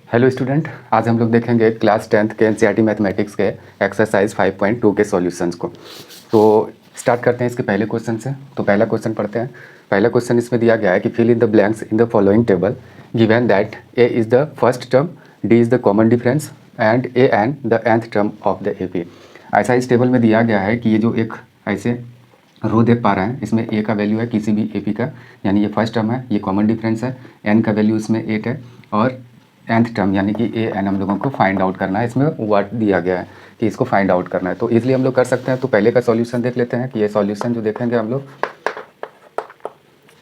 Hello student, आज हम लोग देखेंगे क्लास 10th के एनसीईआरटी मैथमेटिक्स के एक्सरसाइज 5.2 के सॉल्यूशंस को। तो स्टार्ट करते हैं इसके पहले क्वेश्चन से। तो पहला क्वेश्चन पढ़ते हैं। पहला क्वेश्चन इसमें दिया गया है कि fill in the blanks in the following table given that a is the first term, d is the common difference and a n the nth term of the A P. ऐसा इस table में दिया गया है कि ये जो एक ऐसे रो देख पा रहे हैं, इसमें ए का वैल्यू है किसी भी ए पी का, यानी ये फर्स्ट टर्म है, ये कॉमन डिफरेंस है, एन का वैल्यू इसमें 8 है और nth टर्म यानी कि ए एन हम लोगों को फाइंड आउट करना है। इसमें वर्ड दिया गया है कि इसको फाइंड आउट करना है, तो इसलिए हम लोग कर सकते हैं। तो पहले का सॉल्यूशन देख लेते हैं कि ये सॉल्यूशन जो देखेंगे हम लोग,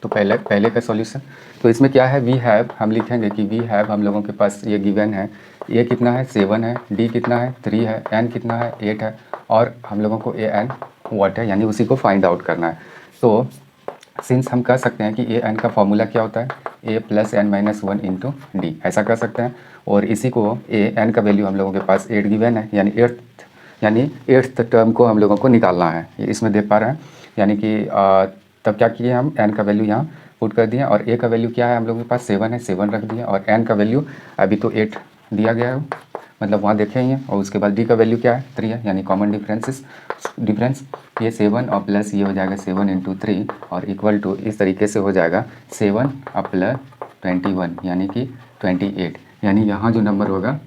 तो पहले का सॉल्यूशन तो इसमें क्या है, वी हैव हम लिखेंगे कि वी हैव हम लोगों के पास ये गिवन है, ए कितना है 7 है, डी कितना है 3 है, एन कितना है 8 है और हम लोगों को ए एन व्हाट है यानी उसी को फाइंड आउट करना है। तो सिंस हम कह सकते हैं कि ए एन का फॉर्मूला क्या होता है, ए plus N minus 1 into D, ऐसा कर सकते हैं। और इसी को ए एन का वैल्यू हम लोगों के पास 8 गिवन है, यानी एट्थ टर्म को हम लोगों को निकालना है, ये इसमें देख पा रहे हैं। यानी कि तब क्या किए हम, एन का वैल्यू यहाँ पुट कर दिए और ए का वैल्यू क्या है हम लोगों के पास 7 है, 7 रख दिए और एन का वैल्यू अभी तो 8 दिया गया है, मतलब वहाँ देखे ही हैं। और उसके बाद डी का वैल्यू क्या है 3 है, यानी कॉमन डिफरेंस ये 7 और प्लस ये हो जाएगा 7 इंटू 3 और इक्वल टू इस तरीके से हो जाएगा 7 और प्लस 21 यानी कि 28, यानी यहाँ जो नंबर होगा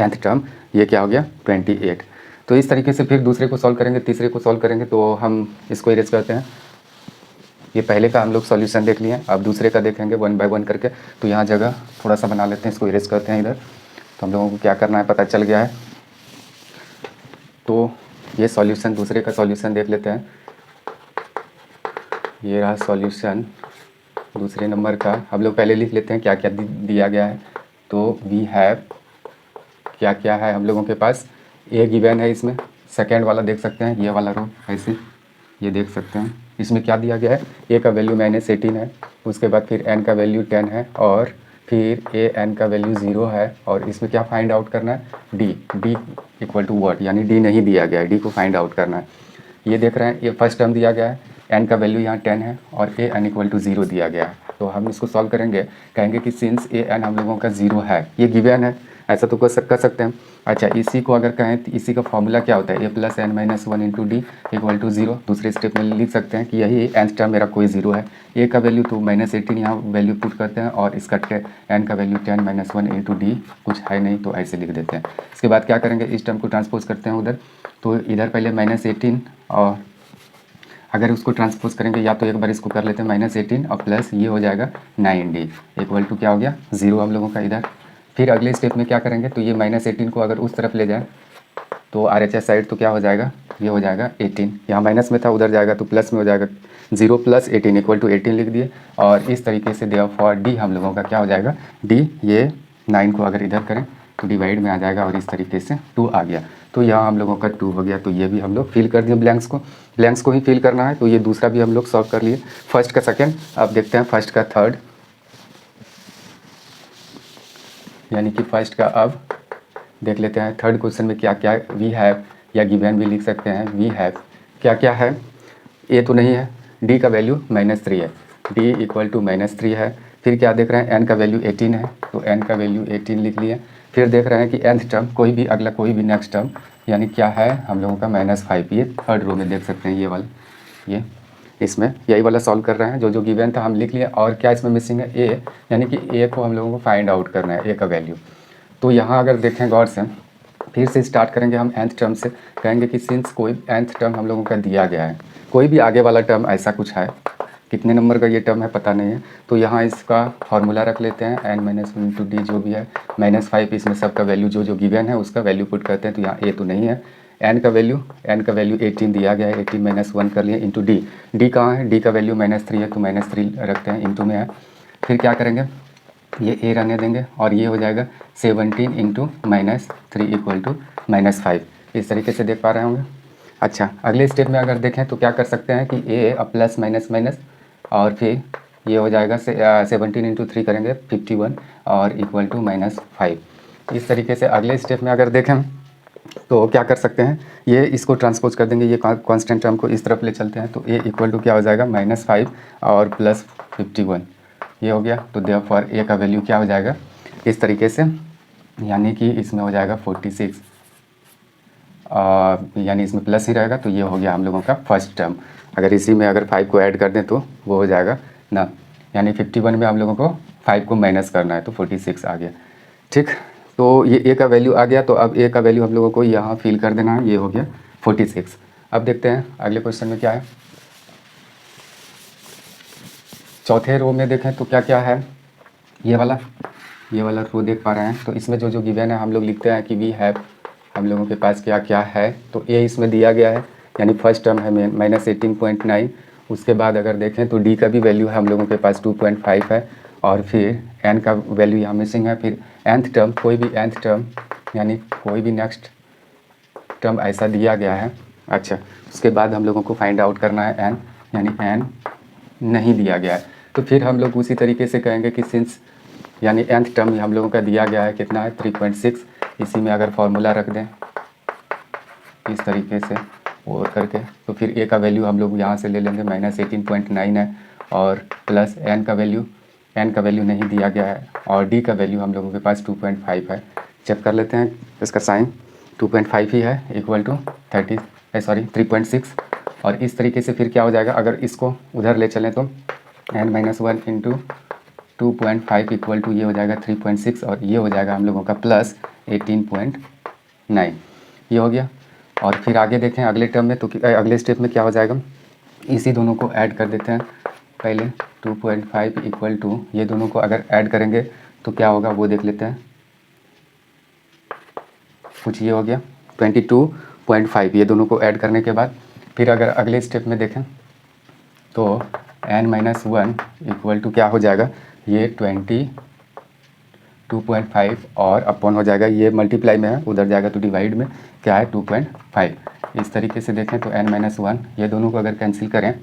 nth टर्म ये क्या हो गया 28। तो इस तरीके से फिर दूसरे को सॉल्व करेंगे, तीसरे को सॉल्व करेंगे, तो हम इसको इरेज करते हैं। ये पहले का हम लोग सॉल्यूशन देख लिए, अब दूसरे का देखेंगे 1 बाय 1 करके। तो यहाँ जगह थोड़ा सा बना लेते हैं, इसको इरेज करते हैं इधर। तो हम लोगों को क्या करना है पता चल गया है। तो ये सॉल्यूशन, दूसरे का सॉल्यूशन देख लेते हैं। ये रहा सॉल्यूशन दूसरे नंबर का। हम लोग पहले लिख लेते हैं क्या क्या दिया गया है। तो वी हैव क्या क्या है हम लोगों के पास, ए गिवन है, इसमें सेकेंड वाला देख सकते हैं, ये वाला रो ऐसे ये देख सकते हैं। इसमें क्या दिया गया है, ए का वैल्यू -18 है, उसके बाद फिर एन का वैल्यू 10 है और फिर ए एन का वैल्यू 0 है। और इसमें क्या फाइंड आउट करना है, डी इक्वल टू व्हाट, यानी डी नहीं दिया गया है, डी को फाइंड आउट करना है। ये देख रहे हैं, ये फर्स्ट टर्म दिया गया है, एन का वैल्यू यहाँ 10 है और ए एन इक्वल टू 0 दिया गया है। तो हम इसको सॉल्व करेंगे, कहेंगे कि सिंस ए एन हम लोगों का 0 है, ये गिवन है, ऐसा तो कर सकते हैं। अच्छा, इसी को अगर कहें तो इसी का फॉर्मूला क्या होता है, ए plus N minus 1 into D equal to 0। दूसरे स्टेप में लिख सकते हैं कि यही nth टर्म मेरा कोई 0 है, ए का वैल्यू तो -18 यहाँ वैल्यू पुट करते हैं और इसका एन का वैल्यू 10 माइनस 1 इंटू डी कुछ है नहीं तो ऐसे लिख देते हैं। इसके बाद क्या करेंगे, इस टर्म को ट्रांसपोज करते हैं उधर। तो इधर पहले -18 और अगर उसको ट्रांसपोज करेंगे या तो एक बार इसको कर लेते हैं -18 और प्लस ये हो जाएगा 9d इक्वल टू क्या हो गया 0 हम लोगों का इधर। फिर अगले स्टेप में क्या करेंगे, तो ये -18 को अगर उस तरफ ले जाएं तो RHS साइड तो क्या हो जाएगा, ये हो जाएगा 18, यहाँ माइनस में था उधर जाएगा तो प्लस में हो जाएगा 0 प्लस 18 इक्वल टू 18 लिख दिए। और इस तरीके से देयरफॉर डी हम लोगों का क्या हो जाएगा, डी ये 9 को अगर इधर करें तो डिवाइड में आ जाएगा और इस तरीके से 2 आ गया। तो यहाँ हम लोगों का 2 हो गया। तो ये भी हम लोग फिल कर दिए, ब्लैंक्स को ही फिल करना है। तो ये दूसरा भी हम लोग सॉल्व कर लिए, फर्स्ट का सेकेंड। अब देखते हैं फर्स्ट का थर्ड, यानी कि फर्स्ट का अब देख लेते हैं थर्ड क्वेश्चन में क्या क्या वी हैव, या गिवन भी लिख सकते हैं। वी हैव क्या क्या है, ए तो नहीं है, डी का वैल्यू -3 है, डी इक्वल टू -3 है। फिर क्या देख रहे हैं, एन का वैल्यू 18 है तो एन का वैल्यू 18 लिख लिए। फिर देख रहे हैं कि nth टर्म कोई भी अगला कोई भी नेक्स्ट टर्म यानी क्या है हम लोगों का -5, ये थर्ड रो में देख सकते हैं, ये वाला, ये इसमें यही वाला सॉल्व कर रहे हैं। जो जो गिवन था हम लिख लिए। और क्या इसमें मिसिंग है, ए, यानी कि ए को हम लोगों को फाइंड आउट करना है, ए का वैल्यू। तो यहाँ अगर देखें गौर से, फिर से स्टार्ट करेंगे हम nth टर्म से। कहेंगे कि सिंस कोई nth टर्म हम लोगों का दिया गया है, कोई भी आगे वाला टर्म ऐसा कुछ है, कितने नंबर का ये टर्म है पता नहीं है, तो यहाँ इसका फार्मूला रख लेते हैं n माइनस 1 इंटू डी जो भी है, -5 इसमें सबका वैल्यू जो जो गिवन है उसका वैल्यू पुट करते हैं। तो यहाँ ए तो नहीं है, n का वैल्यू 18 दिया गया है, 18 माइनस 1 कर लिए इंटू डी कहाँ है, डी का वैल्यू -3 है तो -3 रखते हैं, इंटू में है। फिर क्या करेंगे, ये ए रहने देंगे और ये हो जाएगा 17 इंटू -3 इक्वल टू -5। इस तरीके से देख पा रहे होंगे। अच्छा, अगले स्टेप में अगर देखें तो क्या कर सकते हैं कि ए प्लस माइनस और फिर ये हो जाएगा 17 इंटू 3 करेंगे 51 और इक्वल टू -5। इस तरीके से अगले स्टेप में अगर देखें तो क्या कर सकते हैं, ये इसको ट्रांसपोज कर देंगे, ये कांस्टेंट टर्म को इस तरफ ले चलते हैं। तो ए इक्वल टू क्या हो जाएगा -5 और प्लस 51, ये हो गया। तो देयरफॉर ए का वैल्यू क्या हो जाएगा इस तरीके से, यानी कि इसमें हो जाएगा 46, यानी इसमें प्लस ही रहेगा, तो ये हो गया हम लोगों का फर्स्ट टर्म। अगर इसी में अगर 5 को ऐड कर दें तो वो हो जाएगा ना, यानी 51 में हम लोगों को 5 को माइनस करना है, तो 46 आ गया। ठीक, तो ये ए का वैल्यू आ गया, तो अब ए का वैल्यू हम लोगों को यहाँ फिल कर देना है, ये हो गया 46। अब देखते हैं अगले क्वेश्चन में क्या है। चौथे रो में देखें तो क्या क्या है, ये वाला रो देख पा रहे हैं। तो इसमें जो गिवन है हम लोग लिखते हैं कि वी हैव, हम लोगों के पास क्या क्या है, तो ए इसमें दिया गया है, यानी फर्स्ट टर्म है -18.9। उसके बाद अगर देखें तो डी का भी वैल्यू है हम लोगों के पास 2.5 है, और फिर एन का वैल्यू यहाँ मिसिंग है। फिर nth टर्म, कोई भी nth टर्म यानी कोई भी नेक्स्ट टर्म ऐसा दिया गया है। अच्छा, उसके बाद हम लोगों को फाइंड आउट करना है एन, यानी एन नहीं दिया गया है, तो फिर हम लोग उसी तरीके से कहेंगे कि सिंस, यानी nth टर्म हम लोगों का दिया गया है कितना है 3.6, इसी में अगर फॉर्मूला रख दें इस तरीके से और करके, तो फिर ए का वैल्यू हम लोग यहाँ से ले लेंगे -18.9 है, और प्लस एन का वैल्यू नहीं दिया गया है, और डी का वैल्यू हम लोगों के पास 2.5 है। चेक कर लेते हैं इसका साइन, 2.5 ही है, इक्वल टू 3.6। और इस तरीके से फिर क्या हो जाएगा, अगर इसको उधर ले चलें तो n-1 इंटू 2.5 इक्वल टू ये हो जाएगा 3.6, और ये हो जाएगा हम लोगों का प्लस 18.9, ये हो गया। और फिर आगे देखें अगले टर्म में, तो अगले स्टेप में क्या हो जाएगा, इसी दोनों को ऐड कर देते हैं। पहले 2.5 इक्वल टू, ये दोनों को अगर ऐड करेंगे तो क्या होगा वो देख लेते हैं। कुछ ये हो गया 22.5, ये दोनों को ऐड करने के बाद फिर अगर अगले स्टेप में देखें तो n-1 इक्वल टू क्या हो जाएगा, ये 22.5 और अपॉन हो जाएगा, ये मल्टीप्लाई में है, उधर जाएगा तो डिवाइड में क्या है 2.5। इस तरीके से देखें तो n-1, ये दोनों को अगर कैंसिल करें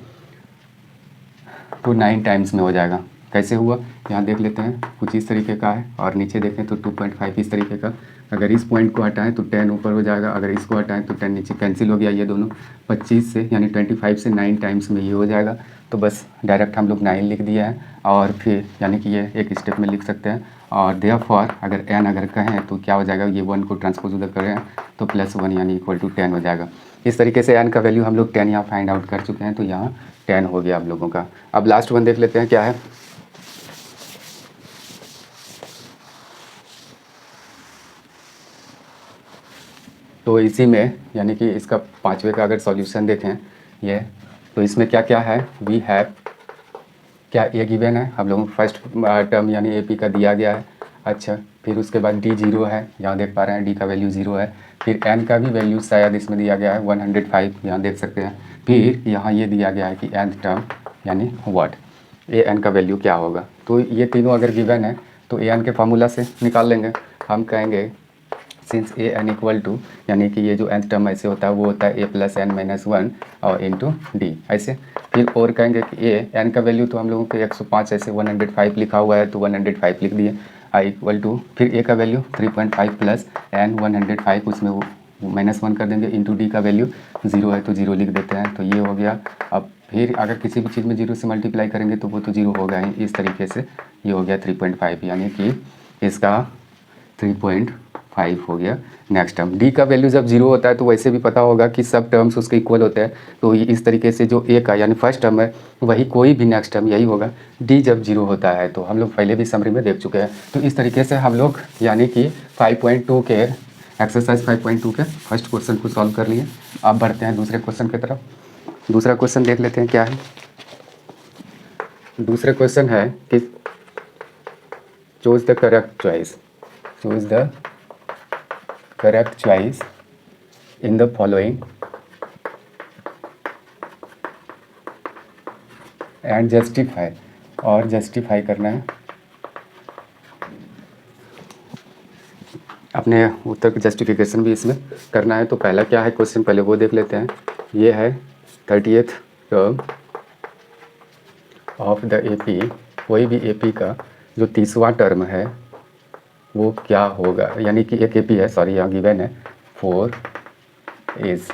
तो 9 टाइम्स में हो जाएगा। कैसे हुआ यहाँ देख लेते हैं, कुछ इस तरीके का है, और नीचे देखें तो 2.5 इस तरीके का। अगर इस पॉइंट को हटाएं तो 10 ऊपर हो जाएगा, अगर इसको हटाएं तो 10 नीचे, कैंसिल हो गया ये दोनों। 25 से यानी 25 से 9 टाइम्स में ये हो जाएगा, तो बस डायरेक्ट हम लोग 9 लिख दिया है, और फिर यानी कि ये एक स्टेप में लिख सकते हैं। और देयरफॉर अगर n अगर कहें तो क्या हो जाएगा, ये 1 को ट्रांसपोज उधर करें तो +1 यानी इक्वल टू 10 हो जाएगा। इस तरीके से n का वैल्यू हम लोग 10 यहाँ फाइंड आउट कर चुके हैं, तो यहाँ 10 हो गया आप लोगों का। अब लास्ट वन देख लेते हैं क्या है। तो इसी में यानी कि इसका 5वें का अगर सॉल्यूशन देखें ये, तो इसमें क्या क्या है, वी हैव, क्या ये गिवन है हम लोगों को फर्स्ट टर्म यानी AP का दिया गया है। अच्छा, फिर उसके बाद D 0 है, यहाँ देख पा रहे हैं D का वैल्यू 0 है। फिर n का भी वैल्यू शायद इसमें दिया गया है 105, यहाँ देख सकते हैं। फिर यहाँ ये दिया गया है कि nth टर्म यानी व्हाट, an का वैल्यू क्या होगा। तो ये तीनों अगर गिवन है तो an के फार्मूला से निकाल लेंगे। हम कहेंगे सिंस an इक्वल टू, यानी कि ये जो nth टर्म ऐसे होता है वो होता है a + n-1 और इंटू डी ऐसे। फिर और कहेंगे कि n का वैल्यू तो हम लोगों को 105 ऐसे 105 लिखा हुआ है, तो 105 लिख दिए। i इक्वल टू, फिर a का वैल्यू 3.5 प्लस n 105, उसमें वो -1 कर देंगे, इंटू डी का वैल्यू 0 है तो 0 लिख देते हैं, तो ये हो गया। अब फिर अगर किसी भी चीज़ में 0 से मल्टीप्लाई करेंगे तो वो तो 0 होगा ही। इस तरीके से ये हो गया 3.5, यानी कि इसका 3.5 हो गया नेक्स्ट टर्म। डी का वैल्यू जब 0 होता है तो वैसे भी पता होगा कि सब टर्म्स उसके इक्वल होते हैं, तो ये इस तरीके से जो ए का यानी फर्स्ट टर्म है वही कोई भी नेक्स्ट टर्म यही होगा। डी जब 0 होता है तो हम लोग पहले भी समरी में देख चुके हैं। तो इस तरीके से हम लोग यानी कि 5.2 के एक्सरसाइज 5.2 के फर्स्ट क्वेश्चन को सॉल्व कर लिए। अब बढ़ते हैं दूसरे क्वेश्चन की तरफ। दूसरा क्वेश्चन देख लेते हैं क्या है। दूसरा क्वेश्चन है कि choose the correct choice, choose the correct choice in the following and justify, और जस्टिफाई करना है अपने उत्तर की जस्टिफिकेशन भी इसमें करना है। तो पहला क्या है क्वेश्चन, पहले वो देख लेते हैं। ये है 30th term of the AP, कोई भी AP का जो 30वां टर्म है वो क्या होगा, यानी कि एक AP है, सॉरी यहाँ गिवन है 4 इज,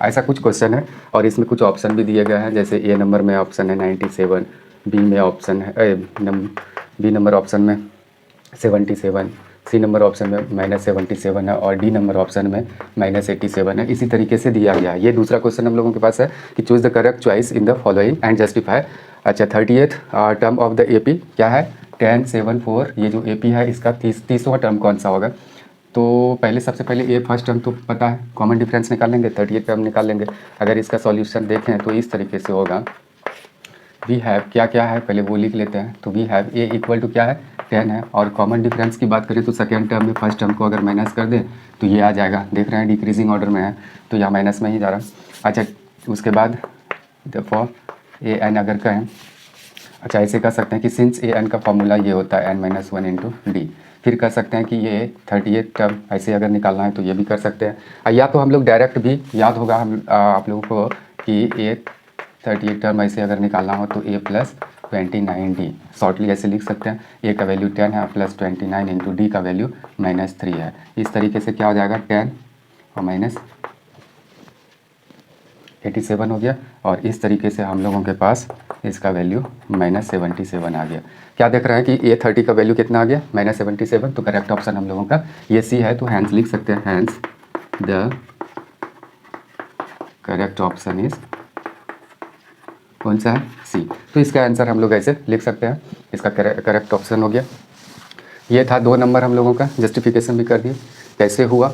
ऐसा कुछ क्वेश्चन है। और इसमें कुछ ऑप्शन भी दिए गए हैं, जैसे A नंबर में ऑप्शन है 97, B में ऑप्शन है B नंबर ऑप्शन में 77, सी नंबर ऑप्शन में -77 है और डी नंबर ऑप्शन में -87 है। इसी तरीके से दिया गया है। ये दूसरा क्वेश्चन हम लोगों के पास है कि choose the correct choice in the following and justify. अच्छा, 38th term of the AP क्या है? 1074। ये जो एपी है इसका 30वां टर्म कौन सा होगा? तो पहले सबसे पहले ए फर्स्ट टर्म तो पता है, कॉमन डिफरेंस निकाल लेंगे, 38 टर्म निकाल लेंगे। अगर इसका सॉल्यूशन देखें तो इस तरीके से होगा। वी हैव क्या क्या है पहले वो लिख लेते हैं। तो we have a equal to क्या है? 10 है। और कॉमन डिफरेंस की बात करें तो सेकेंड टर्म में फर्स्ट टर्म को अगर माइनस कर दें तो ये आ जाएगा। देख रहे हैं डिक्रीजिंग ऑर्डर में है तो यहाँ माइनस में ही जा रहा है। अच्छा, उसके बाद फॉर ए एन अगर कहें, अच्छा ऐसे कर सकते हैं कि सिंस ए एन का फॉर्मूला ये होता है n-1 इंटू डी। फिर कर सकते हैं कि ये 38 टर्म ऐसे अगर निकालना है तो ये भी कर सकते हैं। या तो हम लोग डायरेक्ट भी याद होगा हम आप लोगों को कि ए 38 टर्म ऐसे अगर निकालना हो तो ए प्लस 29d शॉर्टली ऐसे लिख सकते हैं। ए का वैल्यू 10 है प्लस 29 इंटू डी का वैल्यू -3 है। इस तरीके से क्या हो जाएगा? 10 और -87 हो गया। और इस तरीके से हम लोगों के पास इसका वैल्यू -77 आ गया। क्या देख रहे हैं कि A30 का वैल्यू कितना आ गया? -77। तो करेक्ट ऑप्शन हम लोगों का ये सी है। तो हैंस लिख सकते हैं, hence the correct option is कौन सा है? सी। तो इसका आंसर हम लोग ऐसे लिख सकते हैं। इसका करेक्ट ऑप्शन हो गया। ये था 2 नंबर हम लोगों का। जस्टिफिकेशन भी कर दिए कैसे हुआ।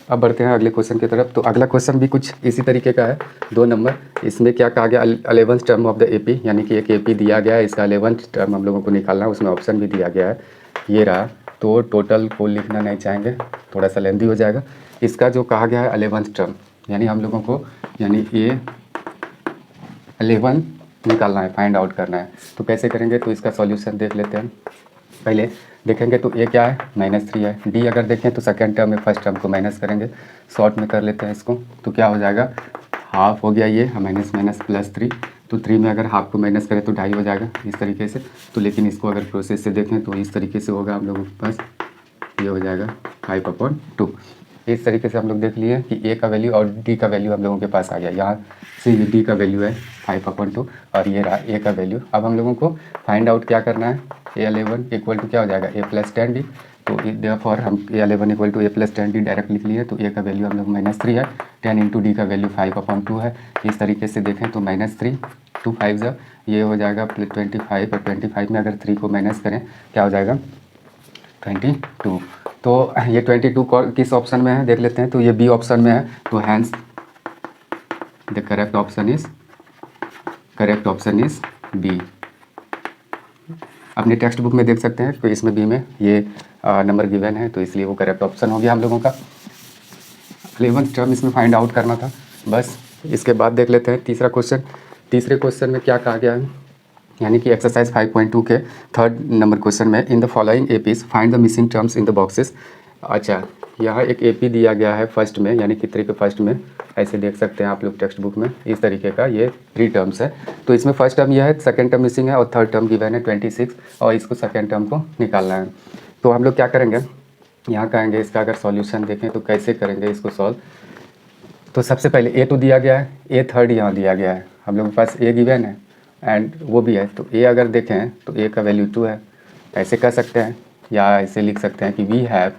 अब बढ़ते हैं अगले क्वेश्चन की तरफ। तो अगला क्वेश्चन भी कुछ इसी तरीके का है, 2 नंबर। इसमें क्या कहा गया? 11th term of the AP, यानी कि एक एपी दिया गया है, इसका 11th टर्म हम लोगों को निकालना है। उसमें ऑप्शन भी दिया गया है, ये रहा। तो टोटल को लिखना नहीं चाहेंगे, थोड़ा सा लेंदी हो जाएगा। इसका जो कहा गया है 11th टर्म, यानी हम लोगों को यानी ये 11 निकालना है, फाइंड आउट करना है। तो कैसे करेंगे? तो इसका सॉल्यूशन देख लेते हैं। पहले देखेंगे तो ए क्या है? -3 है। डी अगर देखें तो सेकेंड टर्म में फर्स्ट टर्म को माइनस करेंगे, शॉर्ट में कर लेते हैं इसको। तो क्या हो जाएगा? हाफ हो गया ये, माइनस माइनस +3। तो 3 में अगर हाफ को माइनस करें तो 2.5 हो जाएगा इस तरीके से। तो लेकिन इसको अगर प्रोसेस से देखें तो इस तरीके से होगा हम लोगों के पास, ये हो जाएगा 5/2। इस तरीके से हम लोग देख लिए कि ए का वैल्यू और डी का वैल्यू हम लोगों के पास आ गया। यहाँ से डी का वैल्यू है 5/2 और ये रहा ए का वैल्यू। अब हम लोगों को फाइंड आउट क्या करना है? A11 इक्वल टू क्या हो जाएगा? A + 10d। तो देयरफॉर हम A11 equal to A + 10d direct लिख लिए। तो ए का वैल्यू हम लोग -3 है, 10 इंटू डी का वैल्यू 5/2 है। इस तरीके से देखें तो -3 2 5 ये हो जाएगा 25। और 25 में अगर 3 को माइनस करें क्या हो जाएगा? 22। तो ये 22 किस ऑप्शन में है देख लेते हैं। तो ये बी ऑप्शन में है। तो hence the correct option is B. अपनी टेक्स्ट बुक में देख सकते हैं तो इसमें बी में ये नंबर गिवन है, तो इसलिए वो करेक्ट ऑप्शन हो गया हम लोगों का। 11th टर्म इसमें फाइंड आउट करना था बस। इसके बाद देख लेते हैं तीसरा क्वेश्चन। तीसरे क्वेश्चन में क्या कहा गया है, यानी कि एक्सरसाइज 5.2 के 3rd नंबर क्वेश्चन में इन the following APs find the missing terms in the boxes. अच्छा, यहाँ एक एपी दिया गया है फर्स्ट में, यानी कि 3 के फर्स्ट में। ऐसे देख सकते हैं आप लोग टेक्स्ट बुक में, इस तरीके का ये 3 टर्म्स है। तो इसमें फर्स्ट टर्म यह है, सेकंड टर्म मिसिंग है और थर्ड टर्म गिवन है 26 और इसको सेकंड टर्म को निकालना है। तो हम लोग क्या करेंगे, यहाँ कहेंगे इसका अगर सॉल्यूशन देखें तो कैसे करेंगे इसको सॉल्व। तो सबसे पहले ए तो दिया गया है, ए थर्ड यहाँ दिया गया है, हम लोग के पास ए गिवन है एंड वो भी है। तो ए अगर देखें तो ए का वैल्यू 2 है, ऐसे कर सकते हैं या ऐसे लिख सकते हैं कि we have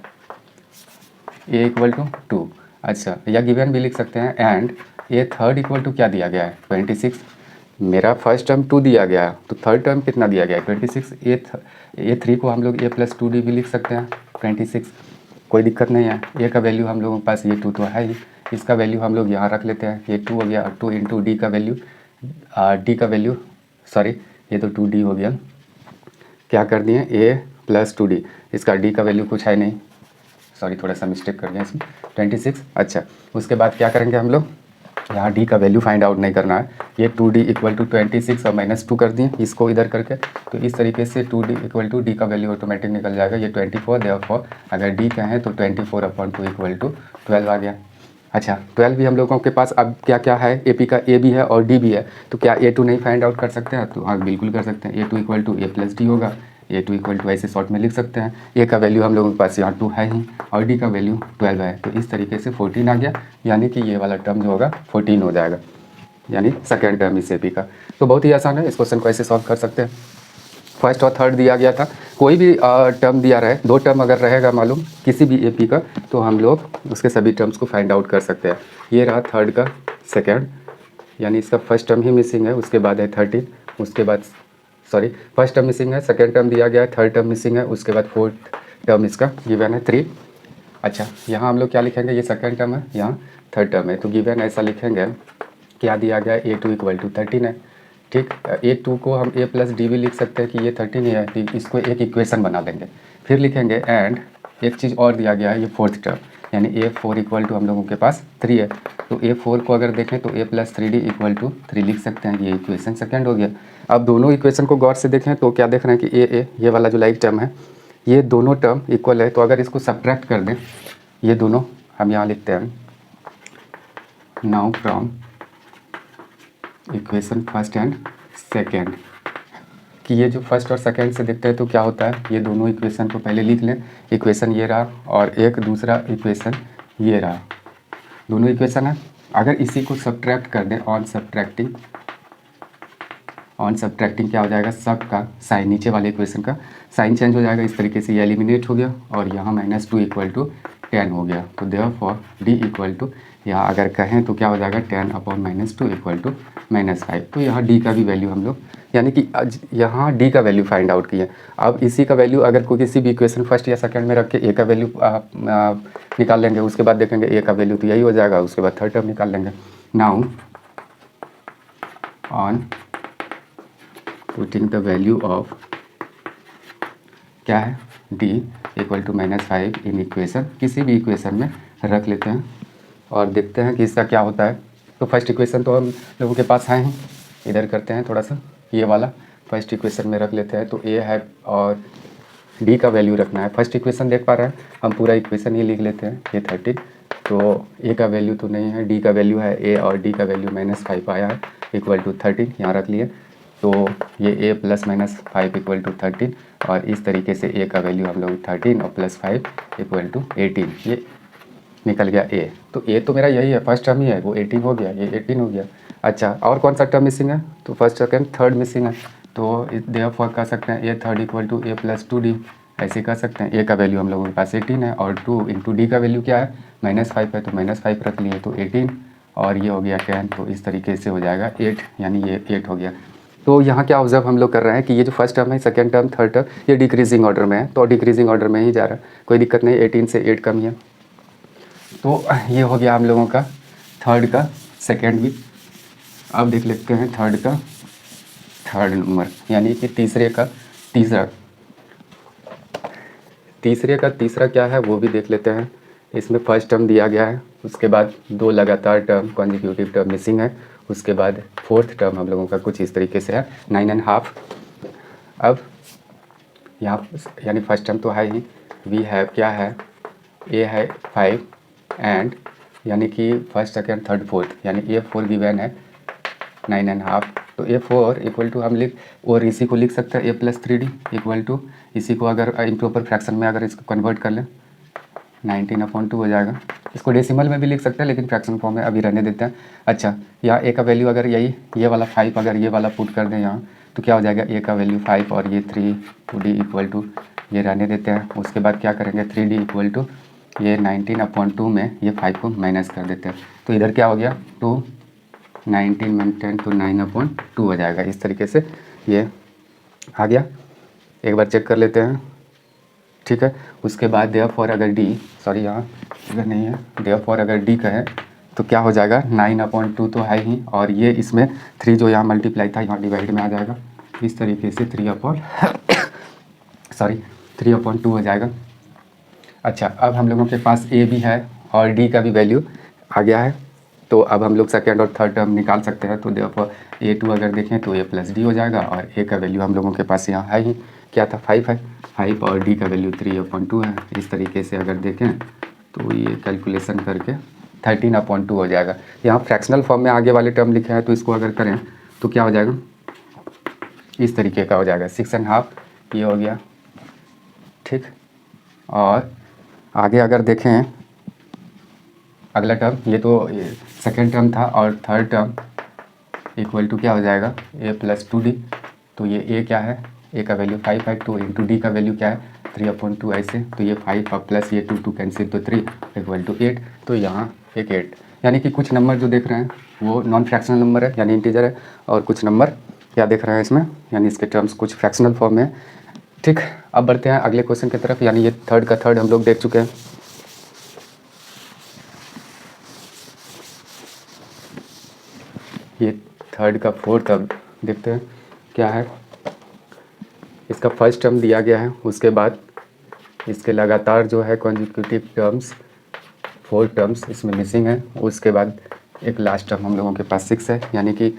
a equal to 2। अच्छा, या गिवन भी लिख सकते हैं and a third equal to क्या दिया गया है 26। मेरा फर्स्ट टर्म 2 दिया गया है तो थर्ड टर्म कितना दिया गया है 26। ए 3 को हम लोग ए + 2d भी लिख सकते हैं 26, कोई दिक्कत नहीं है। ए का वैल्यू हम लोगों के पास ये 2 तो है ही, इसका वैल्यू हम लोग यहाँ रख लेते हैं। ये 2 हो गया और 2 इंटू डी का वैल्यू, डी का वैल्यू सॉरी ये तो 2d हो गया, क्या कर दिए a + 2d। इसका d का वैल्यू कुछ है नहीं, सॉरी थोड़ा सा मिस्टेक कर दिया इसमें 26। अच्छा, उसके बाद क्या करेंगे हम लोग, यहाँ d का वैल्यू फाइंड आउट नहीं करना है। ये 2d इक्वल टू 26 और -2 कर दिए इसको इधर करके। तो इस तरीके से 2d इक्वल टू डी का वैल्यू ऑटोमेटिक निकल जाएगा। ये 24 देयरफॉर अगर d कहें तो 24/2 इक्वल टू 12 आ गया। अच्छा, 12 भी हम लोगों के पास अब क्या क्या है, एपी का ए भी है और डी भी है। तो क्या A2 नहीं फाइंड आउट कर सकते हैं? तो हाँ बिल्कुल कर सकते हैं। A2 equal to A + d होगा। A2 इक्वल टू ऐसे शॉर्ट में लिख सकते हैं। ए का वैल्यू हम लोगों के पास यहाँ 2 है ही और डी का वैल्यू 12 है। तो इस तरीके से 14 आ गया, यानी कि ये वाला टर्म जो होगा 14 हो जाएगा, यानी सेकेंड टर्म इस एपी का। तो बहुत ही आसान है, इस क्वेश्चन को ऐसे सॉल्व कर सकते हैं। फर्स्ट और थर्ड दिया गया था, कोई भी टर्म दिया रहे, 2 टर्म अगर रहेगा मालूम किसी भी एपी का, तो हम लोग उसके सभी टर्म्स को फाइंड आउट कर सकते हैं। ये रहा थर्ड का सेकेंड, यानी इसका फर्स्ट टर्म ही मिसिंग है, उसके बाद है 13, उसके बाद सॉरी फर्स्ट टर्म मिसिंग है, सेकेंड टर्म दिया गया है, थर्ड टर्म मिसिंग है, उसके बाद फोर्थ टर्म इसका गिवन है 3। अच्छा, यहाँ हम लोग क्या लिखेंगे, ये सेकेंड टर्म है, यहाँ थर्ड टर्म है, तो गिवन ऐसा लिखेंगे, क्या दिया गया है, A2 इक्वल टू 13 है। ठीक, A2 को हम A प्लस डी भी लिख सकते हैं कि ये 13 ही है, तो इसको एक इक्वेशन बना लेंगे। फिर लिखेंगे एंड एक चीज़ और दिया गया है, ये फोर्थ टर्म, यानी A4 इक्वल टू हम लोगों के पास 3 है, तो A4 को अगर देखें तो A plus 3D equal to 3 लिख सकते हैं, ये इक्वेशन सेकेंड हो गया। अब दोनों इक्वेशन को गौर से देखें तो क्या देख रहे हैं कि A ये वाला जो लाइक टर्म है, ये दोनों टर्म इक्वल है, तो अगर इसको सब्ट्रैक्ट कर दें, ये दोनों हम यहाँ लिखते हैं, now from equation first and second, कि ये जो फर्स्ट और सेकेंड से देखते हैं तो क्या होता है, ये दोनों इक्वेशन को पहले लिख लें, इक्वेशन ये रहा और एक दूसरा इक्वेशन ये रहा, दोनों इक्वेशन है। अगर इसी को सब्ट्रैक्ट कर दें, ऑन सब्ट्रैक्टिंग क्या हो जाएगा, सब का साइन, नीचे वाले इक्वेशन का साइन चेंज हो जाएगा, इस तरीके से ये एलिमिनेट हो गया और यहाँ -2 इक्वल टू 10 हो गया। तो देयरफॉर डी इक्वल टू, यहाँ अगर कहें तो क्या हो जाएगा, 10/-2 इक्वल टू -5। तो यहाँ डी का भी वैल्यू हम लोग, यानी कि यहाँ डी का वैल्यू फाइंड आउट किए। अब इसी का वैल्यू अगर कोई किसी भी इक्वेशन फर्स्ट या सेकंड में रख के ए का वैल्यू निकाल लेंगे, उसके बाद देखेंगे ए का वैल्यू तो यही हो जाएगा, उसके बाद थर्ड टर्म निकाल लेंगे। Now on putting the value of क्या है, d equal to -5 in equation, किसी भी इक्वेशन में रख लेते हैं और देखते हैं कि इसका क्या होता है। तो फर्स्ट इक्वेशन तो हम लोगों के पास है ही, इधर करते हैं थोड़ा सा, ये वाला फर्स्ट इक्वेशन में रख लेते हैं। तो ए है और डी का वैल्यू रखना है। फर्स्ट इक्वेशन देख पा रहे हैं, हम पूरा इक्वेशन ही लिख लेते हैं, ये 13, तो ए का वैल्यू तो नहीं है, डी का वैल्यू है, ए और डी का वैल्यू -5 आया है, इक्वल टू 13 यहाँ रख लिए। तो ये a प्लस -5 इक्वल टू 13, और इस तरीके से a का वैल्यू हम लोग 13 और +5 इक्वल टू 18, ये निकल गया a। तो a तो मेरा यही है, फर्स्ट टर्म ही है, वो 18 हो गया, ये 18 हो गया। अच्छा, और कौन सा टर्म मिसिंग है, तो फर्स्ट सेकेंड थर्ड मिसिंग है, तो देयरफॉर कह सकते हैं a third equal to a plus 2d, ऐसे कर सकते हैं। a का वैल्यू हम लोगों के पास 18 है और 2 इंटू डी का वैल्यू क्या है, -5 है, तो -5 रख लिए, तो 18 और ये हो गया 10, तो इस तरीके से हो जाएगा 8, यानी ये 8 हो गया। तो यहाँ क्या ऑब्जर्व हम लोग कर रहे हैं कि ये जो फर्स्ट टर्म है, सेकंड टर्म, थर्ड टर्म, ये डिक्रीजिंग ऑर्डर में है, तो डिक्रीजिंग ऑर्डर में ही जा रहा है, कोई दिक्कत नहीं, 18 से 8 कम ही है। तो ये हो गया हम लोगों का थर्ड का सेकंड भी। अब देख लेते हैं थर्ड का थर्ड नंबर, यानी कि तीसरे का तीसरा क्या है वो भी देख लेते हैं। इसमें फर्स्ट टर्म दिया गया है, उसके बाद 2 लगातार टर्म कॉन्जिक्यूटिव टर्म मिसिंग है, उसके बाद फोर्थ टर्म हम लोगों का कुछ इस तरीके से है 9.5। अब यहाँ यानी फर्स्ट टर्म तो है ही, वी हैव क्या है, ए है 5 एंड यानी कि फर्स्ट सेकेंड थर्ड फोर्थ, यानी A4 गिवन है 9.5। तो A4 इक्वल टू हम लिख, और इसी को लिख सकते हैं A plus 3D equal to, इसी को अगर इम्प्रॉपर फ्रैक्शन में अगर इसको कन्वर्ट कर लें 19/2 हो जाएगा। इसको डेसिमल में भी लिख सकते हैं, लेकिन फ्रैक्शन फॉर्म में अभी रहने देते हैं। अच्छा, यहाँ ए का वैल्यू अगर यही ये वाला 5 अगर ये वाला पुट कर दें यहाँ, तो क्या हो जाएगा, ए का वैल्यू 5 और ये 3 2D इक्वल टू, ये रहने देते हैं। उसके बाद क्या करेंगे, 3D इक्वल टू ये 19/2 में ये 5 को माइनस कर देते हैं, तो इधर क्या हो गया 2, 19 में 10 तो 9/2 हो जाएगा। इस तरीके से ये आ गया, एक बार चेक कर लेते हैं, ठीक है। उसके बाद देयरफॉर अगर डी, सॉरी यहाँ इधर नहीं है, देयरफॉर अगर डी कहें तो क्या हो जाएगा, 9/2 तो है ही, और ये इसमें 3 जो यहाँ मल्टीप्लाई था यहाँ डिवाइड में आ जाएगा, इस तरीके से 3/2 हो जाएगा। अच्छा, अब हम लोगों के पास ए भी है और डी का भी वैल्यू आ गया है, तो अब हम लोग सेकेंड और थर्ड टर्म निकाल सकते हैं। तो देयरफॉर A2 अगर देखें तो A प्लस डी हो जाएगा, और ए का वैल्यू हम लोगों के पास यहाँ है ही, क्या था 5 है, 5 और डी का वैल्यू 3/2 है। इस तरीके से अगर देखें तो ये कैलकुलेशन करके 13/2 हो जाएगा। यहाँ फ्रैक्शनल फॉर्म में आगे वाले टर्म लिखे हैं, तो इसको अगर करें तो क्या हो जाएगा, इस तरीके का हो जाएगा 6.5, ये हो गया, ठीक। और आगे अगर देखें अगला टर्म, ये तो सेकेंड टर्म था, और थर्ड टर्म इक्वल टू क्या हो जाएगा, A प्लस 2D, तो ये A क्या है, ए का वैल्यू 5 है, 2 इंटू डी का वैल्यू क्या है 3/2 ऐसे, तो ये 5 अब प्लस ये 2 कैंसिल तो 3 इक्वल टू 8, तो यहाँ एक 8, यानी कि कुछ नंबर जो देख रहे हैं वो नॉन फ्रैक्शनल नंबर है यानी इंटीजर है, और कुछ नंबर क्या देख रहे हैं इसमें यानी इसके टर्म्स कुछ फ्रैक्शनल फॉर्म में। ठीक, अब बढ़ते हैं अगले क्वेश्चन की तरफ, यानी ये थर्ड का थर्ड हम लोग देख चुके हैं। ये थर्ड का फोर्थ अब देखते हैं क्या है। इसका फर्स्ट टर्म दिया गया है, उसके बाद इसके लगातार जो है कॉन्जिक्यूटिव टर्म्स 4 टर्म्स इसमें मिसिंग है, उसके बाद एक लास्ट टर्म हम लोगों के पास 6 है, यानी कि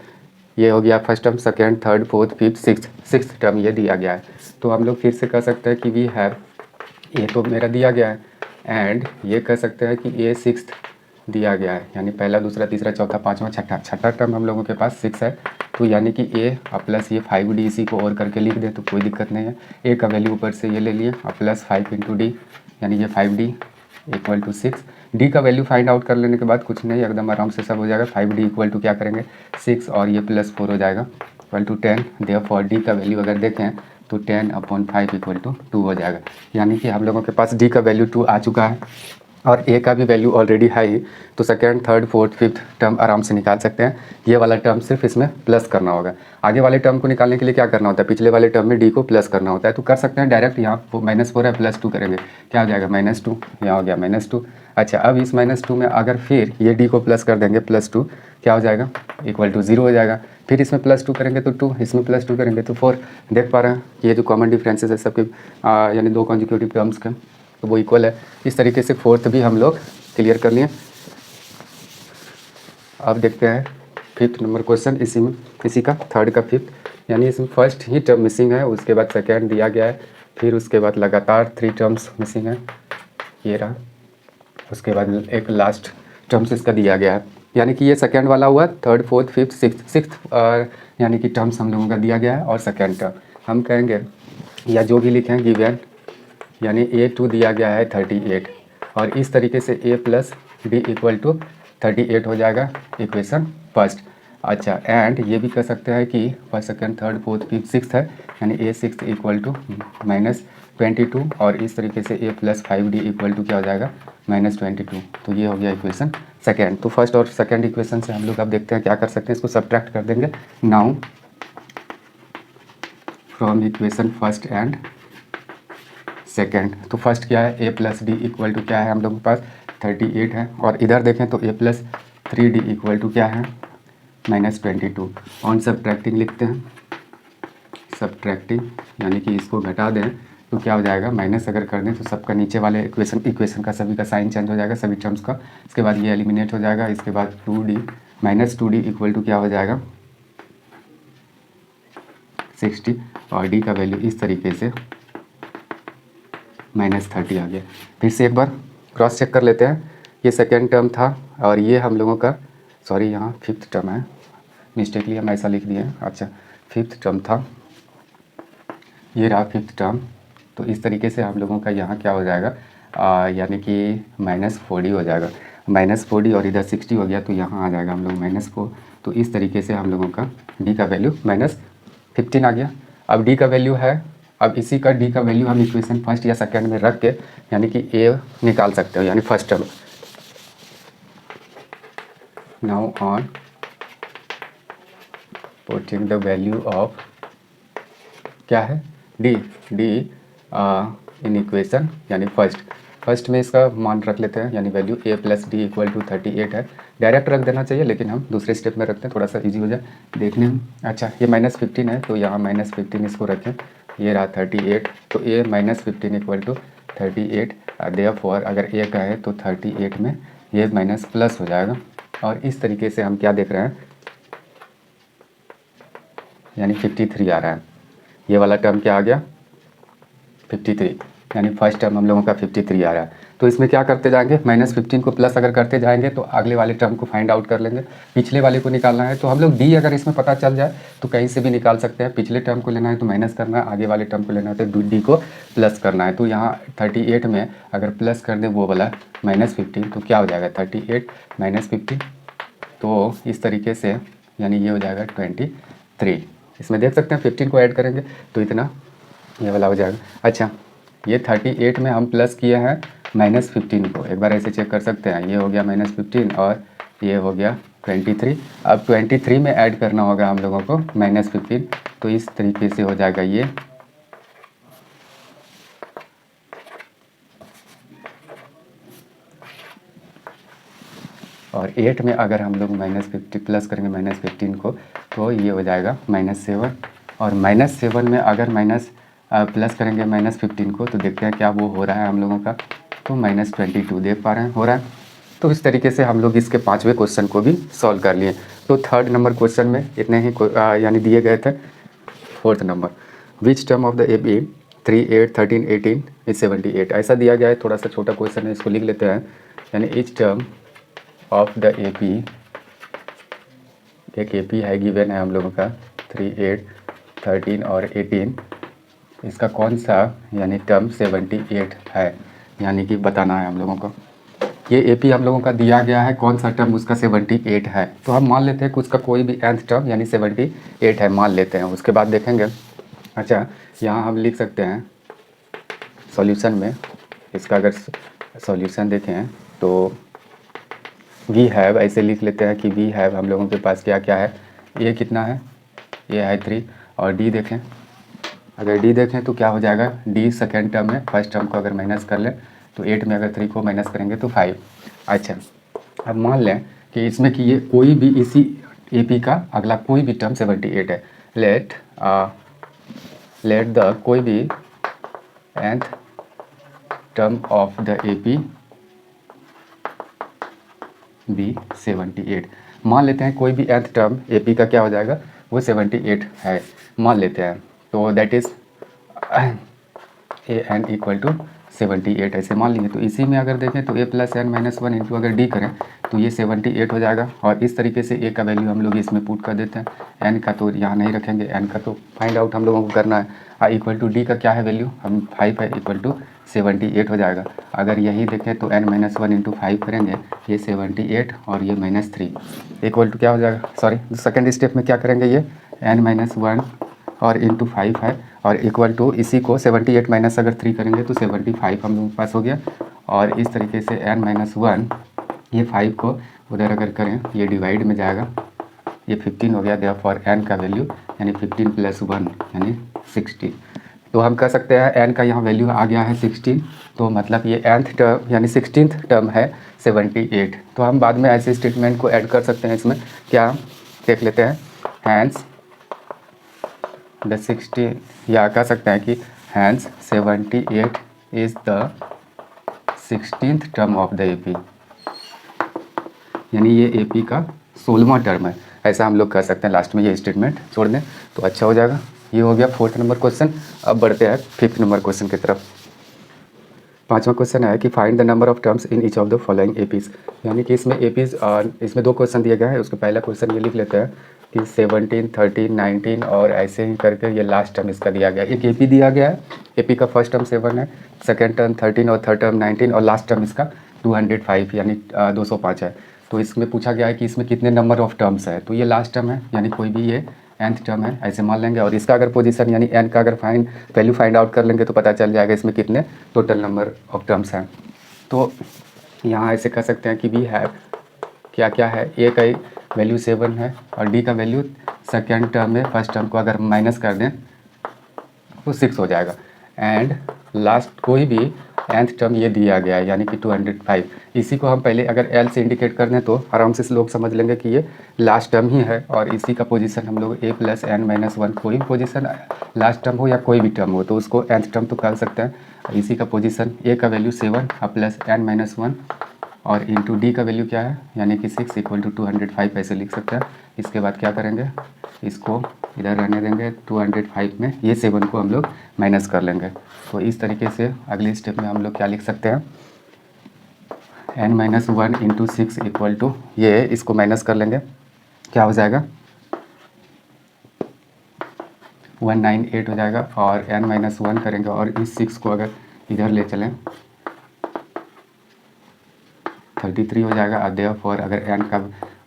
ये हो गया first term, second, third, fourth, fifth, sixth term ये दिया गया है। तो हम लोग फिर से कह सकते हैं कि वी हैव, ये तो मेरा दिया गया है, एंड ये कह सकते हैं कि ये सिक्स्थ दिया गया है, यानी पहला, दूसरा, तीसरा, चौथा, पाँचवा, छठा टर्म हम लोगों के पास 6 है। तो यानी कि ए प्लस ये 5d इसी को और करके लिख दें तो कोई दिक्कत नहीं है। ए का वैल्यू ऊपर से ये ले लिए और प्लस 5 इंटू डी, यानी ये 5d इक्वल टू 6। डी का वैल्यू फाइंड आउट कर लेने के बाद कुछ नहीं, एकदम आराम से सब हो जाएगा। 5d इक्वल टू क्या करेंगे 6 और ये प्लस 4 हो जाएगा इक्वल टू 10। देयरफॉर डी का वैल्यू अगर देखें तो 10/5 इक्वल टू 2 हो जाएगा, यानी कि हम लोगों के पास डी का वैल्यू 2 आ चुका है और ए का भी वैल्यू ऑलरेडी है ही। तो second, third, fourth, fifth term आराम से निकाल सकते हैं। ये वाला टर्म सिर्फ इसमें प्लस करना होगा। आगे वाले टर्म को निकालने के लिए क्या करना होता है, पिछले वाले टर्म में डी को प्लस करना होता है। तो कर सकते हैं डायरेक्ट, यहाँ -4 है +2 करेंगे, क्या हो जाएगा -2, यहाँ हो गया -2। अच्छा, अब इस -2 में अगर फिर ये डी को प्लस कर देंगे +2, क्या हो जाएगा इक्वल टू 0 हो जाएगा। फिर इसमें +2 करेंगे तो 2, इसमें +2 करेंगे तो 4। देख पा रहे हैं ये जो कॉमन डिफरेंसेस है सबके, यानी दो कॉन्जिक्यूटिव टर्म्स के, तो वो इक्वल है। इस तरीके से फोर्थ भी हम लोग क्लियर कर लिए। अब देखते हैं फिफ्थ नंबर क्वेश्चन, इसी का थर्ड का फिफ्थ, यानी इसमें फर्स्ट ही टर्म मिसिंग है, उसके बाद सेकेंड दिया गया है, फिर उसके बाद लगातार 3 टर्म्स मिसिंग है, ये रहा, उसके बाद एक लास्ट टर्म्स इसका दिया गया है, यानी कि ये सेकेंड वाला हुआ, थर्ड, फोर्थ, फिफ्थ, सिक्स्थ यानी कि टर्म्स हम लोगों का दिया गया है। और सेकेंड टर्म हम कहेंगे या जो भी लिखें गिवन, यानी A2 दिया गया है 38, और इस तरीके से A plus D equal to 38 हो जाएगा इक्वेशन फर्स्ट। अच्छा, एंड ये भी कह सकते हैं कि first, second, third, fourth, fifth, sixth है, यानी A6 इक्वल टू -22, और इस तरीके से A plus 5d equal to क्या हो जाएगा -22। तो ये हो गया इक्वेशन सेकेंड। तो फर्स्ट और सेकेंड इक्वेशन से हम लोग अब देखते हैं क्या कर सकते हैं, इसको सब्ट्रैक्ट कर देंगे। Now from equation first and second, तो फर्स्ट क्या है A plus D equal to क्या है हम लोग के पास 38 है, और इधर देखें तो A plus 3d equal to क्या है -22। ऑन सब्ट्रैक्टिंग लिखते हैं, सब्ट्रैक्टिंग यानी कि इसको घटा दें तो क्या हो जाएगा, माइनस अगर कर दें तो सबका नीचे वाले इक्वेशन का सभी का साइन चेंज हो जाएगा, सभी टर्म्स का। इसके बाद ये एलिमिनेट हो जाएगा, इसके बाद 2d -2d इक्वल टू क्या हो जाएगा 60, और d का वैल्यू इस तरीके से -30 आ गया। फिर से एक बार क्रॉस चेक कर लेते हैं, ये सेकेंड टर्म था और ये हम लोगों का, सॉरी यहाँ फिफ्थ टर्म है, मिस्टेकली हम ऐसा लिख दिए हैं। अच्छा, फिफ्थ टर्म था, ये रहा फिफ्थ टर्म। तो इस तरीके से हम लोगों का यहाँ क्या हो जाएगा, यानी कि -40 हो जाएगा, -40, और इधर 60 हो गया, तो यहाँ आ जाएगा हम लोग -4। तो इस तरीके से हम लोगों का डी का वैल्यू -15 आ गया। अब डी का वैल्यू है, अब इसी का डी का वैल्यू हम इक्वेशन फर्स्ट या सेकेंड में रख के यानी कि ए निकाल सकते हो, यानी first term. Now on putting the value of क्या है डी इन इक्वेशन, यानी फर्स्ट में इसका मान रख लेते हैं, यानी value A plus D equal to 38 है। डायरेक्ट रख देना चाहिए, लेकिन हम दूसरे स्टेप में रखते हैं, थोड़ा सा इजी हो जाए देखने में। अच्छा, ये -15 है, तो यहाँ -15 इसको रखें, ये रहा 38, तो A -15 इक्वल टू 38। देयरफॉर अगर A का है तो 38 में ये माइनस प्लस हो जाएगा, और इस तरीके से हम क्या देख रहे हैं, यानी 53 आ रहा है। ये वाला टर्म क्या आ गया 53, यानी फर्स्ट टर्म हम लोगों का 53 आ रहा है। तो इसमें क्या करते जाएंगे, -15 को प्लस अगर करते जाएंगे तो अगले वाले टर्म को फाइंड आउट कर लेंगे। पिछले वाले को निकालना है तो हम लोग डी अगर इसमें पता चल जाए तो कहीं से भी निकाल सकते हैं। पिछले टर्म को लेना है तो माइनस करना है, आगे वाले टर्म को लेना है तो डी को प्लस करना है। तो यहाँ 38 में अगर प्लस कर दें वो वाला -15, तो क्या हो जाएगा 38 -15, तो इस तरीके से यानी ये हो जाएगा 23। इसमें देख सकते हैं 15 को ऐड करेंगे तो इतना ये वाला हो जाएगा। अच्छा, ये 38 में हम प्लस किए हैं -15 को, एक बार ऐसे चेक कर सकते हैं। ये हो गया -15 और ये हो गया 23। अब 23 में ऐड करना होगा हम लोगों को -15, तो इस तरीके से हो जाएगा ये। और 8 में अगर हम लोग -50 प्लस करेंगे -15 को तो ये हो जाएगा -7। और -7 में अगर प्लस करेंगे -15 को तो देखते हैं क्या वो हो रहा है हम लोगों का, तो -22 देख पा रहे हैं हो रहा है। तो इस तरीके से हम लोग इसके 5वें क्वेश्चन को भी सॉल्व कर लिए। तो 3rd नंबर क्वेश्चन में इतने ही यानी दिए गए थे। 4th number, which term of the AB 3, 8, 13, 18 is 78, ऐसा दिया गया है। थोड़ा सा छोटा क्वेश्चन है, इसको लिख लेते हैं। यानी each term of the AP, एक AP है गिवन है हम लोगों का 3, 8, 13 और 18, इसका कौन सा यानी टर्म 78 है, यानी कि बताना है हम लोगों को। ये AP हम लोगों का दिया गया है, कौन सा टर्म उसका 78 है। तो हम मान लेते हैं कि उसका कोई भी nth टर्म यानी 78 है, मान लेते हैं, उसके बाद देखेंगे। अच्छा, यहाँ हम लिख सकते हैं सॉल्यूशन में, इसका अगर सॉल्यूशन देखें तो वी हैव ऐसे लिख लेते हैं कि वी हैव हम लोगों के पास क्या क्या है। ये कितना है, ये है 3। और डी देखें, अगर डी देखें तो क्या हो जाएगा, डी सेकेंड टर्म है, फर्स्ट टर्म को अगर माइनस कर लें तो 8 में अगर 3 को माइनस करेंगे तो 5। अच्छा, अब मान लें कि इसमें कि ये कोई भी इसी AP का अगला कोई भी टर्म 78 है। लेट द कोई भी nth term of the AP भी 78। मान लेते हैं कोई भी nth टर्म AP का क्या हो जाएगा, वो 78 है, मान लेते हैं। तो that is an equal to 78 ऐसे मान लेंगे। तो इसी में अगर देखें तो a + n - 1 इंटू अगर d करें तो ये 78 हो जाएगा। और इस तरीके से a का वैल्यू हम लोग इसमें पुट कर देते हैं। n का तो यहाँ नहीं रखेंगे, n का तो फाइंड आउट हम लोगों को करना है। इक्वल टू d का क्या है वैल्यू, हम 5 है, इक्वल टू 78 हो जाएगा। अगर यही देखें तो n - 1 इंटू 5 करेंगे, ये 78 और ये -3 इक्वल टू क्या हो जाएगा, सॉरी सेकेंड स्टेप में क्या करेंगे, ये n - 1 और इंटू 5 है और इक्वल टू इसी को 78 माइनस अगर 3 करेंगे तो 75 हम लोगों के पास हो गया। और इस तरीके से n - 1 ये 5 को उधर अगर करें ये डिवाइड में जाएगा, ये 15 हो गया। देयरफॉर n का वैल्यू यानी 15 + 1 यानी 16। तो हम कह सकते हैं n का यहाँ वैल्यू आ गया है 16, तो मतलब ये nth टर्म यानी 16th टर्म है 78। तो हम बाद में ऐसे स्टेटमेंट को ऐड कर सकते हैं इसमें, क्या देख लेते हैं। हैंस द 60, या कह सकते हैं कि hence 78 is the 16th term of the AP, यानी ये AP का 16वां टर्म है, ऐसा हम लोग कह सकते हैं। लास्ट में ये स्टेटमेंट छोड़ दें तो अच्छा हो जाएगा। ये हो गया 4th नंबर क्वेश्चन। अब बढ़ते हैं 5th नंबर क्वेश्चन की तरफ। 5वां क्वेश्चन है कि find the number of terms in each of the following APs, यानी कि इसमें APs इसमें 2 क्वेश्चन दिए गए हैं। उसका पहला क्वेश्चन ये लिख लेते हैं कि 17, 13, 19 और ऐसे ही करके ये लास्ट टर्म इसका दिया गया है। एक AP दिया गया है, AP का फर्स्ट टर्म 7 है, सेकेंड टर्म 13 और थर्ड टर्म 19 और लास्ट टर्म इसका 205 यानी 205 है। तो इसमें पूछा गया है कि इसमें कितने नंबर ऑफ टर्म्स है, तो ये लास्ट टर्म है यानी कोई भी ये nth टर्म है ऐसे मान लेंगे। और इसका अगर पोजीशन यानी n का अगर वैल्यू फाइंड आउट कर लेंगे तो पता चल जाएगा इसमें कितने टोटल नंबर ऑफ टर्म्स हैं। तो यहाँ ऐसे कह सकते हैं कि वी हैव क्या क्या है, a का वैल्यू 7 है और d का वैल्यू सेकेंड टर्म में फर्स्ट टर्म को अगर माइनस कर दें तो 6 हो जाएगा। एंड लास्ट कोई भी nth टर्म ये दिया गया है यानी कि 205। इसी को हम पहले अगर L से इंडिकेट कर दें तो आराम से लोग समझ लेंगे कि ये लास्ट टर्म ही है। और इसी का पोजीशन हम लोग a + n - 1 कोई भी पोजीशन लास्ट टर्म हो या कोई भी टर्म हो तो उसको nth टर्म तो कर सकते हैं। इसी का पोजीशन a का वैल्यू 7 प्लस n - 1 और इंटू d का वैल्यू क्या है यानी कि 6 इक्वल टू 205 ऐसे लिख सकते हैं। इसके बाद क्या करेंगे, इसको इधर रहने देंगे, 205 में ये 7 को हम लोग माइनस कर लेंगे। तो इस तरीके से अगले स्टेप में हम लोग क्या लिख सकते हैं, n - 1 इंटू 6 इक्वल टू ये इसको माइनस कर लेंगे, क्या हो जाएगा 198 हो जाएगा। और n - 1 करेंगे और इस 6 को अगर इधर ले चलें 33 हो जाएगा। देयरफॉर अगर n का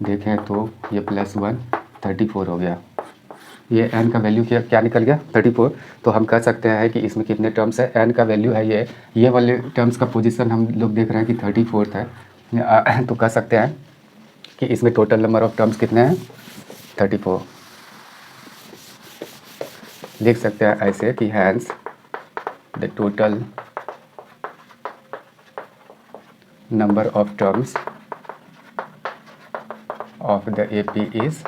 देखें तो ये +1 34 हो गया। ये n का वैल्यू क्या निकल गया 34। तो हम कह सकते हैं कि इसमें कितने टर्म्स है, n का वैल्यू है ये वाले टर्म्स का पोजीशन हम लोग देख रहे हैं कि 34 है। तो कह सकते हैं कि इसमें टोटल नंबर ऑफ टर्म्स कितने हैं 34। लिख सकते हैं ऐसे कि hence the total number of terms of the AP is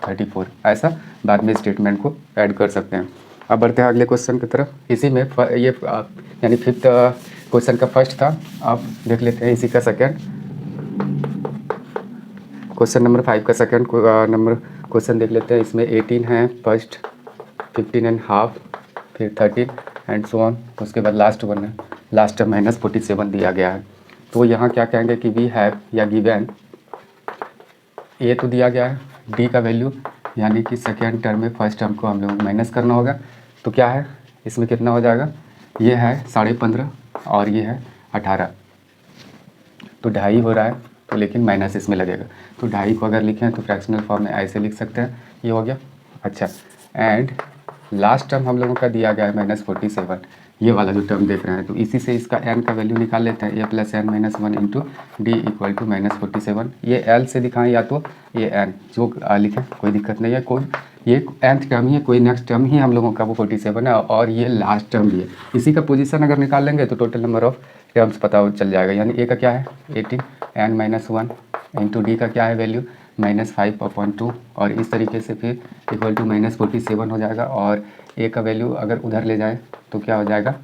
34। ऐसा बाद में स्टेटमेंट को ऐड कर सकते हैं। अब बढ़ते हैं अगले क्वेश्चन की तरफ। इसी में ये यानी 5th क्वेश्चन का फर्स्ट था, अब देख लेते हैं इसी का सेकंड। क्वेश्चन नंबर 5 का सेकंड नंबर क्वेश्चन देख लेते हैं। इसमें 18 है फर्स्ट, 15 एंड हाफ, फिर 13 एंड सो ऑन। उसके बाद लास्ट वन है, लास्ट टर्म -47 दिया गया है। तो यहाँ क्या कहेंगे कि वी हैव या गिवन ए तो दिया गया है, डी का वैल्यू यानी कि सेकेंड टर्म में फर्स्ट टर्म को हम लोग माइनस करना होगा। तो क्या है इसमें कितना हो जाएगा, ये है 15.5 और ये है 18, तो 2.5 हो रहा है, तो लेकिन माइनस इसमें लगेगा। तो 2.5 को अगर लिखें तो फ्रैक्शनल फॉर्म में ऐसे लिख सकते हैं, ये हो गया। अच्छा, एंड लास्ट टर्म हम लोगों का दिया गया है -47, ये वाला जो टर्म देख रहे हैं। तो इसी से इसका n का वैल्यू निकाल लेते हैं, a + n - 1 into D equal to -47। ये l से दिखाएं या तो ये n जो लिखें, कोई दिक्कत नहीं है। कोई ये nth टर्म ही है, कोई नेक्स्ट टर्म ही हम लोगों का वो 47 है और ये लास्ट टर्म भी है। इसी का पोजीशन अगर निकाल लेंगे तो टोटल नंबर ऑफ टर्म्स पता चल जाएगा। यानी a का क्या है 18 n - 1 इंटू डी का क्या है वैल्यू -5/2 और इस तरीके से फिर इक्वल टू -47 हो जाएगा। और a का वैल्यू अगर उधर ले जाए तो क्या हो जाएगा,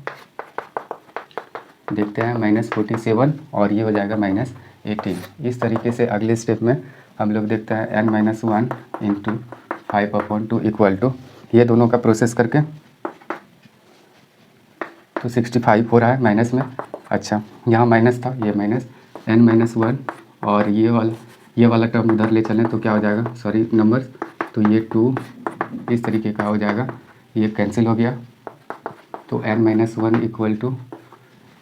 देखते हैं -47 और ये हो जाएगा -18। इस तरीके से अगले स्टेप में हम लोग देखते हैं n - 1 इंटू 5/2 इक्वल टू ये दोनों का प्रोसेस करके तो 65 हो रहा है माइनस में। अच्छा, यहाँ माइनस था, ये माइनस n - 1 और ये वाला टर्म उधर ले चलें तो क्या हो जाएगा, सॉरी नंबर, तो ये 2 इस तरीके का हो जाएगा, ये कैंसिल हो गया। तो n - 1 इक्वल टू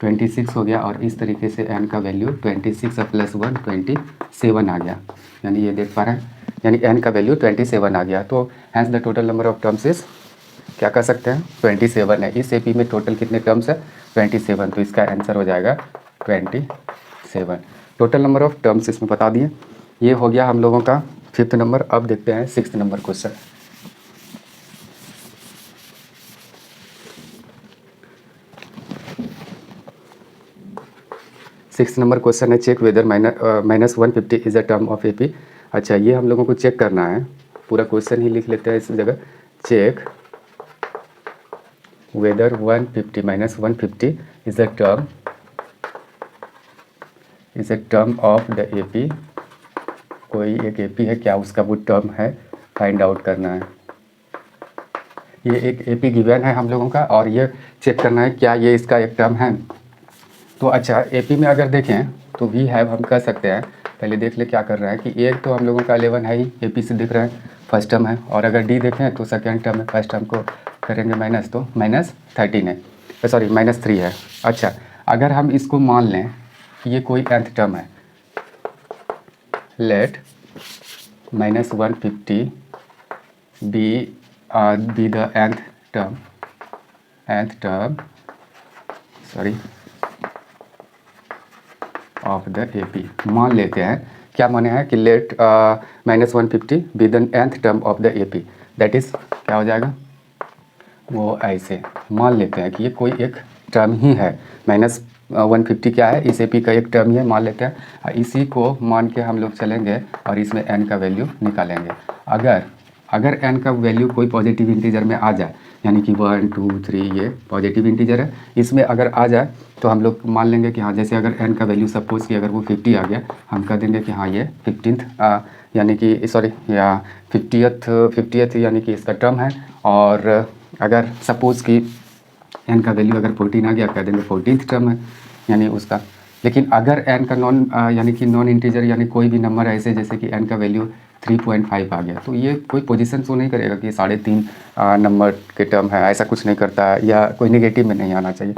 26 हो गया और इस तरीके से n का वैल्यू 26 + 1 27 आ गया। यानी ये देख पा रहे हैं, यानी n का वैल्यू 27 आ गया। तो hence the total number of terms is क्या कर सकते हैं 27 है। इस AP में टोटल कितने टर्म्स है 27, तो इसका आंसर हो जाएगा 27। टोटल नंबर ऑफ टर्म्स इसमें बता दिए। ये हो गया हम लोगों का 5th नंबर। अब देखते हैं 6th number question. 6th number question है check whether -150 is a term of AP। अच्छा, ये हम लोगों को चेक करना है, पूरा क्वेश्चन ही लिख लेते हैं इस जगह, check whether 150 -150 is a term of the AP। कोई एक AP है, क्या उसका वो टर्म है, फाइंड आउट करना है। ये एक AP गिवन है हम लोगों का और ये चेक करना है क्या ये इसका एक टर्म है। तो अच्छा, AP में अगर देखें तो वी हैव हम कह सकते हैं, पहले देख ले क्या कर रहा है कि एक तो हम लोगों का 11 है ही, AP से दिख रहा है फर्स्ट टर्म है, और अगर D देखें तो सेकेंड टर्म है, फर्स्ट टर्म को करेंगे माइनस तो -13 है, सॉरी -3 है। अच्छा, अगर हम इसको मान लें कि ये कोई nth टर्म है, let -150 be the nth term sorry of the AP। मान लेते हैं, क्या माने हैं कि let -150 be the nth term of the AP, that is क्या हो जाएगा, वो ऐसे मान लेते हैं कि ये कोई एक टर्म ही है। -150 क्या है, इस AP का एक टर्म ही है मान लेते हैं। इसी को मान के हम लोग चलेंगे और इसमें n का वैल्यू निकालेंगे। अगर n का वैल्यू कोई पॉजिटिव इंटीजर में आ जाए, यानी कि 1 2 3 ये पॉजिटिव इंटीजर है, इसमें अगर आ जाए तो हम लोग मान लेंगे कि हाँ, जैसे अगर n का वैल्यू सपोज कि अगर वो 50 आ गया, हम कह देंगे कि हाँ ये 15th यानी कि सॉरी या 50th यानी कि इसका टर्म है। और अगर सपोज़ कि n का वैल्यू अगर 14 आ गया, कह देंगे 14th टर्म है यानी उसका। लेकिन अगर n का यानी कि नॉन इंटीजर यानी कोई भी नंबर ऐसे जैसे कि n का वैल्यू 3.5 आ गया, तो ये कोई पोजीशन शो नहीं करेगा कि 3.5 नंबर के टर्म है, ऐसा कुछ नहीं करता है, या कोई नेगेटिव में नहीं आना चाहिए।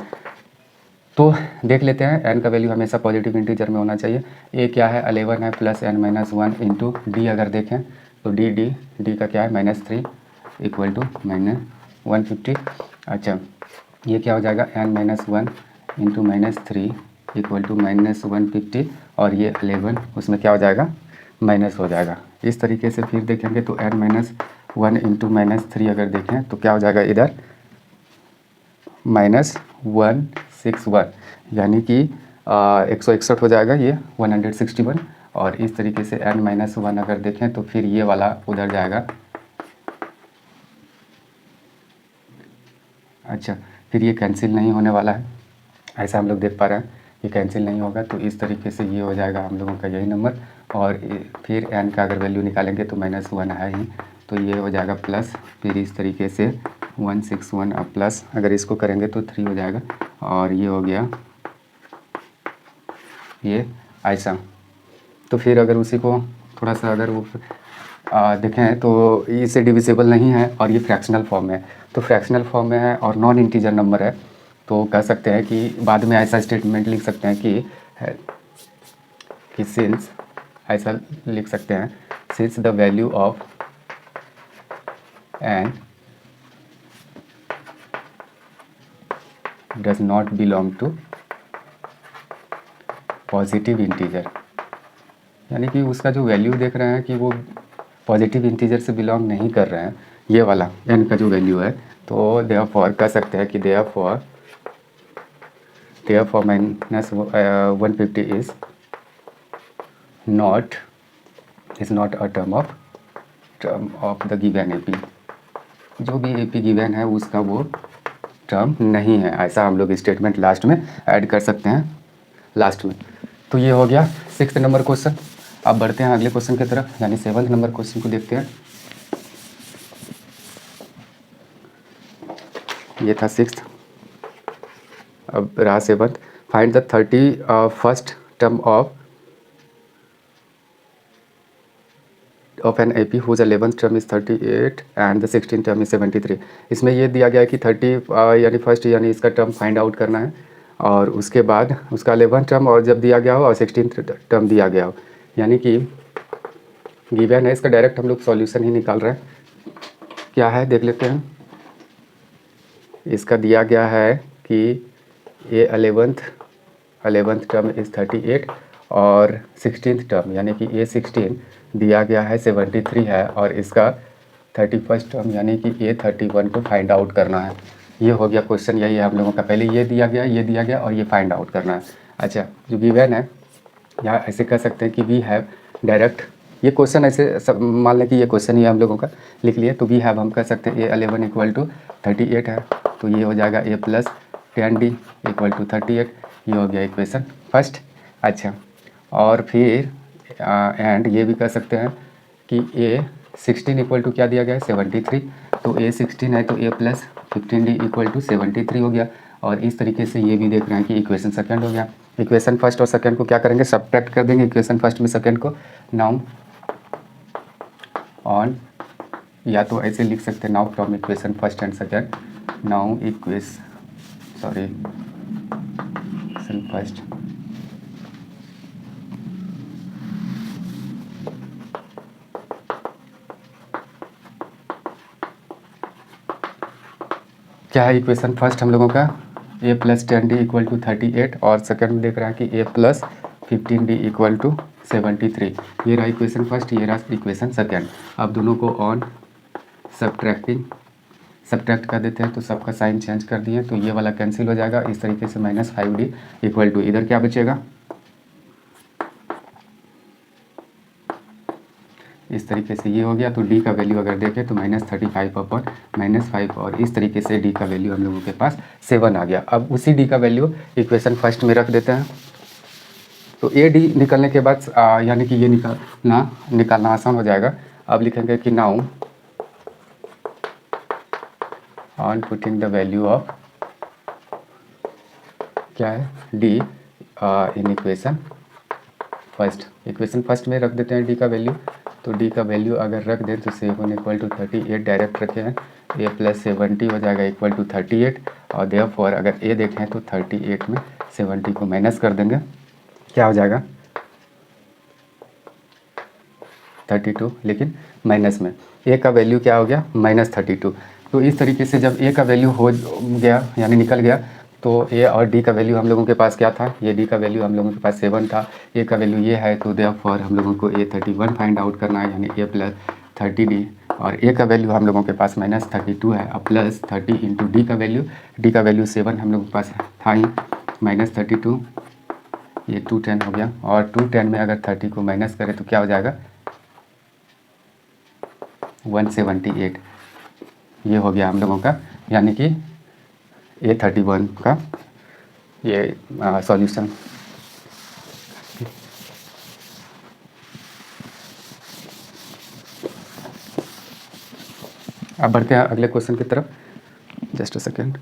तो देख लेते हैं, n का वैल्यू हमेशा पॉजिटिव इंटीजर में होना चाहिए। a क्या है 11 है, प्लस n - 1 इंटू डी अगर देखें तो डी का क्या है -3 इक्वल टू -150। अच्छा, ये क्या हो जाएगा n-1 इंटू -3 इक्वल टू -150 और ये 11 उसमें क्या हो जाएगा माइनस हो जाएगा। इस तरीके से फिर देखेंगे तो n-1 इंटू -3 अगर देखें तो क्या हो जाएगा इधर -161 यानी कि 161 हो जाएगा ये 161। और इस तरीके से n-1 अगर देखें तो फिर ये वाला उधर जाएगा। अच्छा, फिर ये कैंसिल नहीं होने वाला है, ऐसा हम लोग देख पा रहे हैं, ये कैंसिल नहीं होगा। तो इस तरीके से ये हो जाएगा हम लोगों का यही नंबर। और फिर n का अगर वैल्यू निकालेंगे तो -1 है ही, तो ये हो जाएगा प्लस, फिर इस तरीके से 161 अब प्लस, अगर इसको करेंगे तो 3 हो जाएगा और ये हो गया ये ऐसा। तो फिर अगर उसी को थोड़ा सा अगर वो देखें तो इसे डिविजिबल नहीं है और ये फ्रैक्शनल फॉर्म में है। तो फ्रैक्शनल फॉर्म में है और नॉन इंटीजर नंबर है, तो कह सकते हैं कि बाद में ऐसा स्टेटमेंट लिख सकते हैं कि सिंस, ऐसा लिख सकते हैं since the value of N does not belong to positive integer, यानी कि उसका जो वैल्यू देख रहे हैं कि वो पॉजिटिव इंटीजर से बिलोंग नहीं कर रहे हैं, ये वाला n का जो वैल्यू है, तो देयरफॉर कह सकते हैं कि therefore -150 is not a term of the given AP। जो भी AP गिवन है उसका वो टर्म नहीं है, ऐसा हम लोग स्टेटमेंट लास्ट में ऐड कर सकते हैं लास्ट में। तो ये हो गया 6th नंबर क्वेश्चन। अब बढ़ते हैं अगले क्वेश्चन की तरफ, यानी 7th नंबर क्वेश्चन को देखते हैं। ये था 6th, अब रहा 7th। Find the 31st term of an AP whose 11th term is 38 and the 16th term is 73। इसमें ये दिया गया है कि 30 यानी फर्स्ट यानी इसका टर्म फाइंड आउट करना है, और उसके बाद उसका 11th टर्म और जब दिया गया हो और 16th टर्म दिया गया हो, यानी कि गिवन है, इसका डायरेक्ट हम लोग सॉल्यूशन ही निकाल रहे हैं। क्या है देख लेते हैं। इसका दिया गया है कि ये 11th टर्म इज़ 38 और 16th टर्म यानी कि ये 16 दिया गया है 73 है, और इसका 31st टर्म यानी कि ये 31 को फाइंड आउट करना है। ये हो गया क्वेश्चन, यही है हम लोगों का। पहले ये दिया गया और ये फाइंड आउट करना है। अच्छा, जो गिवन है या ऐसे कह सकते हैं कि वी हैव डायरेक्ट, ये क्वेश्चन ऐसे सब मान लें कि ये क्वेश्चन ही हम लोगों का लिख लिए, तो वी हैव हम कह सकते हैं ये 11 इक्वल टू 38 है, तो ये हो जाएगा a plus 10d equal to 38। ये हो गया इक्वेशन फर्स्ट। अच्छा, और फिर एंड ये भी कह सकते हैं कि a 16 इक्वल टू क्या दिया गया है 73, तो a 16 है तो a plus 15d equal to 73 हो गया। और इस तरीके से ये भी देख रहे हैं कि इक्वेशन सेकंड हो गया। इक्वेशन फर्स्ट और सेकंड को क्या करेंगे, सब्ट्रैक्ट कर देंगे इक्वेशन फर्स्ट में सेकंड को। नाउ ऑन, या तो ऐसे लिख सकते हैं now from equation first and second, now equation first क्या है इक्वेशन फर्स्ट हम लोगों का a plus 10d equal to 38 और सेकंड में देख रहा है कि a plus 15d equal to 73। ये रहा इक्वेशन फर्स्ट, ये रहा इक्वेशन सेकंड। अब दोनों को ऑन सब्ट्रैक्ट कर देते हैं, तो सबका साइन चेंज कर दिए तो ये वाला कैंसिल हो जाएगा। इस तरीके से -5d इक्वल टू इधर क्या बचेगा, इस तरीके से ये हो गया। तो d का वैल्यू अगर देखें तो -35 अपॉन -5, और इस तरीके से d का वैल्यू हम लोगों के पास 7 आ गया। अब उसी d का वैल्यू इक्वेशन फर्स्ट में रख देते हैं, तो ad निकलने के बाद यानी कि ये निकालना आसान हो जाएगा। अब लिखेंगे कि now on putting the value of क्या है d इन इक्वेशन फर्स्ट में रख देते हैं d का वैल्यू। तो d का वैल्यू अगर रख दें तो 7 इक्वल टू 38 डायरेक्ट रखे हैं, a प्लस 70 हो जाएगा इक्वल टू 38, और देयरफॉर अगर a देखें तो 38 में 70 को माइनस कर देंगे, क्या हो जाएगा 32। लेकिन माइनस में, ए का वैल्यू क्या हो गया -32। तो इस तरीके से जब ए का वैल्यू हो गया यानी निकल गया तो ए और डी का वैल्यू हम लोगों के पास क्या था, ये डी का वैल्यू हम लोगों के पास 7 था, ए का वैल्यू ये है, तो देयरफॉर हम लोगों को A31 फाइंड आउट करना है, यानी ए प्लस 30D, और ए का वैल्यू हम लोगों के पास -32 है, अब प्लस 30 इंटू डी का वैल्यू 7 हम लोगों के पास था ही, -32, ये 210 हो गया, और 210 में अगर 30 को माइनस करें तो क्या हो जाएगा 178, ये हो गया हम लोगों का, यानी कि A31 का ये सॉल्यूशन। अब बढ़ते हैं अगले क्वेश्चन की तरफ, जस्ट अ सेकेंड।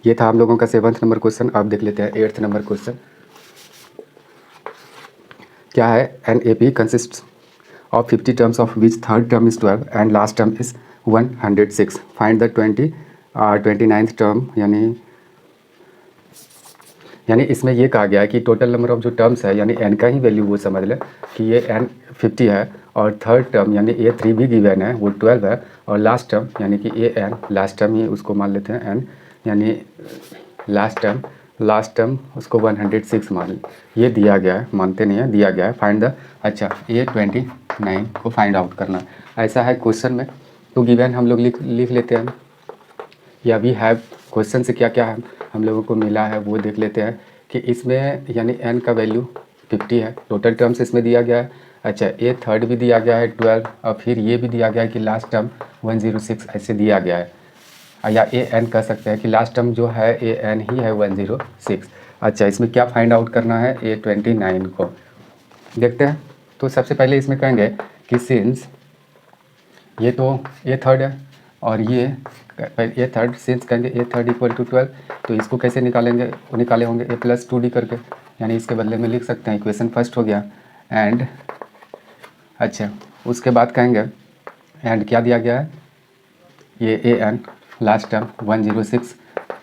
ये था हम लोगों का 7th नंबर क्वेश्चन। अब देख लेते हैं 8th नंबर क्वेश्चन क्या है। An A P consist of 50 terms of which third term is 12 and last term is 106, find the 29th term, यानी इसमें ये कहा गया है कि टोटल नंबर ऑफ जो टर्म्स है, यानी एन का ही वैल्यू वो समझ ले कि ये एन 50 है, और थर्ड टर्म यानी A3 भी गिवन है वो 12 है, और लास्ट टर्म यानी कि ए एन लास्ट टर्म ही उसको मान लेते हैं एन, यानी लास्ट टर्म उसको 106 मान, ये दिया गया है, मानते नहीं है, दिया गया है। फाइंड द, अच्छा A29 को फाइंड आउट करना, ऐसा है क्वेश्चन में, तो गिवन हम लोग लिख लेते हैं, या वी हैव, क्वेश्चन से क्या क्या हम लोगों को मिला है वो देख लेते हैं कि इसमें यानी एन का वैल्यू 50 है, टोटल टर्म्स इसमें दिया गया है, अच्छा ए थर्ड भी दिया गया है 12, और फिर ये भी दिया गया है कि लास्ट टर्म 106 ऐसे दिया गया है, या ए एन कह सकते हैं कि लास्ट टर्म जो है ए एन ही है 106। अच्छा, इसमें क्या फाइंड आउट करना है, A29 को देखते हैं। तो सबसे पहले इसमें कहेंगे कि सिंस ये तो ए थर्ड है, और ये ए थर्ड, सिंस कहेंगे ए थर्ड इक्वल टू 12, तो इसको कैसे निकालेंगे, वो निकाले होंगे A प्लस 2D करके, यानी इसके बदले में लिख सकते हैं, इक्वेशन फर्स्ट हो गया। एंड अच्छा, उसके बाद कहेंगे एंड क्या दिया गया है, ये ए एन लास्ट टर्म 106,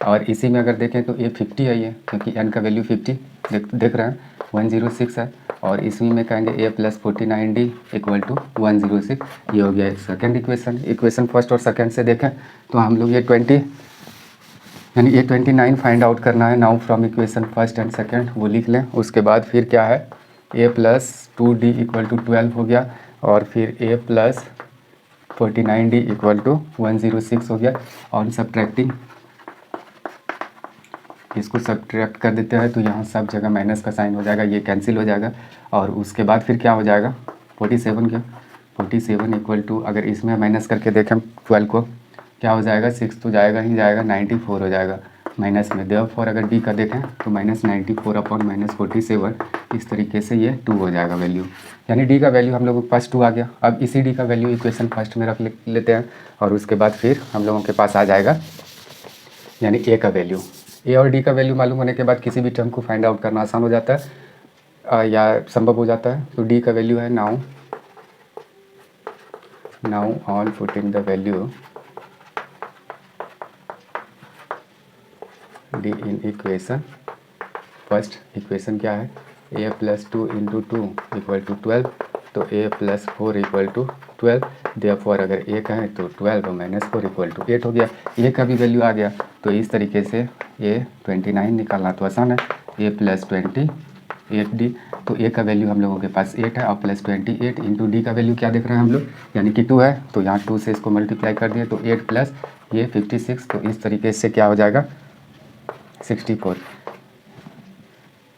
और इसी में अगर देखें तो A50 है ये, क्योंकि एन का वैल्यू 50 देख रहे हैं 106 है, और इसी में कहेंगे A plus 49D equal to 106, ये हो गया सेकेंड इक्वेशन फर्स्ट और सेकेंड से देखें तो हम लोग ये 20 यानी A29 फाइंड आउट करना है। Now from equation first and second वो लिख लें, उसके बाद फिर क्या है A plus 2D equal to 12 हो गया, और फिर A plus 49D equal to 106 हो गया, और सब्ट्रैक्टिंग इसको सब्ट्रैक्ट कर देते हैं तो यहाँ सब जगह माइनस का साइन हो जाएगा, ये कैंसिल हो जाएगा, और उसके बाद फिर क्या हो जाएगा 47 इक्वल टू, अगर इसमें माइनस करके देखें 12 को क्या हो जाएगा 6 तो जाएगा ही जाएगा, 94 हो जाएगा माइनस में। देयरफॉर अगर डी का देखें तो -94 अपॉन -47, इस तरीके से ये 2 हो जाएगा वैल्यू, यानी डी का वैल्यू हम लोगों के पास 2 आ गया। अब इसी डी का वैल्यू इक्वेशन फर्स्ट में रख लेते हैं, और उसके बाद फिर हम लोगों के पास आ जाएगा यानी ए का वैल्यू। ए और डी का वैल्यू मालूम होने के बाद किसी भी टर्म को फाइंड आउट करना आसान हो जाता है, या संभव हो जाता है। तो डी का वैल्यू है now on putting the value D in equation first, equation क्या है ए प्लस 2 इंटू 2 इक्वल टू 12, तो a plus 4 equal to 12, therefore अगर ए कहें तो 12 माइनस 4 इक्वल टू 8 हो गया, ए का भी वैल्यू आ गया। तो इस तरीके से A29 निकालना तो आसान है, A प्लस 28D, तो ए का वैल्यू हम लोगों के पास 8 है, और प्लस 28 इंटू डी का वैल्यू क्या देख रहे हैं हम लोग, यानी कि 2 है, तो यहाँ 2 से इसको मल्टीप्लाई कर दिए तो 8 प्लस ये 56, तो इस तरीके से क्या हो जाएगा 64,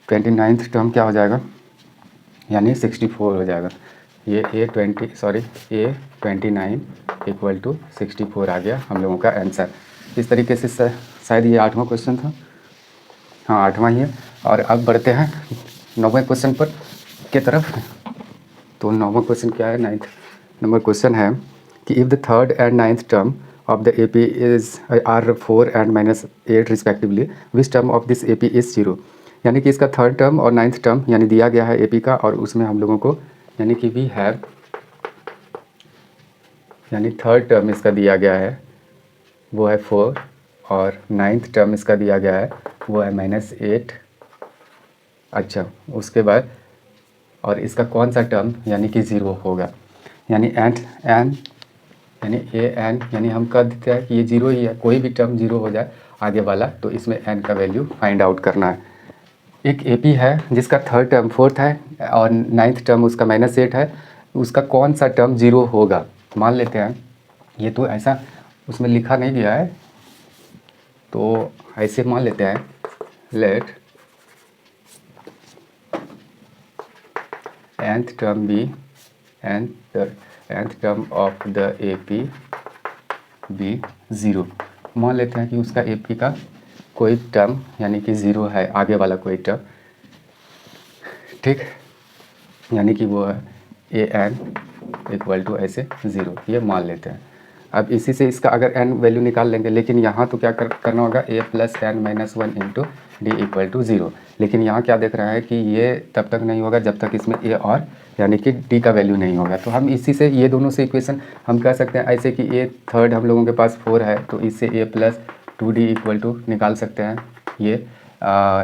29th टर्म क्या हो जाएगा यानी 64 हो जाएगा। ये A29 इक्वल टू 64 आ गया हम लोगों का आंसर। इस तरीके से शायद ये 8वां क्वेश्चन था, हाँ 8वां ही है। और अब बढ़ते हैं 9वें क्वेश्चन पर के तरफ। तो 9वां क्वेश्चन क्या है, 9th नंबर क्वेश्चन है कि if the third and 9th term of the AP is are 4 and -8 respectively, which term of this AP is 0, यानी कि इसका थर्ड टर्म और 9th टर्म यानी दिया गया है AP का, और उसमें हम लोगों को यानी कि वी हैव यानी थर्ड टर्म इसका दिया गया है वो है 4 और 9th टर्म इसका दिया गया है वो है -8। अच्छा, उसके बाद और इसका कौन सा टर्म यानी कि 0 होगा, यानी एन यानी ए एन यानी हम कह देते हैं कि ये 0 ही है, कोई भी टर्म 0 हो जाए आगे वाला तो इसमें एन का वैल्यू फाइंड आउट करना है। एक ए पी है जिसका थर्ड टर्म 4th है और 9th टर्म उसका -8 है, उसका कौन सा टर्म 0 होगा। मान लेते हैं ये तो ऐसा उसमें लिखा नहीं गया है, तो ऐसे मान लेते हैं late nth term be nth term of the AP be 0। मान लेते हैं कि उसका AP का कोई टर्म यानी कि 0 है, आगे वाला कोई टर्म, ठीक, यानी कि वो है an इक्वल टू ऐसे 0, ये मान लेते हैं। अब इसी से इसका अगर n वैल्यू निकाल लेंगे, लेकिन यहाँ तो क्या करना होगा a + n - 1 into D equal to 0। लेकिन यहाँ क्या देख रहा है कि ये तब तक नहीं होगा जब तक इसमें a और यानी कि d का वैल्यू नहीं होगा। तो हम इसी से ये दोनों से इक्वेशन हम कह सकते हैं ऐसे कि a थर्ड हम लोगों के पास 4 है तो इससे a + 2d इक्वल टू निकाल सकते हैं, ये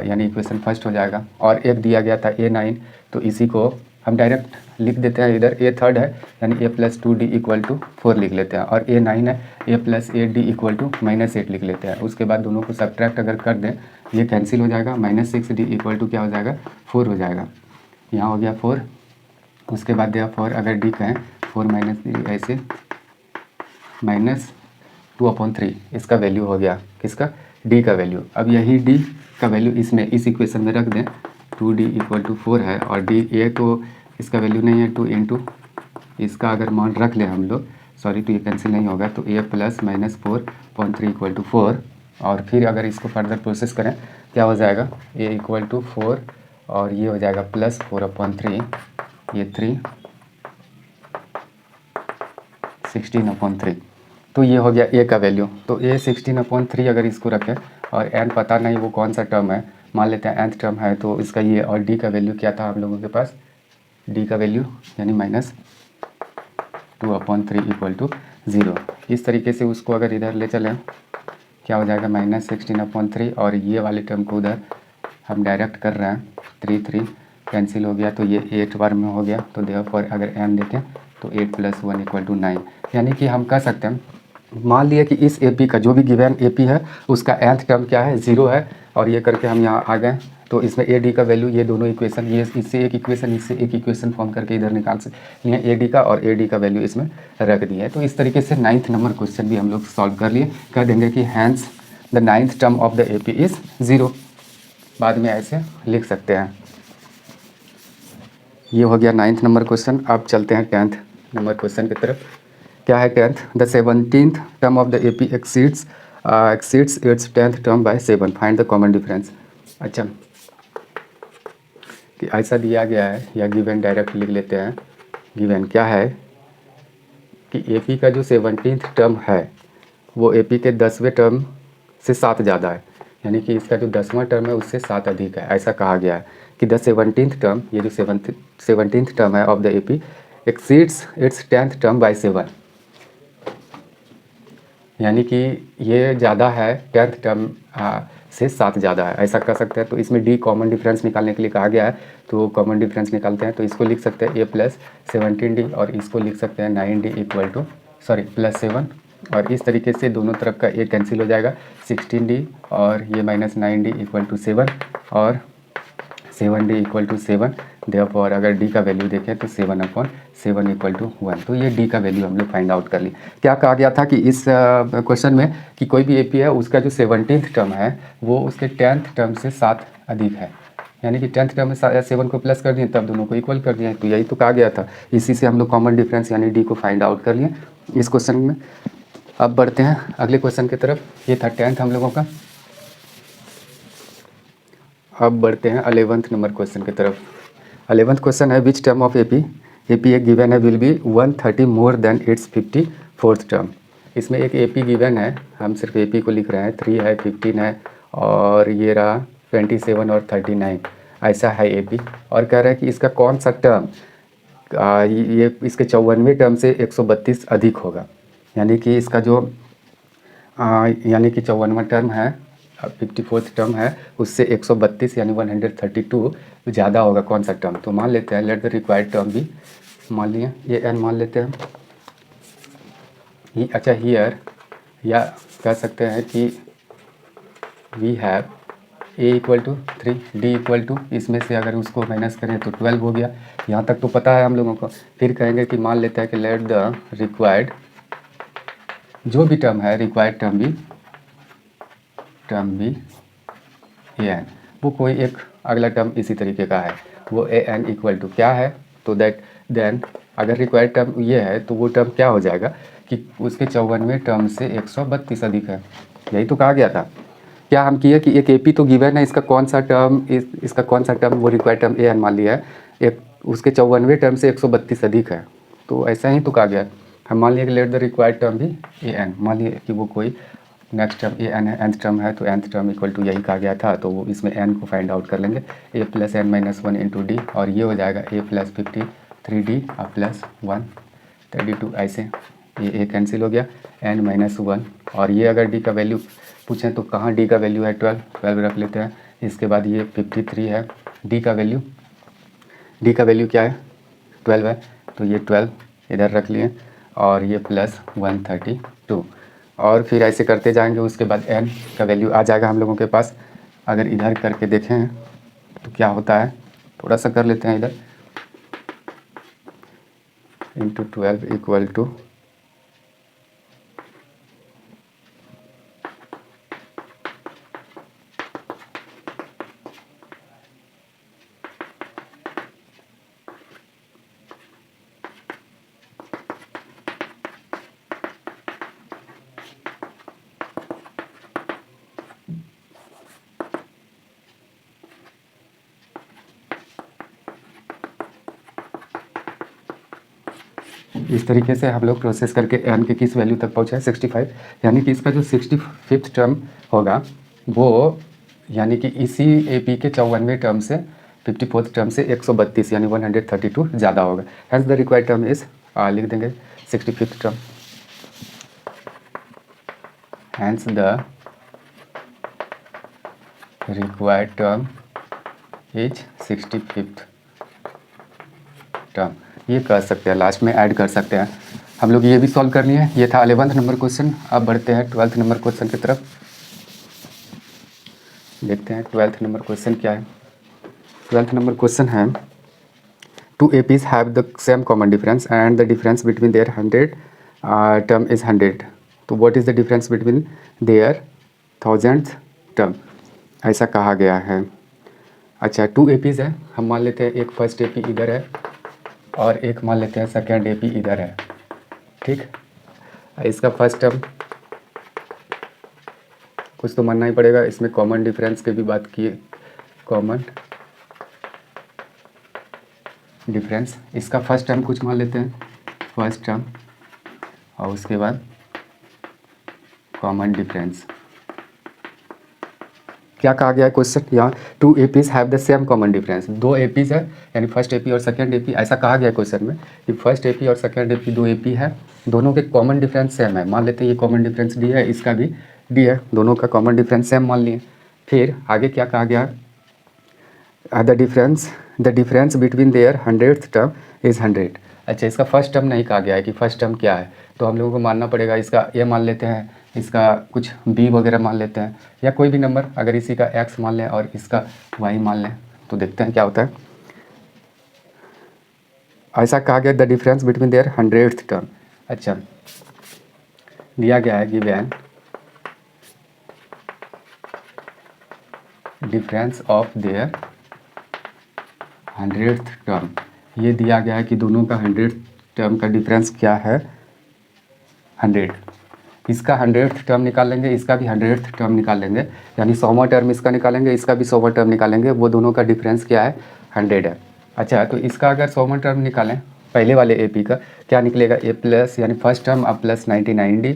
यानी इक्वेशन फर्स्ट हो जाएगा। और एक दिया गया था a9, तो इसी को हम डायरेक्ट लिख देते हैं, इधर a थर्ड है यानी a + 2d इक्वल टू 4 लिख लेते हैं, और a9 है a + 8d इक्वल टू -8 लिख लेते हैं। उसके बाद दोनों को सब्ट्रैक्ट अगर कर दें ये कैंसिल हो जाएगा, -6d इक्वल टू क्या हो जाएगा 4 हो जाएगा। यहाँ हो गया 4, उसके बाद दिया 4 अगर d कहें 4 - 3 ऐसे -2/3 इसका वैल्यू हो गया, किसका d का वैल्यू। अब यही d का वैल्यू इसमें इस इक्वेशन में रख दें, 2d इक्वल टू 4 है और d a तो इसका वैल्यू नहीं है 2 इंटू इसका अगर मान रख लें हम लोग, सॉरी तो ये कैंसिल नहीं होगा, तो a + -4/3 इक्वल टू 4। और फिर अगर इसको फर्दर प्रोसेस करें क्या हो जाएगा, a इक्वल टू 4 और ये हो जाएगा +4/3, ये 3 16/3, तो ये हो गया a का वैल्यू। तो a 16/3 अगर इसको रखें और n पता नहीं वो कौन सा टर्म है, मान लेते हैं nth टर्म है, तो इसका ये और d का वैल्यू क्या था हम लोगों के पास, d का वैल्यू यानी -2/3 इक्वल टू 0। इस तरीके से उसको अगर इधर ले चलें क्या हो जाएगा -16/3 और ये वाले टर्म को उधर हम डायरेक्ट कर रहे हैं, 3 कैंसिल हो गया, तो ये 8 बार में हो गया। तो देयरफॉर अगर n देखें तो 8 + 1 इक्वल टू 9, यानी कि हम कह सकते हैं मान लिया कि इस AP का जो भी गिवन AP है उसका nth टर्म क्या है 0 है, और ये करके हम यहाँ आ गए। तो इसमें AD का वैल्यू ये दोनों इक्वेशन, ये इससे एक इक्वेशन इससे एक इक्वेशन फॉर्म करके इधर निकाल सकते हैं, AD का और AD का वैल्यू इसमें रख दिया है। तो इस तरीके से 9th नंबर क्वेश्चन भी हम लोग सॉल्व कर लिए, कह देंगे कि hence the 9th term of the AP is 0, बाद में ऐसे लिख सकते हैं। ये हो गया 9th नंबर क्वेश्चन। अब चलते हैं 10th नंबर क्वेश्चन की तरफ। क्या है 10th, the 17th term of the AP exceeds its 10th term by 7, find the common difference. अच्छा, कि ऐसा दिया गया है या गिवन डायरेक्ट लिख लेते हैं। गिवन क्या है कि AP का जो 17th टर्म है वो AP के 10वें टर्म से 7 ज़्यादा है, यानी कि इसका जो 10वां टर्म है उससे 7 अधिक है। ऐसा कहा गया है कि द 17th टर्म, ये जो 17th टर्म है of the AP exceeds its 10th term by 7, यानी कि ये ज़्यादा है 10th टर्म से 7 ज़्यादा है, ऐसा कर सकते हैं। तो इसमें D कॉमन डिफरेंस निकालने के लिए कहा गया है, तो कॉमन डिफरेंस निकालते हैं। तो इसको लिख सकते हैं a + 17d और इसको लिख सकते हैं 9d इक्वल टू +7, और इस तरीके से दोनों तरफ का a कैंसिल हो जाएगा, 16d और ये -9d इक्वल टू 7 और 7d इक्वल टू 7। देयरफॉर अगर d का वैल्यू देखें तो 7/7 इक्वल टू 1, तो ये d का वैल्यू हम लोग फाइंड आउट कर लिए। क्या कहा गया था कि इस क्वेश्चन में कि कोई भी AP है उसका जो 17th टर्म है वो उसके 10th टर्म से 7 अधिक है, यानी कि 10th टर्म में 7 को प्लस कर दिए तब दोनों को इक्वल कर दिए, तो यही तो कहा गया था। इसी से हम लोग कॉमन डिफरेंस यानी d को फाइंड आउट कर लिए इस क्वेश्चन में। अब बढ़ते हैं अगले क्वेश्चन की तरफ। ये था 10th हम लोगों का। अब बढ़ते हैं 11th नंबर क्वेश्चन की तरफ। 11th क्वेश्चन है विच टर्म ऑफ AP एक गिवन है will be 130 more than it's 54th term. इसमें एक AP गिवन है, हम सिर्फ AP को लिख रहे हैं, 3 है 15 है और ये रहा 27 और 39, ऐसा है AP। और कह रहा है कि इसका कौन सा टर्म ये इसके 54वें टर्म से 132 अधिक होगा। यानी कि इसका जो यानी कि 54वां टर्म है, 54th टर्म है, उससे 132 यानी 132 ज़्यादा होगा कौन सा टर्म। तो मान लेते हैं लेट द रिक्वायर्ड टर्म भी, मान लिए ये n मान लेते हैं। अच्छा हियर, या कह सकते हैं कि we have a equal to 3, d equal to, इसमें से अगर उसको माइनस करें तो 12 हो गया। यहाँ तक तो पता है हम लोगों को। फिर कहेंगे कि मान लेते हैं कि लेट द रिक्वायर्ड, जो भी टर्म है रिक्वायर्ड टर्म भी ए एन, वो कोई एक अगला टर्म इसी तरीके का है, वो ए एन इक्वल टू क्या है, तो दैट देन अगर रिक्वायर्ड टर्म ये है तो वो टर्म क्या हो जाएगा कि उसके 54वें टर्म से 132 अधिक है। यही तो कहा गया था। क्या हम किए कि एक एपी तो गिवन है, इसका कौन सा टर्म, इसका कौन सा टर्म वो रिक्वायर्ड टर्म ए एन मान लिया है, एक उसके 54वें टर्म से 132 अधिक है। तो ऐसा ही तो कहा गया। हम मान लिए कि लेट द रिक्वायर्ड टर्म भी ए एन, मान लिए कि वो कोई नेक्स्ट टर्म ए एन है, nth टर्म है, तो nth टर्म इक्वल टू यही कहा गया था। तो वो इसमें n को फाइंड आउट कर लेंगे, a plus N minus 1 into D, और ये हो जाएगा a प्लस 53d और प्लस 132। ऐसे ये a कैंसिल हो गया, n माइनस 1, और ये अगर d का वैल्यू पूछें तो कहाँ d का वैल्यू है 12 रख लेते हैं। इसके बाद ये 53 है, d का वैल्यू क्या है 12 है, तो ये 12 इधर रख लिए, और ये प्लस 132, और फिर ऐसे करते जाएंगे। उसके बाद n का वैल्यू आ जाएगा हम लोगों के पास। अगर इधर करके देखें तो क्या होता है, थोड़ा सा कर लेते हैं इधर, इंटू 12 इक्वल टू इस तरीके से हम लोग प्रोसेस करके n के किस वैल्यू तक पहुँचा है 65, यानी कि इसका जो 65th टर्म होगा वो यानी कि इसी AP के 54वें टर्म से 54th टर्म से 132 यानी 132 ज़्यादा होगा। Hence the required term is, लिख देंगे 65th term, hence the required term is 65th term. ये कर सकते हैं, लास्ट में ऐड कर सकते हैं हम लोग। ये भी सॉल्व करनी है। ये था 11th नंबर क्वेश्चन। अब बढ़ते हैं 12th नंबर क्वेश्चन की तरफ। देखते हैं 12th नंबर क्वेश्चन क्या है। 12th नंबर क्वेश्चन है, two APs have the same common difference and the difference between their 100 term is 100, तो what is the difference between their 1000th term, ऐसा कहा गया है। अच्छा, टू एपीज़ है, हम मान लेते हैं एक फर्स्ट एपी इधर है और एक मान लेते हैं सेकेंड एपी इधर है, ठीक। इसका फर्स्ट टर्म कुछ तो मानना ही पड़ेगा, इसमें कॉमन डिफरेंस की भी बात किए, कॉमन डिफरेंस, इसका फर्स्ट टर्म कुछ मान लेते हैं फर्स्ट टर्म, और उसके बाद कॉमन डिफरेंस। क्या कहा गया है क्वेश्चन, यहाँ two APs have the same common difference, दो एपीज है यानी फर्स्ट एपी और सेकंड एपी, ऐसा कहा गया है क्वेश्चन में कि फर्स्ट एपी और सेकंड एपी दो एपी है, दोनों के कॉमन डिफरेंस सेम है। मान लेते हैं ये कॉमन डिफरेंस डी है, इसका भी डी है, दोनों का कॉमन डिफरेंस सेम मान लिए। फिर आगे क्या कहा गया, the difference between there 100th term is 100। अच्छा, इसका फर्स्ट टर्म नहीं कहा गया है कि फर्स्ट टर्म क्या है, तो हम लोगों को मानना पड़ेगा इसका ये मान लेते हैं, इसका कुछ बी वगैरह मान लेते हैं, या कोई भी नंबर, अगर इसी का एक्स मान लें और इसका वाई मान लें, तो देखते हैं क्या होता है। ऐसा कहा गया the difference between there 100th term. अच्छा, दिया गया है given difference of there 100th term, ये दिया गया है कि दोनों का 100th टर्म का डिफरेंस क्या है 100। इसका 100th टर्म निकाल लेंगे, इसका भी 100th टर्म निकाल लेंगे, यानी 100वां टर्म इसका निकालेंगे, इसका भी 100वां टर्म निकालेंगे, वो दोनों का डिफरेंस क्या है 100 है। अच्छा, तो इसका अगर 100वां टर्म निकालें पहले वाले एपी का, क्या निकलेगा ए प्लस यानी फर्स्ट टर्म अब प्लस 99d,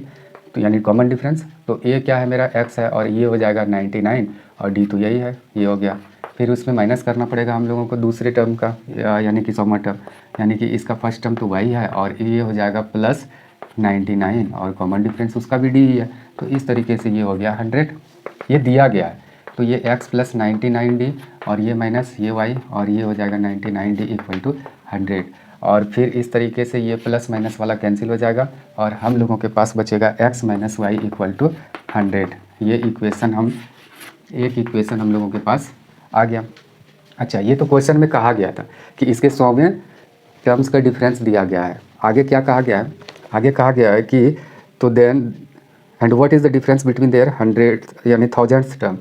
तो यानी कॉमन डिफरेंस, तो ए क्या है मेरा एक्स है और ये हो जाएगा 99 और डी तो यही है, ये हो गया। फिर उसमें माइनस करना पड़ेगा हम लोगों को दूसरे टर्म का, यानी कि 100वां टर्म, यानी कि इसका फर्स्ट टर्म तो वाई है और ये हो जाएगा प्लस 99 और कॉमन डिफरेंस उसका भी डी ही है। तो इस तरीके से ये हो गया 100, ये दिया गया है। तो ये x प्लस 99d और ये माइनस ये y और ये हो जाएगा 99d इक्वल टू 100। और फिर इस तरीके से ये प्लस माइनस वाला कैंसिल हो जाएगा और हम लोगों के पास बचेगा x minus Y equal to 100। ये इक्वेशन हम लोगों के पास आ गया। अच्छा, ये तो क्वेश्चन में कहा गया था कि इसके 100वें टर्म्स का डिफरेंस दिया गया है। आगे क्या कहा गया है? आगे कहा गया है कि तो then and what is the difference between their 100 यानी 1000 टर्म।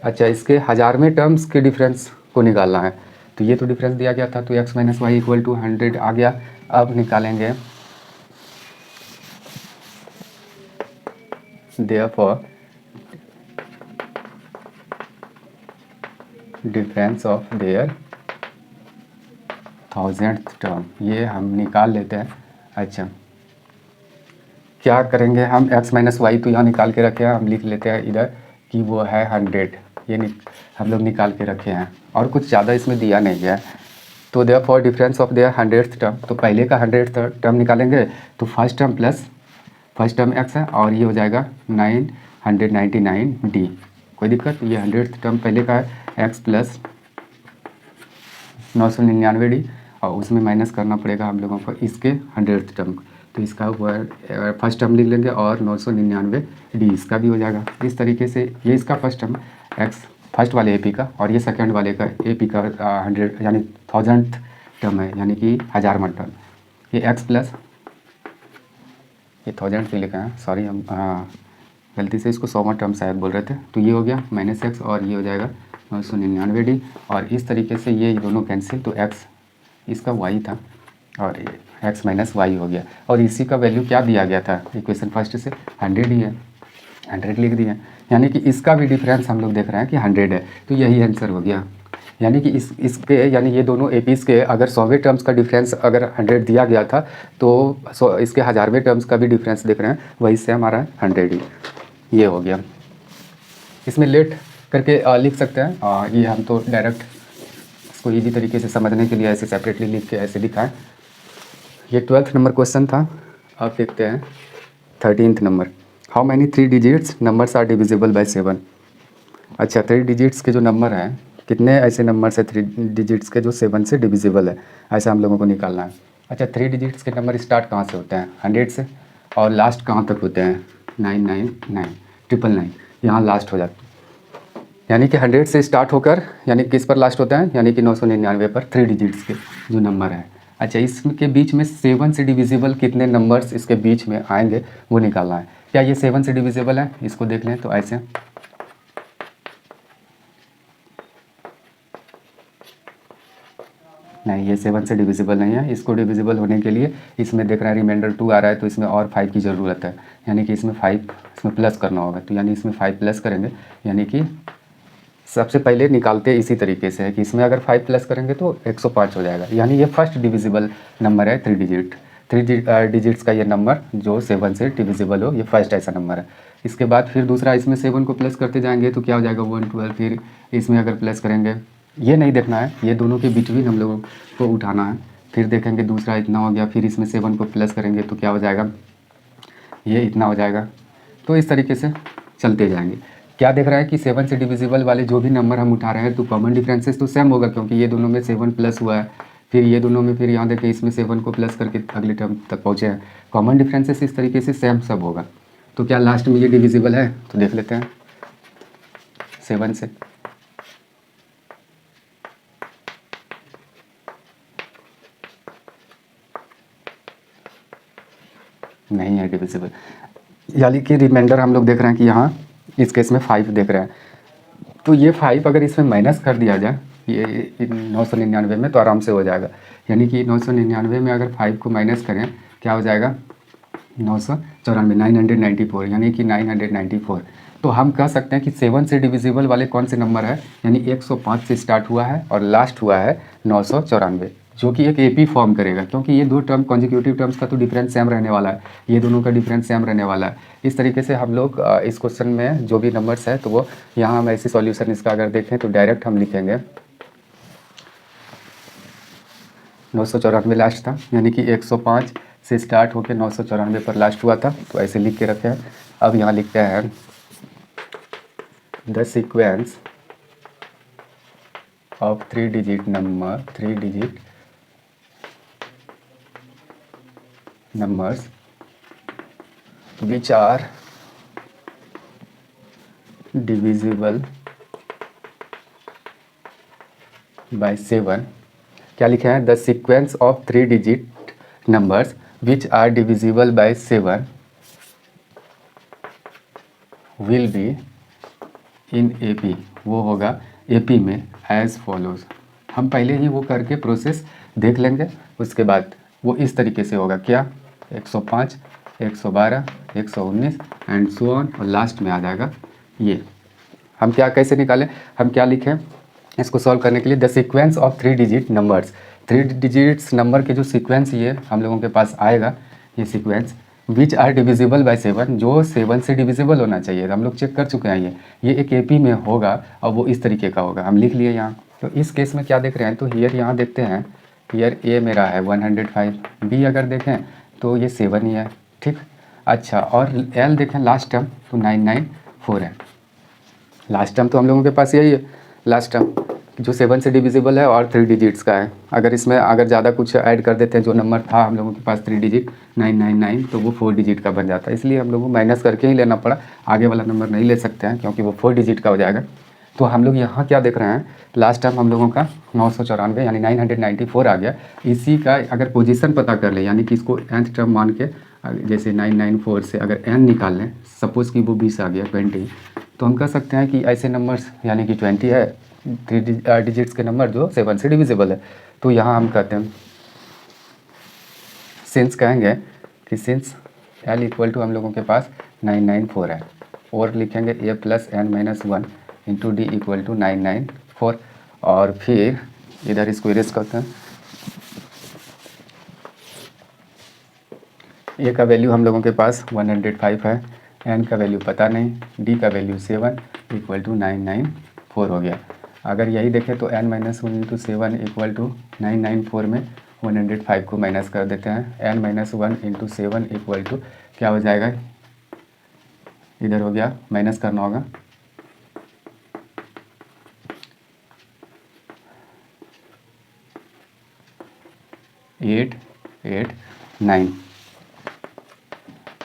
अच्छा, इसके 1000वें टर्म्स के डिफरेंस को निकालना है। तो ये तो डिफरेंस दिया गया था, तो x minus Y equal to 100 आ गया। अब निकालेंगे therefore difference of their 1000th term, ये हम निकाल लेते हैं। अच्छा, क्या करेंगे हम? x माइनस वाई तो यहाँ निकाल के रखे हैं, हम लिख लेते हैं इधर कि वो है 100। ये हम लोग निकाल के रखे हैं और कुछ ज़्यादा इसमें दिया नहीं है। तो therefore difference of there 100th term, तो पहले का 100th टर्म निकालेंगे। तो first term plus first term x है और ये हो जाएगा 999d। कोई दिक्कत? ये 100th टर्म पहले का है x प्लस 999d और उसमें माइनस करना पड़ेगा हम लोगों को इसके 100th टर्म। तो इसका हुआ फर्स्ट टर्म लिख लेंगे और 999d इसका भी हो जाएगा। इस तरीके से ये इसका फर्स्ट टर्म x फर्स्ट वाले AP का और ये सेकंड वाले का AP का 100 यानी 1000th टर्म है, यानी कि 1000वां टर्म। ये x प्लस ये 1000 पे लिखा है, सॉरी हम गलती से इसको 100वां टर्म शायद बोल रहे थे। तो ये हो गया माइनस x और ये हो जाएगा 999d और इस तरीके से ये दोनों कैंसिल, तो x इसका y था और ये x माइनस वाई हो गया। और इसी का वैल्यू क्या दिया गया था इक्वेशन फर्स्ट से? 100 ही है, 100 लिख दिया। यानी कि इसका भी डिफरेंस हम लोग देख रहे हैं कि 100 है, तो यही आंसर हो गया। यानी कि इसके यानी ये दोनों एपीज़ के अगर 100वें टर्म्स का डिफरेंस अगर 100 दिया गया था, तो इसके 1000वें टर्म्स का भी डिफरेंस देख रहे हैं, वही से हमारा 100 ही ये हो गया। इसमें लेट करके लिख सकते हैं, ये हम तो डायरेक्ट इसको ईजी तरीके से समझने के लिए ऐसे सेपरेटली लिख के ऐसे दिखाएं। ये 12th नंबर क्वेश्चन था। अब देखते हैं 13th number. How many 3 digits numbers are divisible by 7। अच्छा, 3 डिजिट्स के जो नंबर हैं, कितने ऐसे नंबर्स हैं 3 डिजिट्स के जो 7 से डिविजिबल है, ऐसा हम लोगों को निकालना है। अच्छा, 3 डिजिट्स के नंबर स्टार्ट कहाँ से होते हैं? 100 से और लास्ट कहाँ तक होते हैं? 999 999 यहाँ लास्ट हो जाता है। यानी कि 100 से स्टार्ट होकर यानी किस पर लास्ट होता है? यानी कि 999 पर 3 डिजिट्स के जो नंबर है। अच्छा, इसके बीच में 7 से डिविजिबल कितने नंबर्स इसके बीच में आएंगे वो निकालना है। क्या ये 7 से डिविजिबल है? इसको देख लें तो ऐसे नहीं, ये 7 से डिविजिबल नहीं है। इसको डिविजिबल होने के लिए इसमें देख रहे हैं रिमाइंडर 2 आ रहा है, तो इसमें और 5 की ज़रूरत है, यानी कि इसमें 5 इसमें प्लस करना होगा। तो यानी इसमें 5 प्लस करेंगे, यानी कि सबसे पहले निकालते इसी तरीके से है कि इसमें अगर 5 प्लस करेंगे तो 105 हो जाएगा। यानी ये फर्स्ट डिविजिबल नंबर है 3 डिजिट 3 डिजिट्स का ये नंबर जो 7 से डिविजिबल हो, ये फर्स्ट ऐसा नंबर है। इसके बाद फिर दूसरा इसमें 7 को प्लस करते जाएंगे तो क्या हो जाएगा 112। फिर इसमें अगर प्लस करेंगे, ये नहीं देखना है, ये दोनों के बिटवीन हम लोगों को उठाना है। फिर देखेंगे दूसरा इतना हो गया, फिर इसमें 7 को प्लस करेंगे तो क्या हो जाएगा, ये इतना हो जाएगा। तो इस तरीके से चलते जाएंगे। क्या देख रहा है कि 7 से डिविजिबल वाले जो भी नंबर हम उठा रहे हैं तो कॉमन डिफरेंसेस तो सेम होगा, क्योंकि ये दोनों में 7 प्लस हुआ है, फिर ये दोनों में फिर यहाँ देखें इसमें 7 को प्लस करके अगले टर्म तक पहुँचे हैं। कॉमन डिफरेंसेस इस तरीके से सेम सब होगा। तो क्या लास्ट में ये डिविजिबल है? तो देख लेते हैं 7 से। नहीं है डिविजिबल, यानी कि रिमाइंडर हम लोग देख रहे हैं कि यहाँ इस केस में 5 देख रहे हैं। तो ये 5 अगर इसमें माइनस कर दिया जाए ये 999 में तो आराम से हो जाएगा। यानी कि 999 में अगर 5 को माइनस करें क्या हो जाएगा 994 994, यानी कि 994। तो हम कह सकते हैं कि 7 से डिविजिबल वाले कौन से नंबर है, यानी 105 से स्टार्ट हुआ है और लास्ट हुआ है 994, जो कि एक एपी फॉर्म करेगा, क्योंकि ये दो टर्म कॉन्जिक्यूटिव टर्म्स का तो डिफरेंस सेम रहने वाला है, ये दोनों का डिफरेंस सेम रहने वाला है। इस तरीके से हम लोग इस क्वेश्चन में जो भी नंबर्स है तो वो यहाँ हम ऐसे सॉल्यूशन इसका अगर देखें तो डायरेक्ट हम लिखेंगे 994 लास्ट था, यानी कि 105 से स्टार्ट होकर 994 पर लास्ट हुआ था, तो ऐसे लिख के रखे हैं। अब यहाँ लिखते हैं the sequence of 3 digit numbers which are divisible by 7। क्या लिखे हैं? The sequence of 3 digit numbers which are divisible by 7 will be in AP। वो होगा AP में एज फॉलोज। हम पहले ही वो करके प्रोसेस देख लेंगे, उसके बाद वो इस तरीके से होगा। क्या? 105, 112, 119 एंड सो ऑन, और लास्ट में आ जाएगा ये। हम क्या कैसे निकालें? हम क्या लिखें इसको सॉल्व करने के लिए? The sequence of 3 digit numbers, 3 digits number के जो सीक्वेंस ये हम लोगों के पास आएगा, ये sequence which are divisible by 7, जो 7 से डिविजिबल होना चाहिए। हम लोग चेक कर चुके हैं ये एक AP में होगा और वो इस तरीके का होगा। हम लिख लिए यहाँ। तो इस केस में क्या देख रहे हैं? तो हियर यहाँ देखते हैं, हियर A मेरा है 105, B अगर देखें तो ये 7 ही है, ठीक। अच्छा, और L देखें लास्ट टर्म तो 994 है। लास्ट टर्म तो हम लोगों के पास यही है, लास्ट टर्म जो 7 से डिविजिबल है और 3 डिजिट्स का है। अगर इसमें अगर ज़्यादा कुछ ऐड कर देते हैं, जो नंबर था हम लोगों के पास 3 डिजिट 999, तो वो 4 डिजिट का बन जाता है। इसलिए हम लोगों को माइनस करके ही लेना पड़ा, आगे वाला नंबर नहीं ले सकते हैं क्योंकि वो 4 डिजिट का हो जाएगा। तो हम लोग यहाँ क्या देख रहे हैं? लास्ट टाइम हम लोगों का 994 यानी 994 आ गया। इसी का अगर पोजीशन पता कर ले, यानी कि इसको nth टर्म मान के, जैसे 994 से अगर n निकाल लें, सपोज़ कि वो 20 आ गया 20, तो हम कह सकते हैं कि ऐसे नंबर्स यानी कि 20 है 3 डिजिट्स के नंबर जो 7 से डिविजिबल है। तो यहाँ हम कहते हैं सिंस, कहेंगे कि सिंस L इक्वल टू हम लोगों के पास 994 है, और लिखेंगे A plus n-1 into D equal to 994, और फिर इधर इसको इरेज करते हैं। A का वैल्यू हम लोगों के पास 105 है, n का वैल्यू पता नहीं, D का वैल्यू 7 इक्वल टू 994 हो गया। अगर यही देखें तो n-1 इंटू 7 इक्वल टू 994 में 105 को माइनस कर देते हैं। n-1 इंटू 7 इक्वल टू क्या हो जाएगा? इधर हो गया, माइनस करना होगा, 889।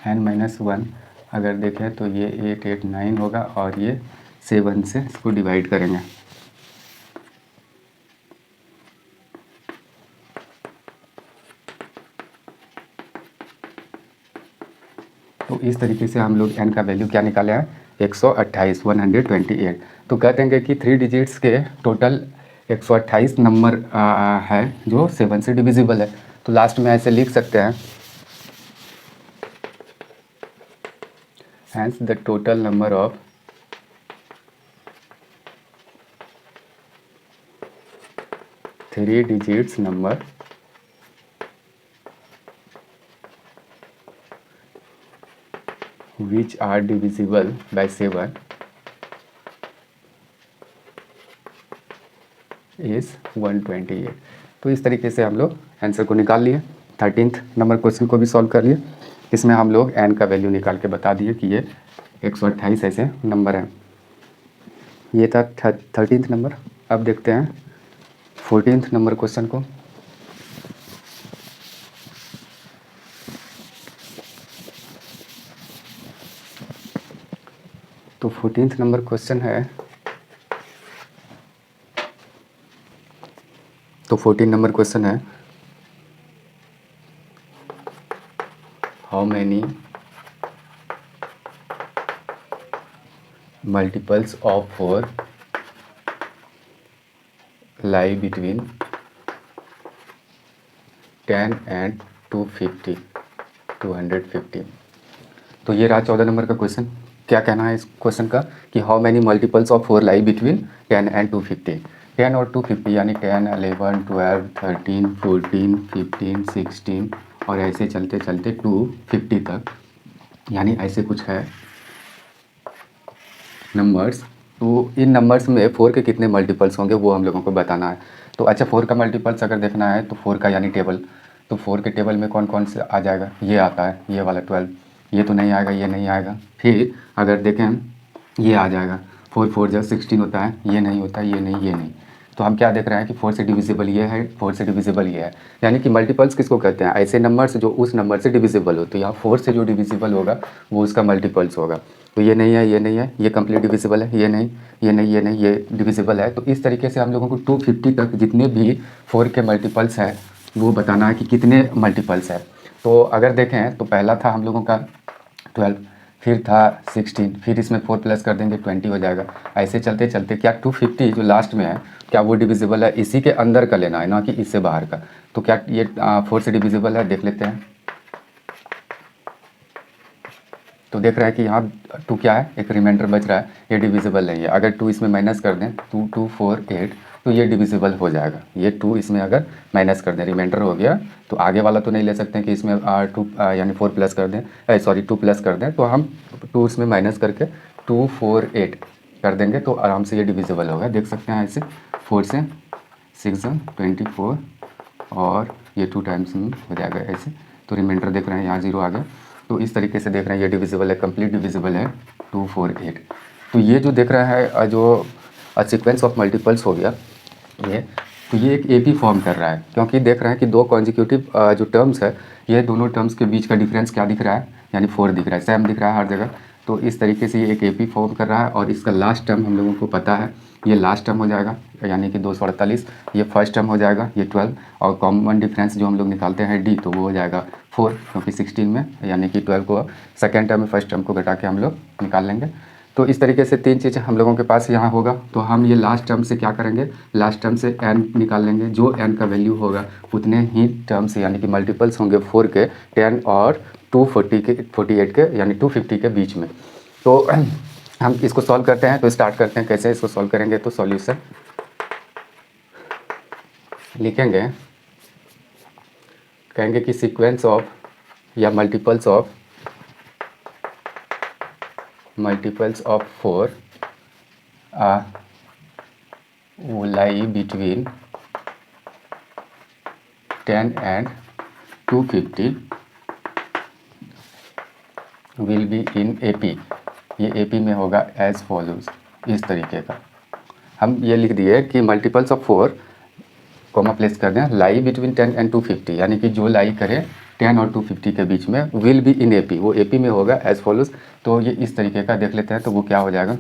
n-1 अगर देखें तो ये 889 होगा, और ये 7 से इसको डिवाइड करेंगे। तो इस तरीके से हम लोग n का वैल्यू क्या निकाले हैं? 128, 128। तो कह देंगे कि 3 डिजिट्स के टोटल 128 नंबर है जो 7 से डिविजिबल है। तो लास्ट में ऐसे लिख सकते हैं, hence the total number of three digits number which are divisible by 7 is 128। तो इस तरीके से हम लोग आंसर को निकाल लिए। 13th नंबर क्वेश्चन को भी सॉल्व कर लिए। इसमें हम लोग n का वैल्यू निकाल के बता दिए कि ये 128 ऐसे नंबर हैं। ये था 13th नंबर। अब देखते हैं 14th नंबर क्वेश्चन को। तो 14th नंबर क्वेश्चन है, तो 14 नंबर क्वेश्चन है, how many multiples of 4 lie between 10 and 250। तो ये रहा 14 नंबर का क्वेश्चन। क्या कहना है इस क्वेश्चन का कि how many multiples of 4 lie between 10 and 250। 10 और 250 यानी 10, 11, 12, 13, 14, 15, 16 और ऐसे चलते चलते 250 तक, यानी ऐसे कुछ है नंबर्स। तो इन नंबर्स में 4 के कितने मल्टीपल्स होंगे वो हम लोगों को बताना है। तो अच्छा, 4 का मल्टीपल्स अगर देखना है तो 4 का यानी टेबल तो 4 के टेबल में कौन कौन से आ जाएगा, ये आता है, ये वाला 12, ये तो नहीं आएगा, ये नहीं आएगा। फिर अगर देखें ये आ जाएगा, 4 4 जा 16 होता है, ये नहीं होता, ये नहीं, ये नहीं। तो हम क्या देख रहे हैं कि 4 से डिविजिबल ये है, 4 से डिविजिबल ये है। यानी कि मल्टीपल्स किसको कहते हैं, ऐसे नंबर्स जो उस नंबर से डिविजिबल हो। तो यहाँ 4 से जो डिविजिबल होगा वो उसका मल्टीपल्स होगा। तो ये नहीं है, ये नहीं है, ये कंप्लीट डिविजिबल है, ये नहीं, ये नहीं, ये नहीं, ये डिविजिबल है। तो इस तरीके से हम लोगों को 250 तक जितने भी 4 के मल्टीपल्स हैं वो बताना है कि कितने मल्टीपल्स है। तो अगर देखें तो पहला था हम लोगों का 12, फिर था 16, फिर इसमें 4 प्लस कर देंगे 20 हो जाएगा। ऐसे चलते चलते क्या 250 जो लास्ट में है क्या वो डिविजिबल है, इसी के अंदर का लेना है ना कि इससे बाहर का। तो क्या ये 4 से डिविजिबल है, देख लेते हैं। तो देख रहे हैं कि यहाँ 2 क्या है, एक रिमाइंडर बच रहा है, ये डिविजिबल नहीं है। अगर 2 इसमें माइनस कर दें 2 2 4 8 तो ये डिविजिबल हो जाएगा। ये 2 इसमें अगर माइनस कर दें, रिमाइंडर हो गया, तो आगे वाला तो नहीं ले सकते हैं कि इसमें 2 यानी 4 प्लस कर दें, सॉरी 2 प्लस कर दें। तो हम 2 इसमें माइनस करके 2 4 8 कर देंगे तो आराम से ये डिविजिबल होगा। देख सकते हैं ऐसे 4 से 6 24 और ये 2 टाइम्स हो जाएगा ऐसे। तो रिमाइंडर देख रहे हैं यहाँ 0 आ गया। तो इस तरीके से देख रहे हैं ये डिविजिबल है, कंप्लीट डिविजिबल है 2 4 8। तो ये जो देख रहा है जो सीक्वेंस ऑफ मल्टीपल्स हो गया ये, तो ये एक एपी फॉर्म कर रहा है, क्योंकि देख रहे हैं कि 2 कॉन्जिक्यूटिव जो टर्म्स है ये दोनों टर्म्स के बीच का डिफरेंस क्या दिख रहा है, यानी 4 दिख रहा है, सेम दिख रहा है हर जगह। तो इस तरीके से ये एक एपी फॉर्म कर रहा है और इसका लास्ट टर्म हम लोगों को पता है, ये लास्ट टर्म हो जाएगा यानी कि 248, ये फर्स्ट टर्म हो जाएगा ये 12, और कॉमन डिफरेंस जो हम लोग निकालते हैं डी तो वो हो जाएगा 4, क्योंकि 16 में यानी कि 12 को सेकेंड टर्म में फर्स्ट टर्म को घटा के हम लोग निकाल लेंगे। तो इस तरीके से 3 चीज़ें हम लोगों के पास यहाँ होगा। तो हम ये लास्ट टर्म से क्या करेंगे, लास्ट टर्म से n निकाल लेंगे, जो n का वैल्यू होगा उतने ही टर्म से यानी कि मल्टीपल्स होंगे 4 के 10 और 240 के 48 के यानी 250 के बीच में। तो हम इसको सॉल्व करते हैं। तो स्टार्ट करते हैं कैसे इसको सॉल्व करेंगे। तो सॉल्यूशन लिखेंगे, कहेंगे कि सीक्वेंस ऑफ या multiples of 4 lie between 10 and 250 will be in AP। ये AP में होगा एज फॉलोज, इस तरीके का हम ये लिख दिए कि मल्टीपल्स ऑफ 4 कॉमा प्लेस कर दें लाई बिटवीन 10 एंड 250, यानी कि जो लाई करे 10 और 250 के बीच में विल बी इन AP, वो AP में होगा एज फॉलोज। तो ये इस तरीके का देख लेते हैं। तो वो क्या हो जाएगा,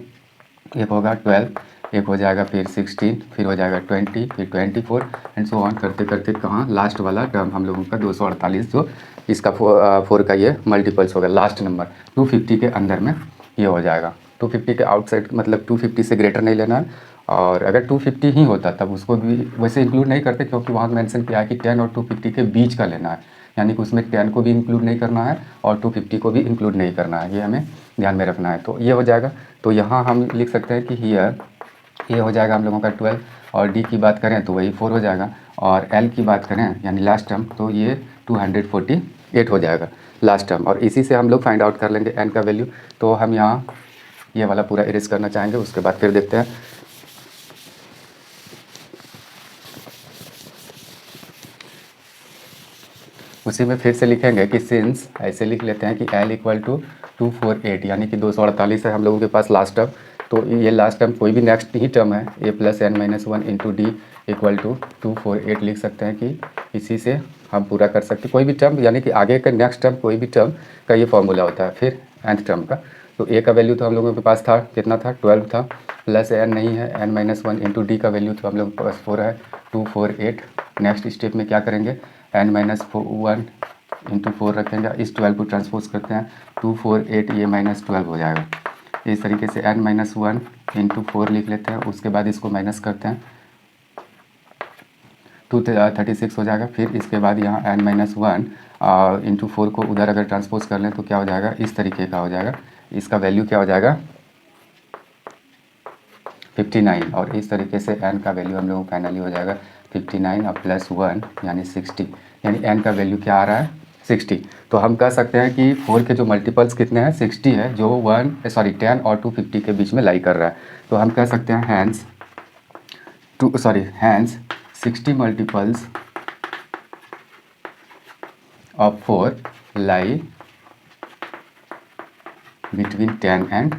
एक होगा 12, एक हो जाएगा फिर 16, फिर हो जाएगा 20, फिर 24 एंड सो ऑन करते करते कहाँ लास्ट वाला टर्म हम लोगों का 248 जो इसका 4 का ये मल्टीपल्स होगा, लास्ट नंबर 250 के अंदर में ये हो जाएगा। 250 के आउटसाइड मतलब 250 से ग्रेटर नहीं लेना है, और अगर 250 ही होता तब उसको भी वैसे इंक्लूड नहीं करते, क्योंकि वहाँ मेंशन किया है कि 10 और 250 के बीच का लेना है, यानी कि उसमें 10 को भी इंक्लूड नहीं करना है और 250 को भी इंक्लूड नहीं करना है, ये हमें ध्यान में रखना है। तो ये हो जाएगा। तो यहाँ हम लिख सकते हैं कि हियर ये हो जाएगा हम लोगों का 12, और डी की बात करें तो वही 4 हो जाएगा, और एल की बात करें यानी लास्ट टर्म तो ये 248 हो जाएगा लास्ट टर्म, और इसी से हम लोग फाइंड आउट कर लेंगे एन का वैल्यू। तो हम यहाँ ये वाला पूरा इरेज करना चाहेंगे, उसके बाद फिर देखते हैं। उसी में फिर से लिखेंगे कि सिंस, ऐसे लिख लेते हैं कि L इक्वल टू 248 यानी कि 248 है हम लोगों के पास लास्ट टर्म। तो ये लास्ट टर्म कोई भी नेक्स्ट ही टर्म है, a plus n minus 1 into D equal to 248 लिख सकते हैं कि इसी से हम पूरा कर सकते हैं कोई भी टर्म, यानी कि आगे का नेक्स्ट टर्म कोई भी टर्म का ये फॉर्मूला होता है। फिर nth टर्म का, तो a का वैल्यू तो हम लोगों के पास था, कितना था 12 था, प्लस n नहीं है, n माइनस 1 इंटू डी का वैल्यू तो हम लोग के पास 4 है 248। नेक्स्ट स्टेप में क्या करेंगे, n माइनस 1 इंटू 4 रखेंगे, इस 12 को ट्रांसपोज करते हैं 248, ये माइनस 12 हो जाएगा। इस तरीके से n माइनस 1 इंटू 4 लिख लेते हैं, उसके बाद इसको माइनस करते हैं 236 हो जाएगा। फिर इसके बाद यहाँ n माइनस 1 इंटू 4 को उधर अगर ट्रांसपोज कर लें तो क्या हो जाएगा, इस तरीके का हो जाएगा, इसका वैल्यू क्या हो जाएगा 59, और इस तरीके से n का वैल्यू हम लोगों को फाइनली हो जाएगा 59 और प्लस 1 यानी 60, यानी n का वैल्यू क्या आ रहा है 60। तो हम कह सकते हैं कि 4 के जो मल्टीपल्स कितने हैं 60 है, जो 10 और 250 के बीच में लाई कर रहा है। तो हम कह सकते हैं hence 60 multiples of 4 lie between 10 and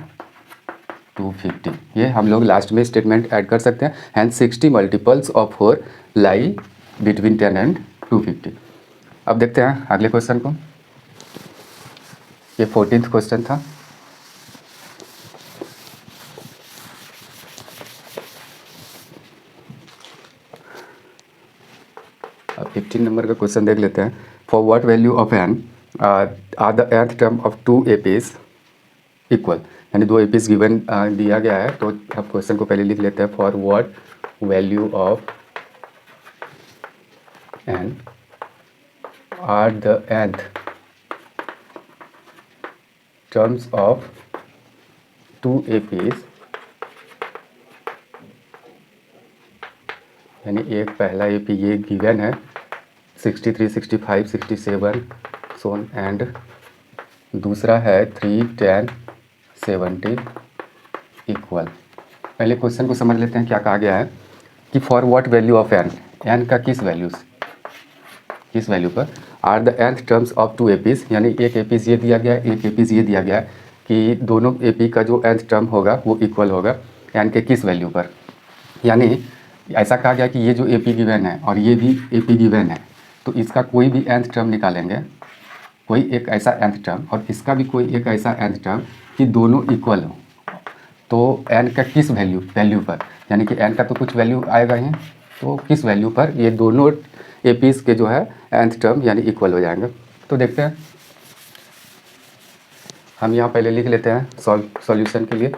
250। ये हम लोग लास्ट में स्टेटमेंट ऐड कर सकते हैं। Hence 60 multiples of 4 lie between 10 and 250। अब देखते हैं अगले क्वेश्चन को। ये 14th क्वेश्चन था। अब 15 नंबर का क्वेश्चन देख लेते हैं। For what value of N are the nth term of 2 APs equal, यानी 2 एपीज गिवन दिया गया है। तो अब क्वेश्चन को पहले लिख लेते हैं। For what value of N are the nth terms of 2 APs, यानी एक पहला एपी ये गिवन है 63, 65, 67 सोन एंड दूसरा है 3, 10, 70 इक्वल। पहले क्वेश्चन को समझ लेते हैं क्या कहा गया है कि for what value of N, N का किस वैल्यू पर are the nth terms of 2 APs, यानी एक एपीज ये दिया गया है, एक एपीज ये दिया गया है कि दोनों एपी का जो nth टर्म होगा वो इक्वल होगा एन के किस वैल्यू पर। यानी ऐसा कहा गया कि ये जो एपी गिवन है और ये भी एपी गिवन है, तो इसका कोई भी nth टर्म निकालेंगे, कोई एक ऐसा nth टर्म और इसका भी कोई एक ऐसा nth टर्म कि दोनों इक्वल हो, तो n का किस वैल्यू पर, यानी कि n का तो कुछ वैल्यू आएगा ही, तो किस वैल्यू पर ये दोनों एपीज के जो है nth टर्म यानी इक्वल हो जाएंगे। तो देखते हैं, हम यहाँ पहले लिख लेते हैं सॉल्यूशन के लिए।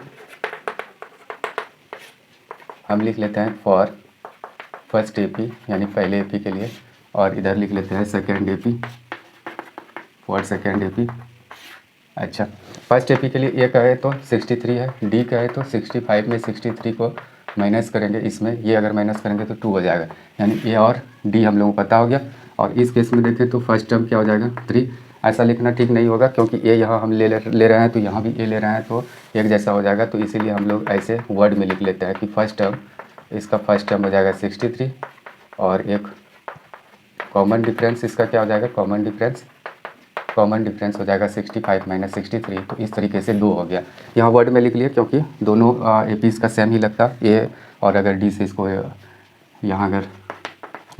हम लिख लेते हैं फॉर फर्स्ट एपी, यानी पहले एपी के लिए, और इधर लिख लेते हैं second AP, for second AP. अच्छा, फर्स्ट एपी के लिए ए का है तो 63 है, डी का है तो 65 में 63 को माइनस करेंगे, इसमें ये अगर माइनस करेंगे तो 2 हो जाएगा, यानी ए और डी हम लोगों को पता हो गया। और इस केस में देखें तो फर्स्ट टर्म क्या हो जाएगा 3। ऐसा लिखना ठीक नहीं होगा क्योंकि ए यहाँ हम ले रहे हैं तो यहाँ भी ए ले रहे हैं, तो एक जैसा हो जाएगा, तो इसीलिए हम लोग ऐसे वर्ड में लिख लेते हैं कि फर्स्ट टर्म, इसका फर्स्ट टर्म हो जाएगा 63 और एक कॉमन डिफरेंस इसका क्या हो जाएगा, कॉमन डिफरेंस हो जाएगा 65 माइनस 63, तो इस तरीके से 2 हो गया। यहाँ वर्ड में लिख लिया क्योंकि दोनों एपीज का सेम ही लगता ए, और अगर डी से इसको यहाँ अगर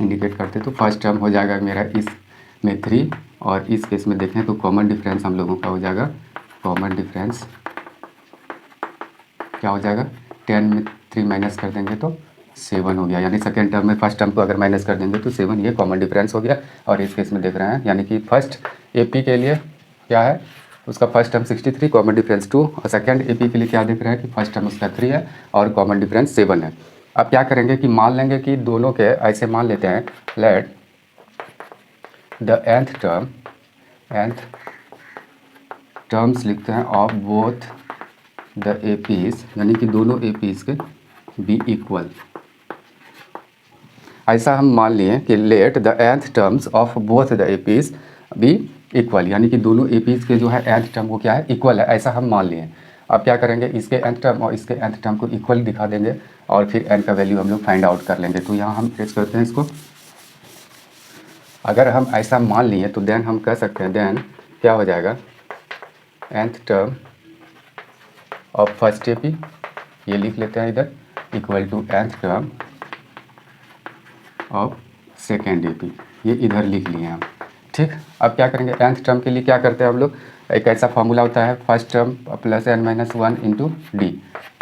इंडिकेट करते तो फर्स्ट टर्म हो जाएगा मेरा इसमें 3, और इस केस में देखें तो कॉमन डिफरेंस हम लोगों का हो जाएगा, कॉमन डिफरेंस क्या हो जाएगा, 10 में 3 माइनस कर देंगे तो 7 हो गया, यानी सेकेंड टर्म में फर्स्ट टर्म को अगर माइनस कर देंगे तो 7, ये कॉमन डिफरेंस हो गया। और इस केस में देख रहे हैं यानी कि फर्स्ट एपी के लिए क्या है, उसका फर्स्ट टर्म 63, कॉमन डिफरेंस 2, और सेकेंड एपी के लिए क्या देख रहे हैं कि फर्स्ट टर्म उसका 3 है और कॉमन डिफरेंस 7 है। अब क्या करेंगे कि मान लेंगे कि दोनों के ऐसे मान लेते हैं, लेट द nth टर्म्स लिखते हैं ऑफ बोथ द एपीज, यानी कि दोनों एपीज के बी इक्वल। ऐसा हम मान लिए कि let the nth terms of both the APs be equal, यानी कि दोनों एपीज के जो है nth टर्म वो क्या है, इक्वल है, ऐसा हम मान लिए। अब क्या करेंगे, इसके nth टर्म और इसके nth टर्म को इक्वल दिखा देंगे और फिर n का वैल्यू हम लोग फाइंड आउट कर लेंगे। तो यहाँ हम ट्रेस करते हैं इसको। अगर हम ऐसा मान लिए तो देन हम कह सकते हैं, देन क्या हो जाएगा, nth term of first AP, ये लिख लेते हैं इधर, equal to nth term of second AP, ये इधर लिख लिए हम। ठीक, अब क्या करेंगे, nth टर्म के लिए क्या करते हैं हम लोग, एक ऐसा फार्मूला होता है first term plus n minus 1 into D.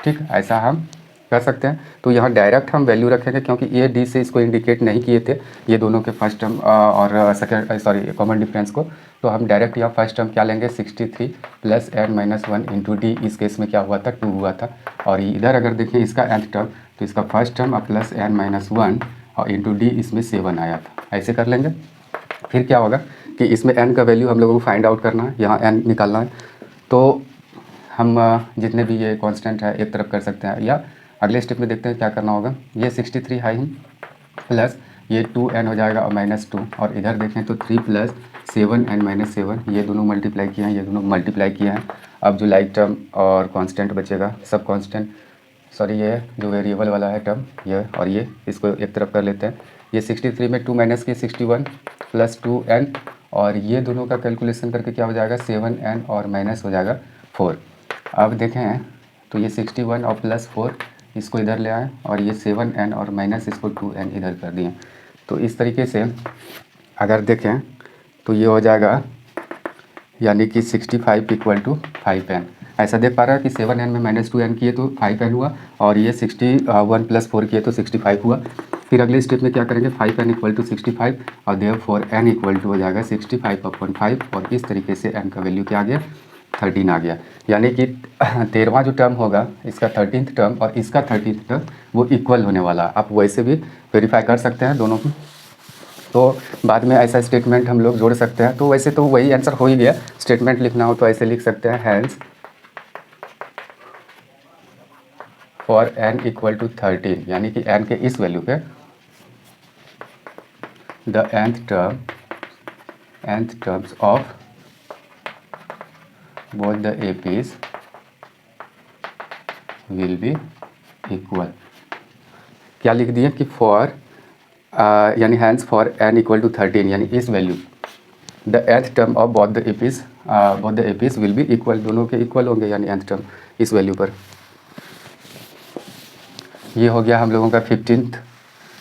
ठीक, ऐसा हम कर सकते हैं। तो यहाँ डायरेक्ट हम वैल्यू रखेंगे क्योंकि ए डी से इसको इंडिकेट नहीं किए थे, ये दोनों के फर्स्ट टर्म और सेकेंड कॉमन डिफरेंस को, तो हम डायरेक्ट यहाँ फर्स्ट टर्म क्या लेंगे 63 plus n minus 1 into D. इस केस में क्या हुआ था, 2 हुआ था। और इधर अगर देखें इसका nth टर्म, तो इसका first term plus n minus 1 और इंटू डी, इसमें 7 आया था, ऐसे कर लेंगे। फिर क्या होगा कि इसमें n का वैल्यू हम लोगों को फाइंड आउट करना है, यहाँ n निकालना है। तो हम जितने भी ये कांस्टेंट है एक तरफ कर सकते हैं, या अगले स्टेप में देखते हैं क्या करना होगा। ये 63 है ही, प्लस ये 2n हो जाएगा और माइनस 2, और इधर देखें तो 3 प्लस 7n माइनस 7, ये दोनों मल्टीप्लाई किए हैं, ये दोनों मल्टीप्लाई किए हैं। अब जो लाइक टर्म और कांस्टेंट बचेगा, सब कांस्टेंट, सॉरी ये जो वेरिएबल वाला है टर्म ये, और ये इसको एक तरफ कर लेते हैं। ये 63 में 2 माइनस किए 61 प्लस 2n और ये दोनों का कैलकुलेशन करके क्या हो जाएगा 7n और माइनस हो जाएगा 4। अब देखें तो ये 61 और प्लस 4 इसको इधर ले आए और ये 7n और माइनस इसको 2n इधर कर दिए। तो इस तरीके से अगर देखें तो ये हो जाएगा यानी कि 65 इक्वल टू 5n। ऐसा देख पा रहा है कि 7n में माइनस 2n किए तो 5n हुआ और ये 61 प्लस 4 किए तो 65 हुआ। फिर अगले स्टेप में क्या करेंगे 5n इक्वल टू 65 और देयरफॉर n इक्वल टू हो जाएगा 65/5 और इस तरीके से n का वैल्यू क्या आ गया 13 आ गया। यानी कि 13वां जो टर्म होगा इसका 13th टर्म और इसका 13th टर्म वो इक्वल होने वाला। आप वैसे भी वेरीफाई कर सकते हैं दोनों को, तो बाद में ऐसा स्टेटमेंट हम लोग जोड़ सकते हैं। तो वैसे तो वही आंसर हो ही गया, स्टेटमेंट लिखना हो तो ऐसे लिख सकते हैं hence for n equal to 13, यानी कि n के इस वैल्यू पे the nth terms of both the APs will be equal. क्या लिख दिए कि फॉर यानी hence for n equal to 13, यानी इस value the nth term of both the APs will be equal, दोनों के इक्वल होंगे यानी nth टर्म इस वैल्यू पर। ये हो गया हम लोगों का 15th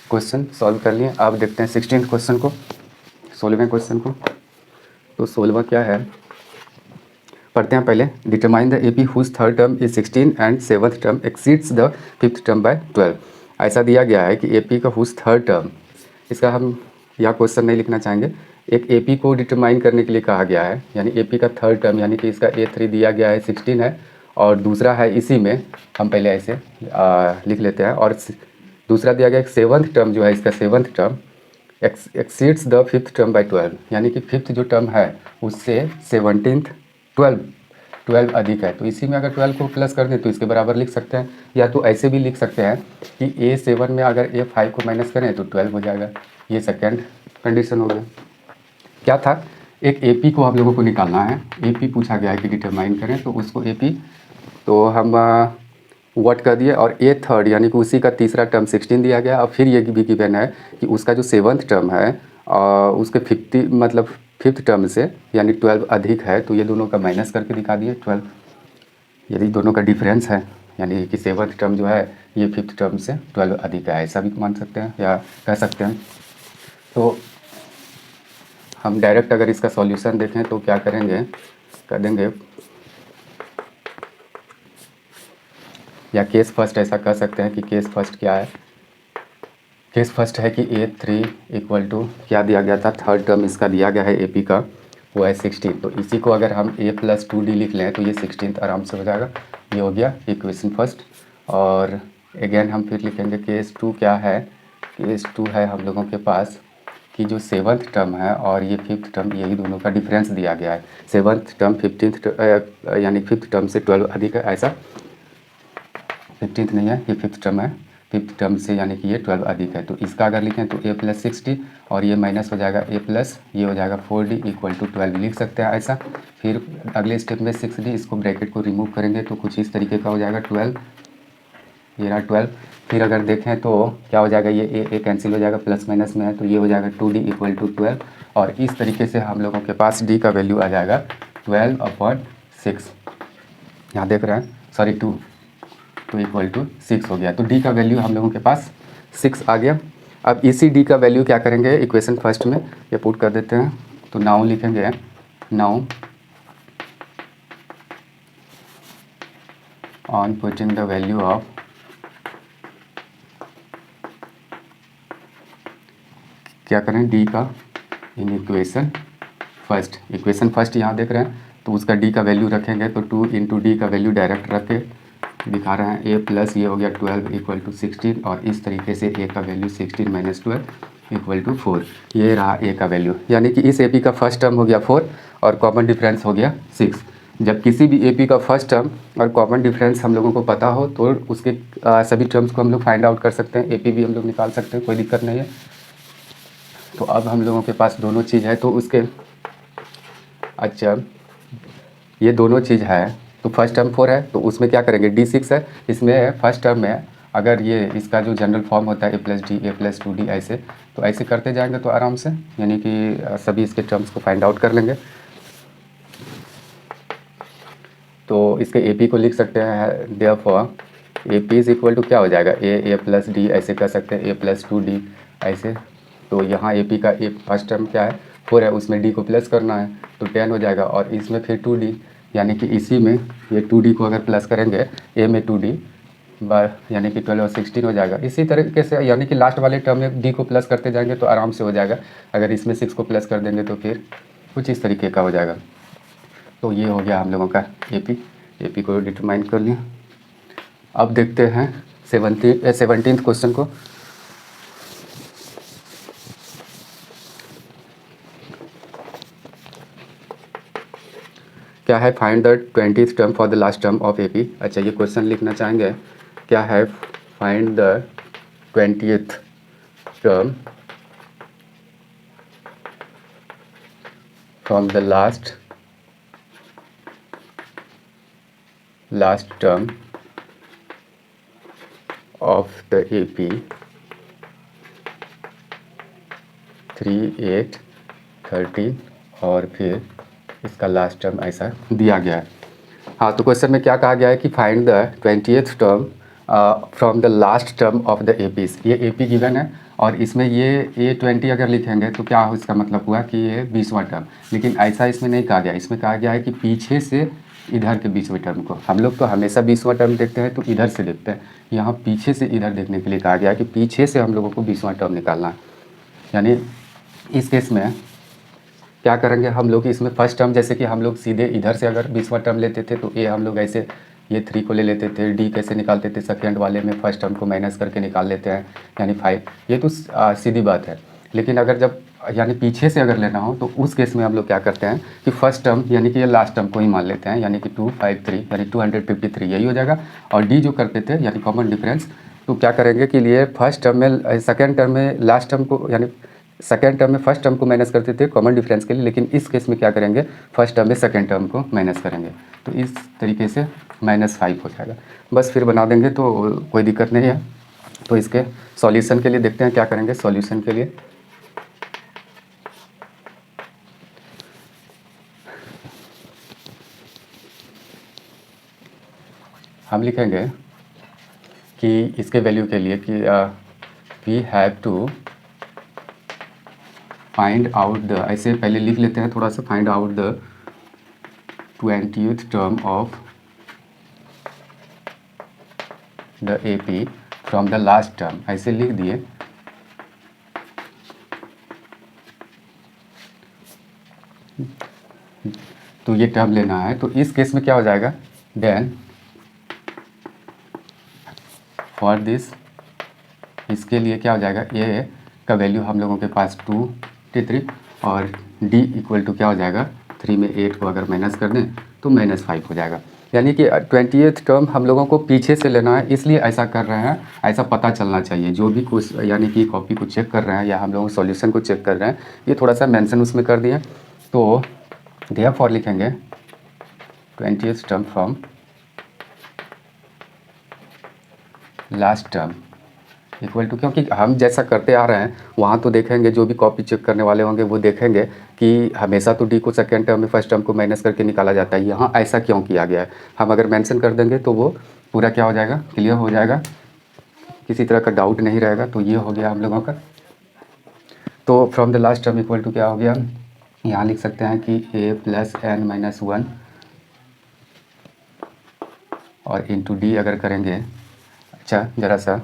क्वेश्चन सॉल्व कर लिए। अब देखते हैं 16th क्वेश्चन को, 16वें क्वेश्चन को। तो 16वां क्या है पढ़ते हैं पहले। Determine the AP whose third term is 16 and seventh term exceeds the fifth term by 12। ऐसा दिया गया है कि AP का हुज थर्ड टर्म, इसका हम यह क्वेश्चन नहीं लिखना चाहेंगे। एक AP को डिटरमाइन करने के लिए कहा गया है, यानी AP का थर्ड टर्म यानी कि इसका A3 दिया गया है 16 है और दूसरा है इसी में हम पहले ऐसे लिख लेते हैं। और दूसरा दिया गया एक सेवन्थ टर्म जो है इसका seventh term exceeds the fifth term by 12, यानी कि फिफ्थ जो टर्म है उससे 17th 12 अधिक है। तो इसी में अगर 12 को प्लस कर दें तो इसके बराबर लिख सकते हैं, या तो ऐसे भी लिख सकते हैं कि A7 में अगर A5 को माइनस करें तो 12 हो जाएगा। ये सेकेंड कंडीशन हो गया। क्या था, एक AP को हम लोगों को निकालना है। AP पूछा गया है कि डिटरमाइन करें, तो उसको AP तो हम व्हाट कर दिए और A थर्ड यानी कि उसी का तीसरा टर्म 16 दिया गया। और फिर ये भी गिवन है कि उसका जो सेवन्थ टर्म है उसके 50 मतलब फिफ्थ टर्म से यानी 12 अधिक है, तो ये दोनों का माइनस करके दिखा दिए 12। यदि दोनों का डिफरेंस है यानी कि सेवन्थ टर्म जो है ये फिफ्थ टर्म से 12 अधिक है, ऐसा भी मान सकते हैं या कह सकते हैं। तो हम डायरेक्ट अगर इसका सॉल्यूशन देखें तो क्या करेंगे, कर देंगे या केस फर्स्ट ऐसा कह सकते हैं कि केस फर्स्ट क्या है। केस फर्स्ट है कि A3 इक्वल टू क्या दिया गया था, थर्ड टर्म इसका दिया गया है AP का, वो है 16। तो इसी को अगर हम A+2D लिख लें तो ये 16th आराम से हो जाएगा। ये हो गया इक्वेशन फर्स्ट। और अगेन हम फिर लिखेंगे केस 2 क्या है। केस 2 है हम लोगों के पास कि जो सेवन्थ टर्म है और ये फिफ्थ टर्म, यही दोनों का डिफरेंस दिया गया है। सेवन्थ टर्म 15th यानी फिफ्थ टर्म से 12 अधिक है, ऐसा 15th नहीं है, ये फिफ्थ टर्म है, फिफ्थ टर्म से यानी कि ये 12 अधिक है। तो इसका अगर लिखें तो A+60 और ये माइनस हो जाएगा A+, ये हो जाएगा 4D इक्वल टू 12 लिख सकते हैं ऐसा। फिर अगले स्टेप में 6D, इसको ब्रैकेट को रिमूव करेंगे तो कुछ इस तरीके का हो जाएगा 12, ये रहा 12। फिर अगर देखें तो क्या हो जाएगा, ये A कैंसिल हो जाएगा, प्लस माइनस में है तो ये हो जाएगा 2D इक्वल टू 12। और इस तरीके से हम लोगों के पास D का वैल्यू आ जाएगा 12/6। यहाँ देख रहे हैं, सॉरी 2 इक्वल टू 6 हो गया। तो D का वैल्यू हम लोगों के पास 6 आ गया। अब इसी D का वैल्यू क्या करेंगे, इक्वेशन फर्स्ट में ये पुट कर देते हैं। तो नाउ लिखेंगे, now on putting the value of क्या करें D का इन इक्वेशन फर्स्ट यहाँ देख रहे हैं तो उसका D का वैल्यू रखेंगे। तो 2 इंटू D का वैल्यू डायरेक्ट रख के दिखा रहे हैं A+, ये हो गया 12 इक्वल टू 16 और इस तरीके से A का वैल्यू 16 माइनस 12 इक्वल टू 4, ये रहा A का वैल्यू। यानी कि इस AP का फर्स्ट टर्म हो गया 4 और कॉमन डिफरेंस हो गया 6। जब किसी भी AP का फर्स्ट टर्म और कॉमन डिफरेंस हम लोगों को पता हो तो उसके सभी टर्म्स को हम लोग फाइंड आउट कर सकते हैं, AP भी हम लोग निकाल सकते हैं, कोई दिक्कत नहीं है। तो अब हम लोगों के पास दोनों चीज़ है तो उसके अच्छा ये दोनों चीज़ है। तो फर्स्ट टर्म 4 है तो उसमें क्या करेंगे, D6 है, इसमें फर्स्ट टर्म में अगर ये इसका जो जनरल फॉर्म होता है ए plus d a plus two d ऐसे, तो ऐसे करते जाएंगे तो आराम से यानी कि सभी इसके टर्म्स को फाइंड आउट कर लेंगे। तो इसके ए पी को लिख सकते हैं, therefore A P is equal to क्या हो जाएगा, ए प्लस डी ऐसे कर सकते हैं, ए प्लस टू डी ऐसे। तो यहाँ ए पी का ए फर्स्ट टर्म क्या है 4 है, उसमें डी को प्लस करना है तो 10 हो जाएगा, और इसमें फिर 2d यानी कि इसी में ये 2d को अगर प्लस करेंगे ए में 2d यानी कि 12 और 16 हो जाएगा। इसी तरीके से यानी कि लास्ट वाले टर्म में डी को प्लस करते जाएंगे तो आराम से हो जाएगा। अगर इसमें 6 को प्लस कर देंगे तो फिर कुछ इस तरीके का हो जाएगा। तो ये हो गया हम लोगों का ए पी को डिटरमाइन कर लिया। अब देखते हैं 17th क्वेश्चन को। क्या है, find the 20th term for the last term of A P. अच्छा, ये क्वेश्चन लिखना चाहेंगे, क्या है, find the 20th term from the last term of the A P 3, 8, 13 और फिर इसका लास्ट टर्म ऐसा दिया गया है। हाँ, तो क्वेश्चन में क्या कहा गया है कि find the 20th term from the last term of the A Ps. ये ए पी गिवन है और इसमें ये A20 अगर लिखेंगे तो क्या हो, इसका मतलब हुआ कि ये 20वां टर्म। लेकिन ऐसा इसमें नहीं कहा गया, इसमें कहा गया है कि पीछे से इधर के 20वें टर्म को। हम लोग तो हमेशा 20वां टर्म देखते हैं तो इधर से देखते हैं, यहाँ पीछे से इधर देखने के लिए कहा गया है कि पीछे से हम लोगों को 20वां टर्म निकालना है। यानी इस केस में क्या करेंगे हम लोग, इसमें फर्स्ट टर्म जैसे कि हम लोग सीधे इधर से अगर 20वां टर्म लेते थे तो ये हम लोग ऐसे ये 3 को ले लेते थे, डी कैसे निकालते थे, सेकेंड वाले में फर्स्ट टर्म को माइनस करके निकाल लेते हैं यानी 5। ये तो सीधी बात है। लेकिन अगर जब यानी पीछे से अगर लेना हो तो उस केस में हम लोग क्या करते हैं कि फर्स्ट टर्म यानी कि ये लास्ट टर्म को ही मान लेते हैं, यानी कि 253 यानी 253 यही हो जाएगा। और डी जो करते थे यानी कॉमन डिफरेंस, तो क्या करेंगे कि लिए फर्स्ट टर्म में सेकेंड टर्म में लास्ट टर्म को यानी सेकेंड टर्म में फर्स्ट टर्म को माइनस करते थे कॉमन डिफरेंस के लिए, लेकिन इस केस में क्या करेंगे, फर्स्ट टर्म में सेकेंड टर्म को माइनस करेंगे। तो इस तरीके से -5 हो जाएगा। बस फिर बना देंगे तो कोई दिक्कत नहीं है। तो इसके सॉल्यूशन के लिए देखते हैं क्या करेंगे। सॉल्यूशन के लिए हम लिखेंगे कि इसके वैल्यू के लिए कि we have to find out the, ऐसे पहले लिख लेते हैं थोड़ा सा, find out the 20th term of the A P from the last term, ऐसे लिख दिए। तो ये टर्म लेना है, तो इस केस में क्या हो जाएगा, देन फॉर दिस, इसके लिए क्या हो जाएगा, ए का वैल्यू हम लोगों के पास 283 और डी इक्वल टू क्या हो जाएगा, 3 में 8 को अगर माइनस कर दें तो -5 हो जाएगा। यानी कि 20th टर्म हम लोगों को पीछे से लेना है, इसलिए ऐसा कर रहे हैं। ऐसा पता चलना चाहिए जो भी कुछ यानी कि कॉपी को चेक कर रहे हैं या हम लोग सॉल्यूशन को चेक कर रहे हैं, ये थोड़ा सा मेंशन उसमें कर दिए। तो देयरफॉर लिखेंगे 20th term from last term equal to, क्योंकि हम जैसा करते आ रहे हैं वहाँ तो देखेंगे, जो भी कॉपी चेक करने वाले होंगे वो देखेंगे कि हमेशा तो डी को सेकेंड टर्म में फर्स्ट टर्म को माइनस करके निकाला जाता है। यहाँ ऐसा क्यों किया गया है, हम अगर मेंशन कर देंगे तो वो पूरा क्या हो जाएगा, क्लियर हो जाएगा, किसी तरह का डाउट नहीं रहेगा। तो ये हो गया हम लोगों का। तो from the last term equal to क्या हो गया, यहाँ लिख सकते हैं कि a + n-1 और इंटू डी अगर करेंगे। अच्छा, ज़रा सा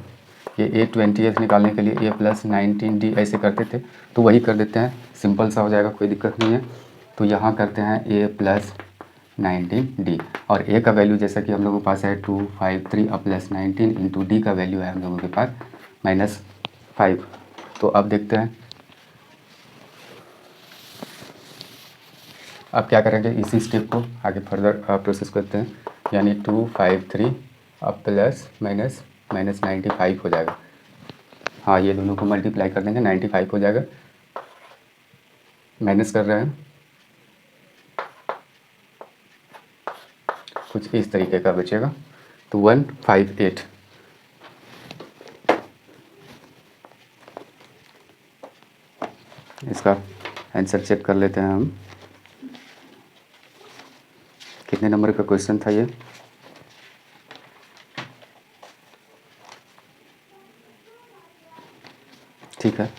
ये A20 निकालने के लिए a + 19d ऐसे करते थे, तो वही कर देते हैं, सिंपल सा हो जाएगा, कोई दिक्कत नहीं है। तो यहाँ करते हैं a + 19d और a का वैल्यू जैसा कि हम लोगों के पास है 253 और +19 इंटू डी का वैल्यू है हम लोगों के पास -5। तो अब देखते हैं अब क्या करेंगे, इसी स्टेप को आगे फर्दर प्रोसेस करते हैं। यानी 253 अब ±95 हो जाएगा। हाँ, ये दोनों को मल्टीप्लाई कर देंगे, 95 हो जाएगा। माइनस कर रहे हैं, कुछ इस तरीके का बचेगा। तो 158 इसका आंसर चेक कर लेते हैं हम। कितने नंबर का क्वेश्चन था ये? ठीक है,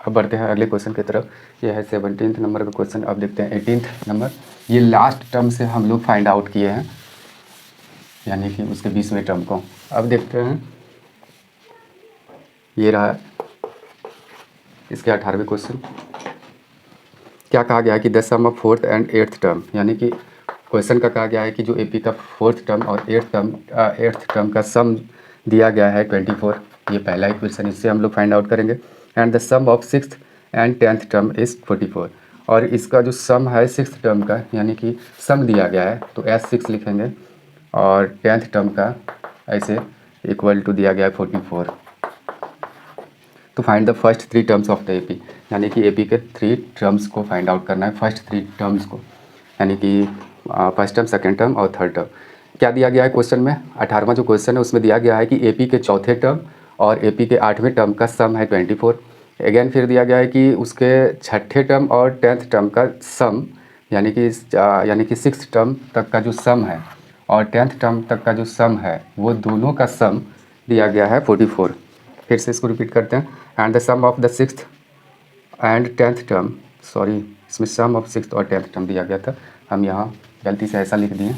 अब बढ़ते हैं अगले क्वेश्चन की तरफ। ये है 17th नंबर का क्वेश्चन। अब देखते हैं 18th नंबर। ये लास्ट टर्म से हम लोग फाइंड आउट किए हैं, यानी कि उसके 20वें टर्म को। अब देखते हैं, ये रहा इसके 18वें क्वेश्चन। क्या कहा गया है कि the sum of 4th and 8th term, यानी कि क्वेश्चन का कहा गया है कि जो एपी का 4th टर्म और 8th टर्म का सम दिया गया है 24। ये पहला इक्वेशन, इससे हम लोग फाइंड आउट करेंगे। And the sum of 6th and 10th term is 44। और इसका जो सम है 6th टर्म का, यानी कि सम दिया गया है तो S6 लिखेंगे, और 10th टर्म का ऐसे इक्वल टू दिया गया है 44। तो find the first 3 terms of the AP, यानी कि एपी के 3 टर्म्स को फाइंड आउट करना है, फर्स्ट 3 टर्म्स को, यानी कि फर्स्ट टर्म, सेकेंड टर्म और थर्ड टर्म। क्या दिया गया है क्वेश्चन में? 18वां जो क्वेश्चन है उसमें दिया गया है कि एपी के चौथे टर्म और एपी के 8वें टर्म का सम है 24। अगेन फिर दिया गया है कि उसके छठे टर्म और 10th टर्म का सम, यानी कि 6th टर्म तक का जो सम है और 10th टर्म तक का जो सम है, वो दोनों का सम दिया गया है 44। फिर से इसको रिपीट करते हैं। And the sum of the 6th and 10th term, sorry इसमें सम ऑफ 6th और 10th टर्म दिया गया था, हम यहाँ गलती से ऐसा लिख दिए।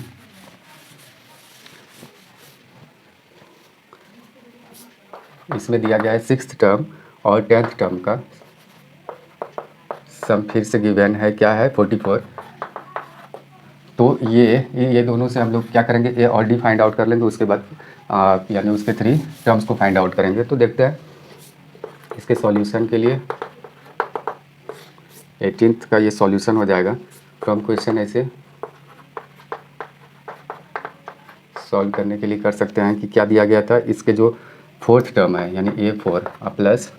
इसमें दिया गया है 6th टर्म और 10th टर्म का सम फिर से गिवन है, क्या है? 44। तो ये दोनों से हम लोग क्या करेंगे, ए और डी फाइंड आउट कर लेंगे, उसके बाद यानी उसके 3 टर्म्स को फाइंड आउट करेंगे। तो देखते हैं इसके सॉल्यूशन के लिए 18th का ये सॉल्यूशन हो जाएगा। फ्रॉम क्वेश्चन ऐसे सॉल्व करने के लिए कर सकते हैं कि क्या दिया गया था। इसके जो 4th टर्म है यानी A4 प्लस,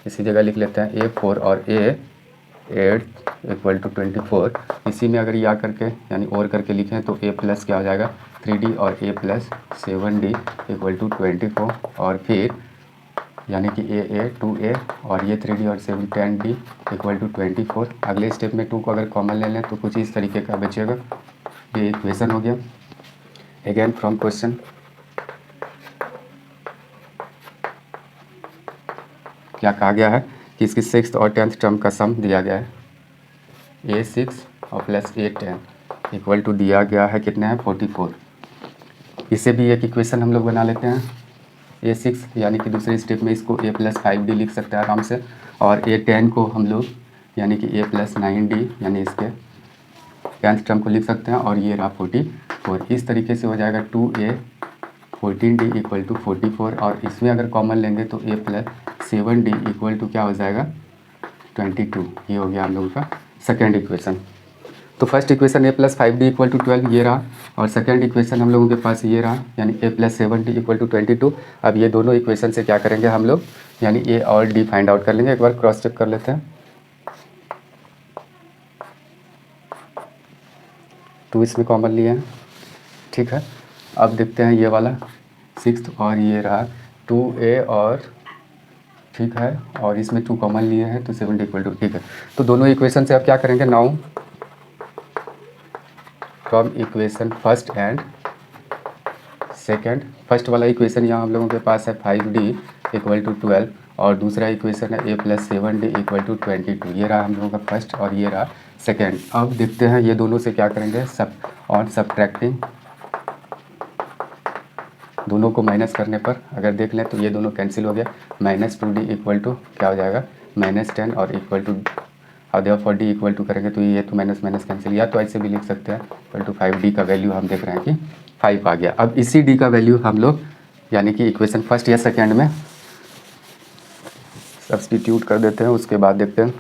इसी जगह लिख लेते हैं A4 और A8 इक्वल टू 24। इसी में अगर ये आ करके यानी और करके लिखें तो A प्लस क्या हो जाएगा 3D और A plus 7D equal to 24, और फिर यानी कि A 2A और ये 3D और 7 10D इक्वल टू 24। अगले स्टेप में 2 को अगर कॉमन ले लें तो कुछ इस तरीके का बचेगा। ये इक्वेशन हो गया। अगेन फ्रॉम क्वेश्चन, क्या कहा गया है कि इसकी 6th और 10th टर्म का सम दिया गया है A6 और प्लस A10 इक्वल टू दिया गया है कितने हैं 44। इसे भी एक इक्वेशन हम लोग बना लेते हैं। A6 यानी कि दूसरे स्टेप में इसको A प्लस 5D लिख सकते हैं आराम से, और A10 को हम लोग यानी कि A प्लस 9D यानी इसके 10th टर्म को लिख सकते हैं, और ये रहा 44। इस तरीके से हो जाएगा 2A 14D इक्वल टू 44, और इसमें अगर कॉमन लेंगे तो A plus 7D equal to क्या हो जाएगा 22। ये हो गया हम लोगों का सेकेंड इक्वेशन। तो first equation A plus 5D equal to 12 ये रहा, और सेकेंड इक्वेशन हम लोगों के पास ये रहा यानी A plus 7D equal to 22। अब ये दोनों इक्वेशन से क्या करेंगे हम लोग, यानी A और D फाइंड आउट कर लेंगे। एक बार क्रॉस चेक कर लेते हैं। 2 इसमें कॉमन लिए हैं, ठीक है। अब देखते हैं ये वाला 6th और ये रहा 2A और ठीक है, और इसमें 2 कॉमन लिए हैं तो 7 इक्वल टू, ठीक है। तो दोनों इक्वेशन से अब क्या करेंगे, now from equation first and second. First वाला इक्वेशन यहाँ हम लोगों के पास है 5D इक्वल टू 12, और दूसरा इक्वेशन है A plus 7D equal to 22। ये रहा हम लोगों का फर्स्ट और ये रहा सेकंड। अब देखते हैं ये दोनों से क्या करेंगे, सब ऑन सब्ट्रैक्टिंग, दोनों को माइनस करने पर अगर देख लें तो ये दोनों कैंसिल हो गया। -2D इक्वल टू क्या हो जाएगा -10, और इक्वल टू और देयरफॉर D इक्वल टू करेंगे तो ये तो माइनस माइनस कैंसिल, या तो ऐसे भी लिख सकते हैं इक्वल टू 5D का वैल्यू हम देख रहे हैं कि 5 आ गया। अब इसी D का वैल्यू हम लोग यानी कि इक्वेशन फर्स्ट या सेकेंड में सब्सटीट्यूट कर देते हैं। उसके बाद देखते हैं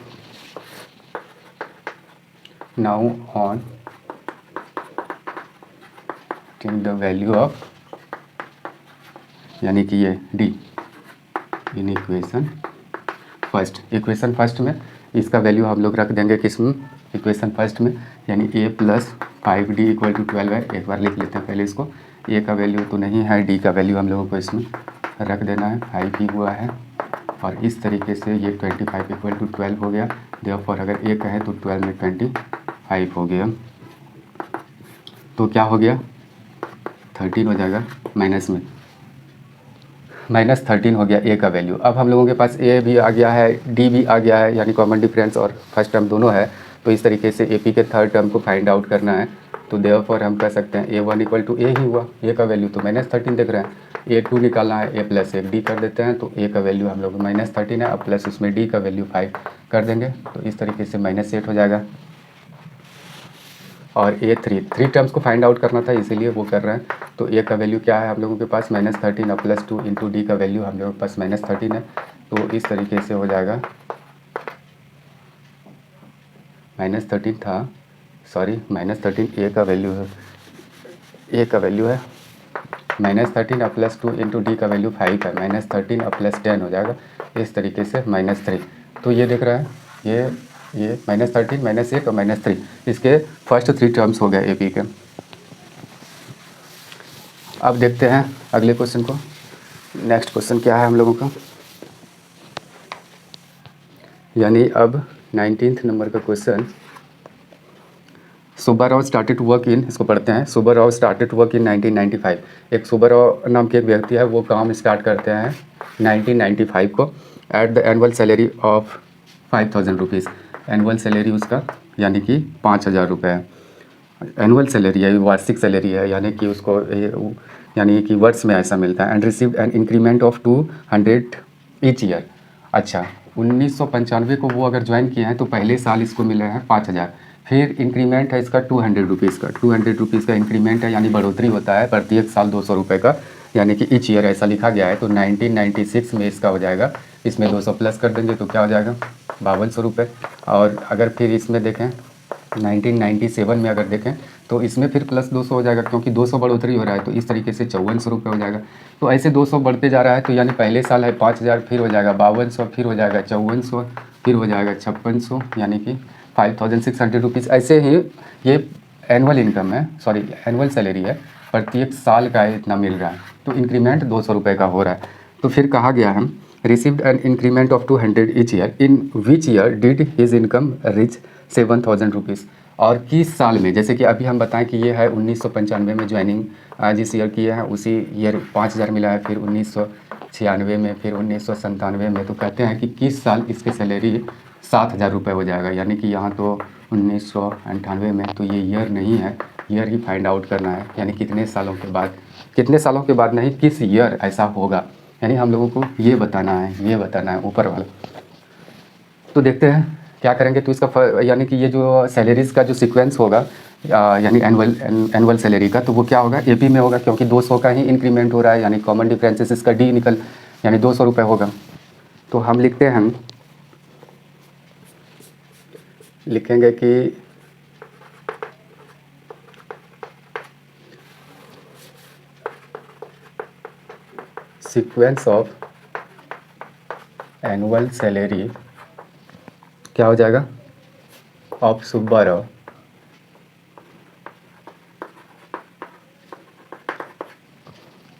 now on take the value of यानी कि ये D इन इक्वेशन फर्स्ट में इसका वैल्यू हम लोग रख देंगे किसमें, इक्वेशन फर्स्ट में, यानी A plus 5D equal to 12 है। एक बार लिख लेते हैं पहले इसको। A का वैल्यू तो नहीं है, D का वैल्यू हम लोगों को इसमें रख देना है। 5 ही हुआ है और इस तरीके से ये 25 इक्वल टू 12 हो गया। देयरफॉर अगर ए कहे तो 12 में 25 हो गया, तो क्या हो गया 13 हो जाएगा, माइनस में -13 हो गया ए का वैल्यू। अब हम लोगों के पास ए भी आ गया है, डी भी आ गया है, यानी कॉमन डिफरेंस और फर्स्ट टर्म दोनों है। तो इस तरीके से ए पी के थर्ड टर्म को फाइंड आउट करना है। तो देयरफॉर हम कह सकते हैं A1 इक्वल टू ए ही हुआ, ए का वैल्यू तो -13 देख रहे हैं। A2 निकालना है, A प्लस 1 डी कर देते हैं, तो ए का वैल्यू हम लोग -13 है, अब प्लस उसमें डी का वैल्यू 5 कर देंगे, तो इस तरीके से -8 हो जाएगा। और थ्री टर्म्स को फाइंड आउट करना था, इसीलिए वो कर रहे हैं। तो ए का वैल्यू क्या है हम लोगों के पास -13 और +2 इंटू डी का वैल्यू हम लोगों के पास -13 है। तो इस तरीके से हो जाएगा, -13 था, सॉरी -13 ए का वैल्यू है, ए का वैल्यू है -13 और +2 इंटू डी का वैल्यू 5 है, -13 और +10 हो जाएगा इस तरीके से -3। तो ये देख रहा है, ये -13 -1 और -3 इसके फर्स्ट 3 टर्म्स हो गए ए पी के। अब देखते हैं अगले क्वेश्चन को। नेक्स्ट क्वेश्चन क्या है हम लोगों का, यानी अब 19th नंबर का question. Subbarao started work in, इसको पढ़ते हैं। Subbarao started work in 1995। एक सुब्बाराव नाम के एक व्यक्ति है, वो काम स्टार्ट करते हैं 1995 को, at the annual salary of 5000 rupees. Annual salary उसका यानी कि 5000 रुपये है। एनुअल सैलरी है, वार्षिक सैलरी है, यानी कि उसको यानी कि वर्ष में ऐसा मिलता है। And received an increment of 200 each year. अच्छा, 1995 को वो अगर ज्वाइन किए हैं तो पहले साल इसको मिले हैं 5000, फिर इंक्रीमेंट है इसका 200 रुपीज़ का, 200 रुपीज़ का इंक्रीमेंट है, यानी बढ़ोतरी होता है प्रत्येक साल 200 रुपये का, यानी कि ईच ईयर ऐसा लिखा गया है। तो 1996 में इसका हो जाएगा, इसमें 200 प्लस कर देंगे तो क्या हो जाएगा 5200 रुपये। और अगर फिर इसमें देखें 1997 में अगर देखें तो इसमें फिर प्लस 200 हो जाएगा, क्योंकि 200 बढ़ोतरी हो रहा है, तो इस तरीके से 5400 रुपये हो जाएगा। तो ऐसे 200 बढ़ते जा रहा है, तो यानी पहले साल है 5000, फिर हो जाएगा 5200, फिर हो जाएगा 5400, फिर हो जाएगा 5600, यानी कि 5600 रुपीज़। ऐसे ही ये एनुअल इनकम है, सॉरी एनुअल सैलरी है, प्रत्येक साल का इतना मिल रहा है, तो इंक्रीमेंट 200 रुपये का हो रहा है। तो फिर कहा गया है received an increment of 200 each year, in which year did his income rich 7000 rupees. और किस साल में, जैसे कि अभी हम बताएं कि ये है 1995 में ज्वाइनिंग जिस ईयर किए हैं उसी ईयर 5000 मिला है, फिर 1996 में, फिर 1997 में, तो कहते हैं कि किस साल इसकी सैलरी 7000 रुपये हो जाएगा। यानी कि यहाँ तो 1998 में, तो ये ईयर नहीं है, ईयर ही फाइंड आउट करना है, यानी कितने सालों के बाद, कितने सालों के बाद नहीं, किस ईयर ऐसा होगा, यानी हम लोगों को ये बताना है, ये बताना है ऊपर वाला। तो देखते हैं क्या करेंगे। तो इसका यानी कि ये जो सैलरीज़ का जो सीक्वेंस होगा, यानी एनुअल सैलरी का, तो वो क्या होगा एपी में होगा, क्योंकि 200 का ही इंक्रीमेंट हो रहा है, यानी कॉमन डिफरेंसेस इसका डी निकल, यानी 200 रुपये होगा। तो हम लिखते हैं, लिखेंगे कि सीक्वेंस ऑफ एनुअल सैलरी क्या हो जाएगा of Subbarao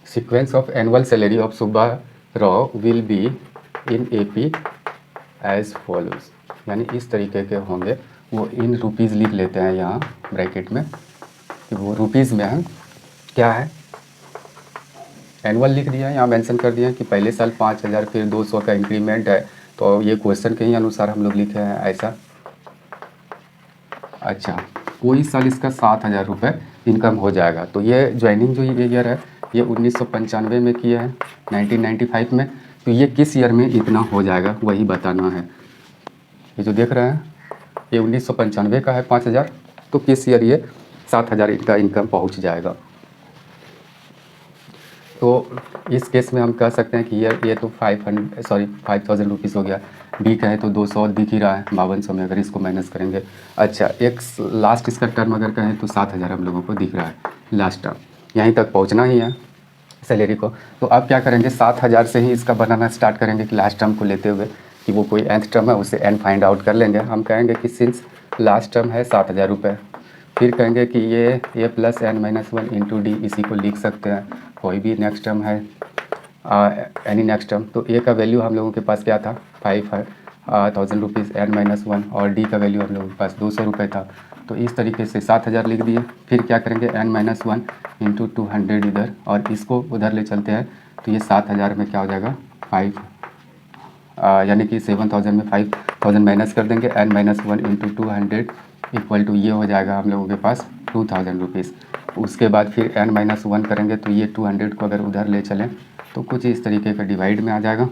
sequence of annual salary of Subbarao will be in AP as follows, यानी इस तरीके के होंगे। वो इन रुपीज़ लिख लेते हैं यहाँ ब्रैकेट में, कि वो रुपीज़ में है, क्या है एनुअल लिख दिया, यहाँ मेंशन कर दिया कि पहले साल 5000, फिर 200 का इंक्रीमेंट है, तो ये क्वेश्चन के ही अनुसार हम लोग लिखे हैं ऐसा। अच्छा, कोई साल इसका 7000 रुपये इनकम हो जाएगा। तो ये ज्वाइनिंग जो ये ईयर है ये 1995 में किया है, 1995 में, तो ये किस ईयर में इतना हो जाएगा वही बताना है। ये जो देख रहे हैं ये 1995 का है 5000, तो किस ईयर ये 7000 का इनकम पहुंच जाएगा। तो इस केस में हम कह सकते हैं कि ये तो 5000 रुपीज़ हो गया, डी का है तो 200 दिख ही रहा है 5200 में, अगर इसको माइनस करेंगे। अच्छा, एक लास्ट इसका टर्म अगर कहें तो 7000 हम लोगों को दिख रहा है लास्ट टर्म, यहीं तक पहुंचना ही है सैलरी को। तो अब क्या करेंगे 7000 से ही इसका बनाना स्टार्ट करेंगे कि लास्ट टर्म को लेते हुए कि वो कोई nth टर्म है उसे n फाइंड आउट कर लेंगे। हम कहेंगे कि सिंस लास्ट टर्म है 7000 रुपये, फिर कहेंगे कि ये a plus n minus 1 into d, इसी को लिख सकते हैं। कोई भी नेक्स्ट टर्म है एनी नेक्स्ट टर्म, तो ए का वैल्यू हम लोगों के पास क्या था 5,000 रुपीज़ n-1, और डी का वैल्यू हम लोगों के पास 200 रुपये था। तो इस तरीके से 7,000 लिख दिए। फिर क्या करेंगे n-1 इंटू 200 इधर, और इसको उधर ले चलते हैं, तो ये 7,000 में क्या हो जाएगा 5, यानी कि 7,000 में 5,000 माइनस कर देंगे, n-1 इंटू 200 इक्वल टू ये हो जाएगा हम लोगों के पास 2,000 रुपीज़। उसके बाद फिर n-1 करेंगे, तो ये 200 को अगर उधर ले चलें तो कुछ इस तरीके का डिवाइड में आ जाएगा,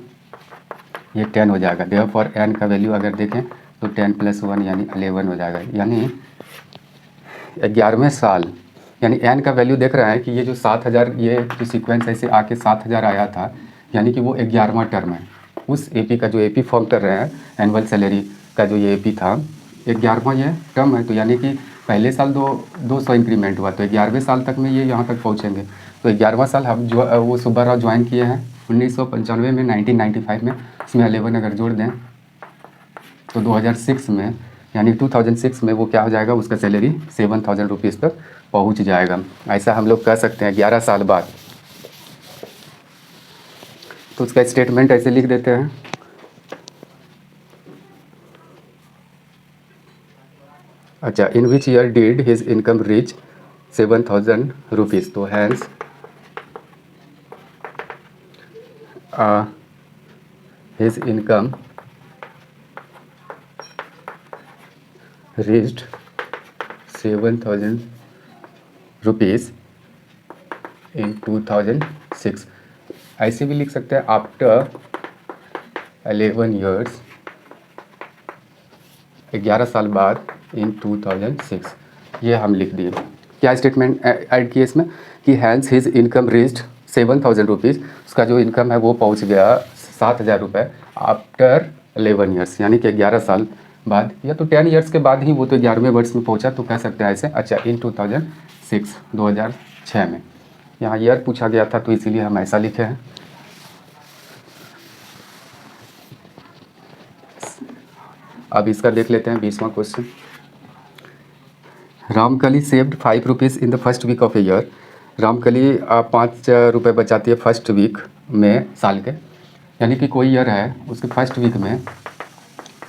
ये 10 हो जाएगा। देयरफॉर n का वैल्यू अगर देखें तो 10 + 1 यानी 11 हो जाएगा। यानी 11वें साल, यानी n का वैल्यू देख रहा है कि ये जो 7,000, ये जो सीक्वेंस ऐसे आके 7,000 आया था, यानी कि वो 11वां टर्म है उस एपी का, जो एपी फॉर्म कर रहे हैं एनुअल सैलरी का, जो ये एपी था 11वां ये टर्म है। तो यानी कि पहले साल 200 इंक्रीमेंट हुआ, तो 11वें साल तक में ये यहाँ तक पहुँचेंगे। तो 11वां साल हम जो वो सुब्बा राव ज्वाइन किए हैं 1995 में, 1995 में, इसमें 11 अगर जोड़ दें तो 2006 में, यानी 2006 में वो क्या हो जाएगा, उसका सैलरी 7,000 रुपीज़ तक पहुंच जाएगा। ऐसा हम लोग कह सकते हैं 11 साल बाद। तो उसका स्टेटमेंट ऐसे लिख देते हैं, अच्छा, in which year did his income reach 7,000 rupees. तो hence his income reached 7,000 rupees in 2006। ऐसे भी लिख सकते हैं आफ्टर 11 ईयर्स, 11 साल बाद इन 2006। ये हम लिख दिए। क्या स्टेटमेंट ऐड किए इसमें कि hence his income reached 7,000 rupees, उसका जो इनकम है वो पहुंच गया 7,000 रुपये आफ्टर 11 ईयर्स, यानी कि 11 साल बाद, या तो 10 ईयर्स के बाद ही वो तो 11वें वर्ष में पहुंचा, तो कह सकते हैं ऐसे। अच्छा, इन 2006, 2006 में, यहाँ ईयर पूछा गया था तो इसीलिए हम ऐसा लिखे हैं। अब इसका देख लेते हैं 20वां question. Ramkali saved 5 rupees in the first week of a year. Ramkali 5 रुपये बचाती है फर्स्ट वीक में साल के, यानी कि कोई ईयर है उसके फर्स्ट वीक में,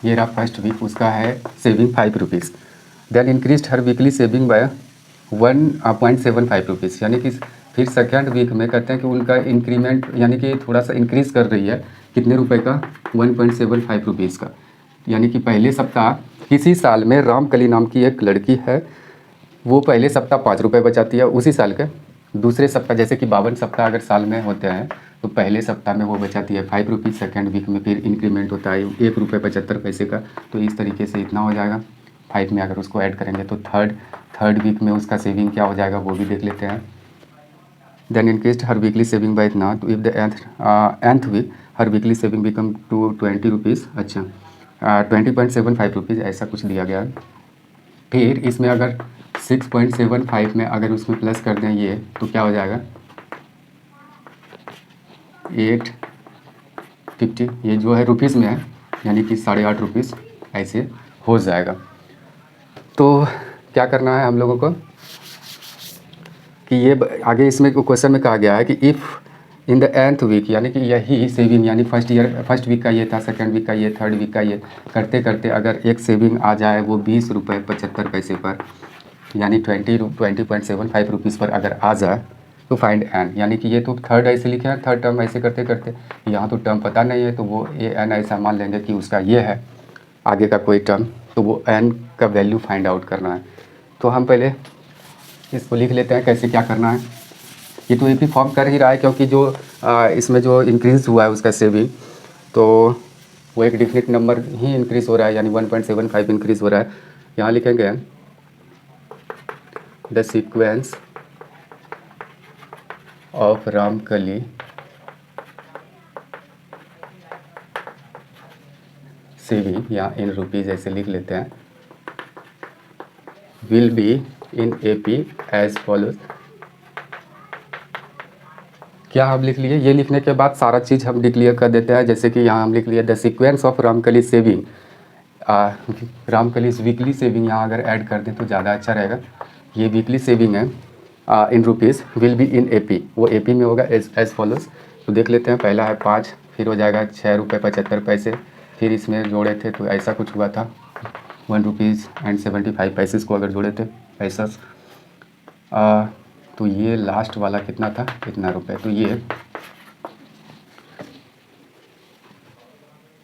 ये रहा फर्स्ट वीक, उसका है saving 5 rupees. Then increase her weekly saving by 1.75 rupees, यानी कि फिर सेकेंड वीक में कहते हैं कि उनका इंक्रीमेंट, यानी कि थोड़ा सा इंक्रीज़ कर रही है, कितने रुपए का 1.75 रुपीज़ का। यानी कि पहले सप्ताह किसी साल में रामकली नाम की एक लड़की है, वो पहले सप्ताह 5 रुपये बचाती है उसी साल के। दूसरे सप्ताह, जैसे कि 52 सप्ताह अगर साल में होते हैं, तो पहले सप्ताह में वो बचाती है 5 रुपीज़, सेकेंड वीक में फिर इंक्रीमेंट होता है 1 रुपये 75 पैसे का। तो इस तरीके से इतना हो जाएगा। 5 में अगर उसको ऐड करेंगे तो थर्ड वीक में उसका सेविंग क्या हो जाएगा वो भी देख लेते हैं। Then increase her weekly saving by इतना, तो if the nth week her weekly saving become to 20 rupees. अच्छा, 20.75 रुपीज़ ऐसा कुछ दिया गया है। फिर इसमें अगर 6.75 में अगर उसमें प्लस कर दें ये, तो क्या हो जाएगा 850, ये जो है रुपीज़ में है, यानी कि 8.5 रुपीज़ ऐसे हो जाएगा। तो क्या करना है हम लोगों को कि ये आगे इसमें क्वेश्चन में कहा गया है कि if in the nth week, यानी कि यही सेविंग, यानी फर्स्ट वीक का ये था, सेकंड वीक का ये, थर्ड वीक का ये, करते करते अगर एक सेविंग आ जाए वो 20 रुपये 75 पैसे पर, यानी 20.75 रुपीज़ पर अगर आ जाए, तो फाइंड एन। यानी कि ये तो थर्ड ऐसे लिखे हैं, थर्ड टर्म ऐसे करते करते, यहाँ तो टर्म पता नहीं है, तो वो ए एन ऐसा मान लेंगे कि उसका ये है आगे का कोई टर्म, तो वो एन का वैल्यू फाइंड आउट करना है। तो हम पहले इसको लिख लेते हैं कैसे क्या करना है। ये तो एपी फॉर्म कर ही रहा है, क्योंकि जो इसमें जो इंक्रीज़ हुआ है उसका सेविंग, तो वो एक डिफिनिट नंबर ही इंक्रीज़ हो रहा है, यानी 1.75 इंक्रीज़ हो रहा है। यहाँ लिखेंगे the sequence of Ramkali saving, या इन रुपीज़ ऐसे लिख लेते हैं, will be in AP as follows. क्या हम लिख लिए, ये लिखने के बाद सारा चीज़ हम डिक्लेयर कर देते हैं। जैसे कि यहाँ हम लिख लिए the sequence of Ramkali saving, Ramkali weekly saving यहाँ अगर ऐड कर दें तो ज़्यादा अच्छा रहेगा। ये वीकली सेविंग है in rupees, will be in AP, वो एपी में होगा एज फॉलोज तो देख लेते हैं। पहला है 5, फिर हो जाएगा 6 रुपये 75 पैसे, फिर इसमें जोड़े थे तो ऐसा कुछ हुआ था 1 रुपीज़ 75 पैसे को अगर जोड़े थे पैसा। तो ये लास्ट वाला कितना था, इतना रुपए। तो ये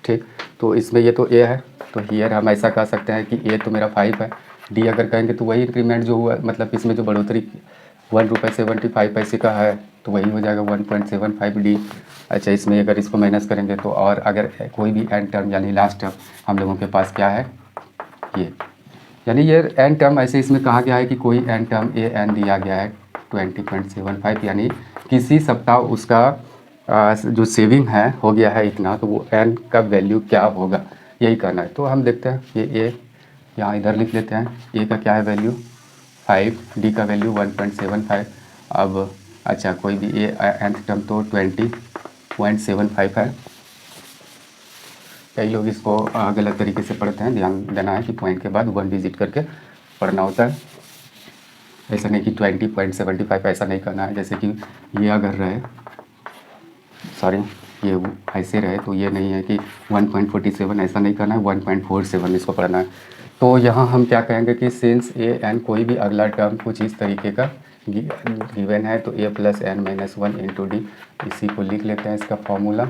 ठीक, तो इसमें ये तो ए है, तो हियर हम ऐसा कह सकते हैं कि ए तो मेरा 5 है। डी अगर कहेंगे तो वही इंक्रीमेंट जो हुआ, मतलब इसमें जो बढ़ोतरी 1 रुपये 75 पैसे का है तो वही हो जाएगा 1.75 डी। अच्छा, इसमें अगर इसको माइनस करेंगे तो, और अगर कोई भी एंड टर्म यानी लास्ट टर्म हम लोगों के पास क्या है, ये यानी ये एन टर्म ऐसे इसमें कहा गया है कि कोई एन टर्म ए एन दिया गया है 20.75, यानी किसी सप्ताह उसका जो सेविंग है हो गया है इतना, तो वो एन का वैल्यू क्या होगा यही करना है। तो हम देखते हैं ये ए यहाँ इधर लिख लेते हैं। ए का क्या है वैल्यू 5, डी का वैल्यू 1.75। अब अच्छा, कोई भी ए एन टर्म तो 20.75 है। कई लोग इसको गलत तरीके से पढ़ते हैं, ध्यान देना है कि पॉइंट के बाद 1 डिजिट करके पढ़ना होता है। ऐसा नहीं कि 20.75 ऐसा नहीं करना है। जैसे कि ये अगर रहे, सॉरी, ये ऐसे रहे तो ये नहीं है कि 1.47 ऐसा नहीं करना है, 1.47 इसको पढ़ना है। तो यहाँ हम क्या कहेंगे कि सिंस ए एन कोई भी अगला टर्म कुछ इस तरीके का गिवन है तो a plus N minus 1 into d, इसी को लिख लेते हैं इसका फॉर्मूला।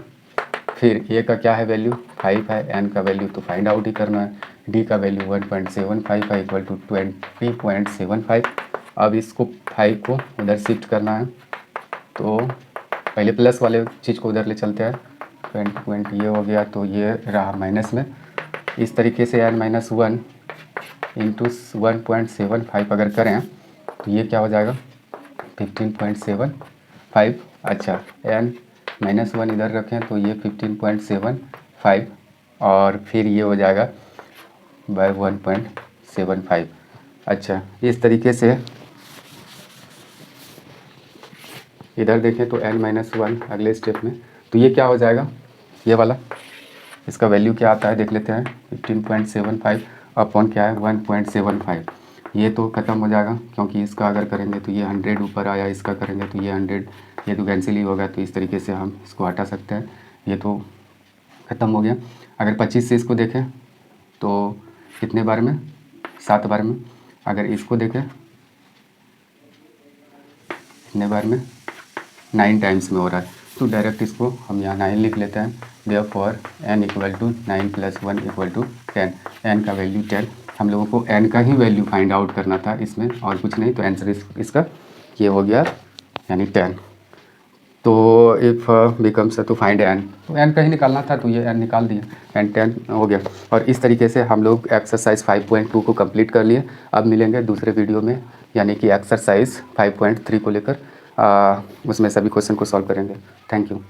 फिर ए का क्या है वैल्यू 5 है, एन का वैल्यू तो फाइंड आउट ही करना है, डी का वैल्यू 1.75 है इक्वल टू 20.75। अब इसको 5 को उधर शिफ्ट करना है, तो पहले प्लस वाले चीज़ को उधर ले चलते हैं। 20 ये हो गया, तो ये रहा माइनस में। इस तरीके से एन माइनस 1 इंटू 1.75 अगर करें तो ये क्या हो जाएगा 15.75। अच्छा, एन माइनस 1 इधर रखें तो ये 15.75 और फिर ये हो जाएगा बाय 1.75। अच्छा, इस तरीके से इधर देखें तो n माइनस 1 अगले स्टेप में, तो ये क्या हो जाएगा, ये वाला इसका वैल्यू क्या आता है देख लेते हैं। 15.75 अपॉन क्या है 1.75, ये तो ख़त्म हो जाएगा क्योंकि इसका अगर करेंगे तो ये 100 ऊपर आया, इसका करेंगे तो ये 100, ये तो कैंसिल ही होगा। तो इस तरीके से हम इसको हटा सकते हैं, ये तो ख़त्म हो गया। अगर 25 से इसको देखें तो कितने बार में, 7 बार में। अगर इसको देखें कितने बार में, 9 टाइम्स में हो रहा है, तो डायरेक्ट इसको हम यहाँ 9 लिख लेते हैं। Therefore n equal to 9 plus 1 equal to 10, n का वैल्यू 10। हम लोगों को n का ही वैल्यू फाइंड आउट करना था इसमें और कुछ नहीं, तो आंसर इसका ये हो गया यानी 10। तो if becomes to find n, तो n का ही निकालना था तो ये n निकाल दिया, n 10 हो गया। और इस तरीके से हम लोग एक्सरसाइज 5.2 को कंप्लीट कर लिए। अब मिलेंगे दूसरे वीडियो में, यानी कि एक्सरसाइज 5.3 को लेकर उसमें सभी क्वेश्चन को सॉल्व करेंगे। Thank you.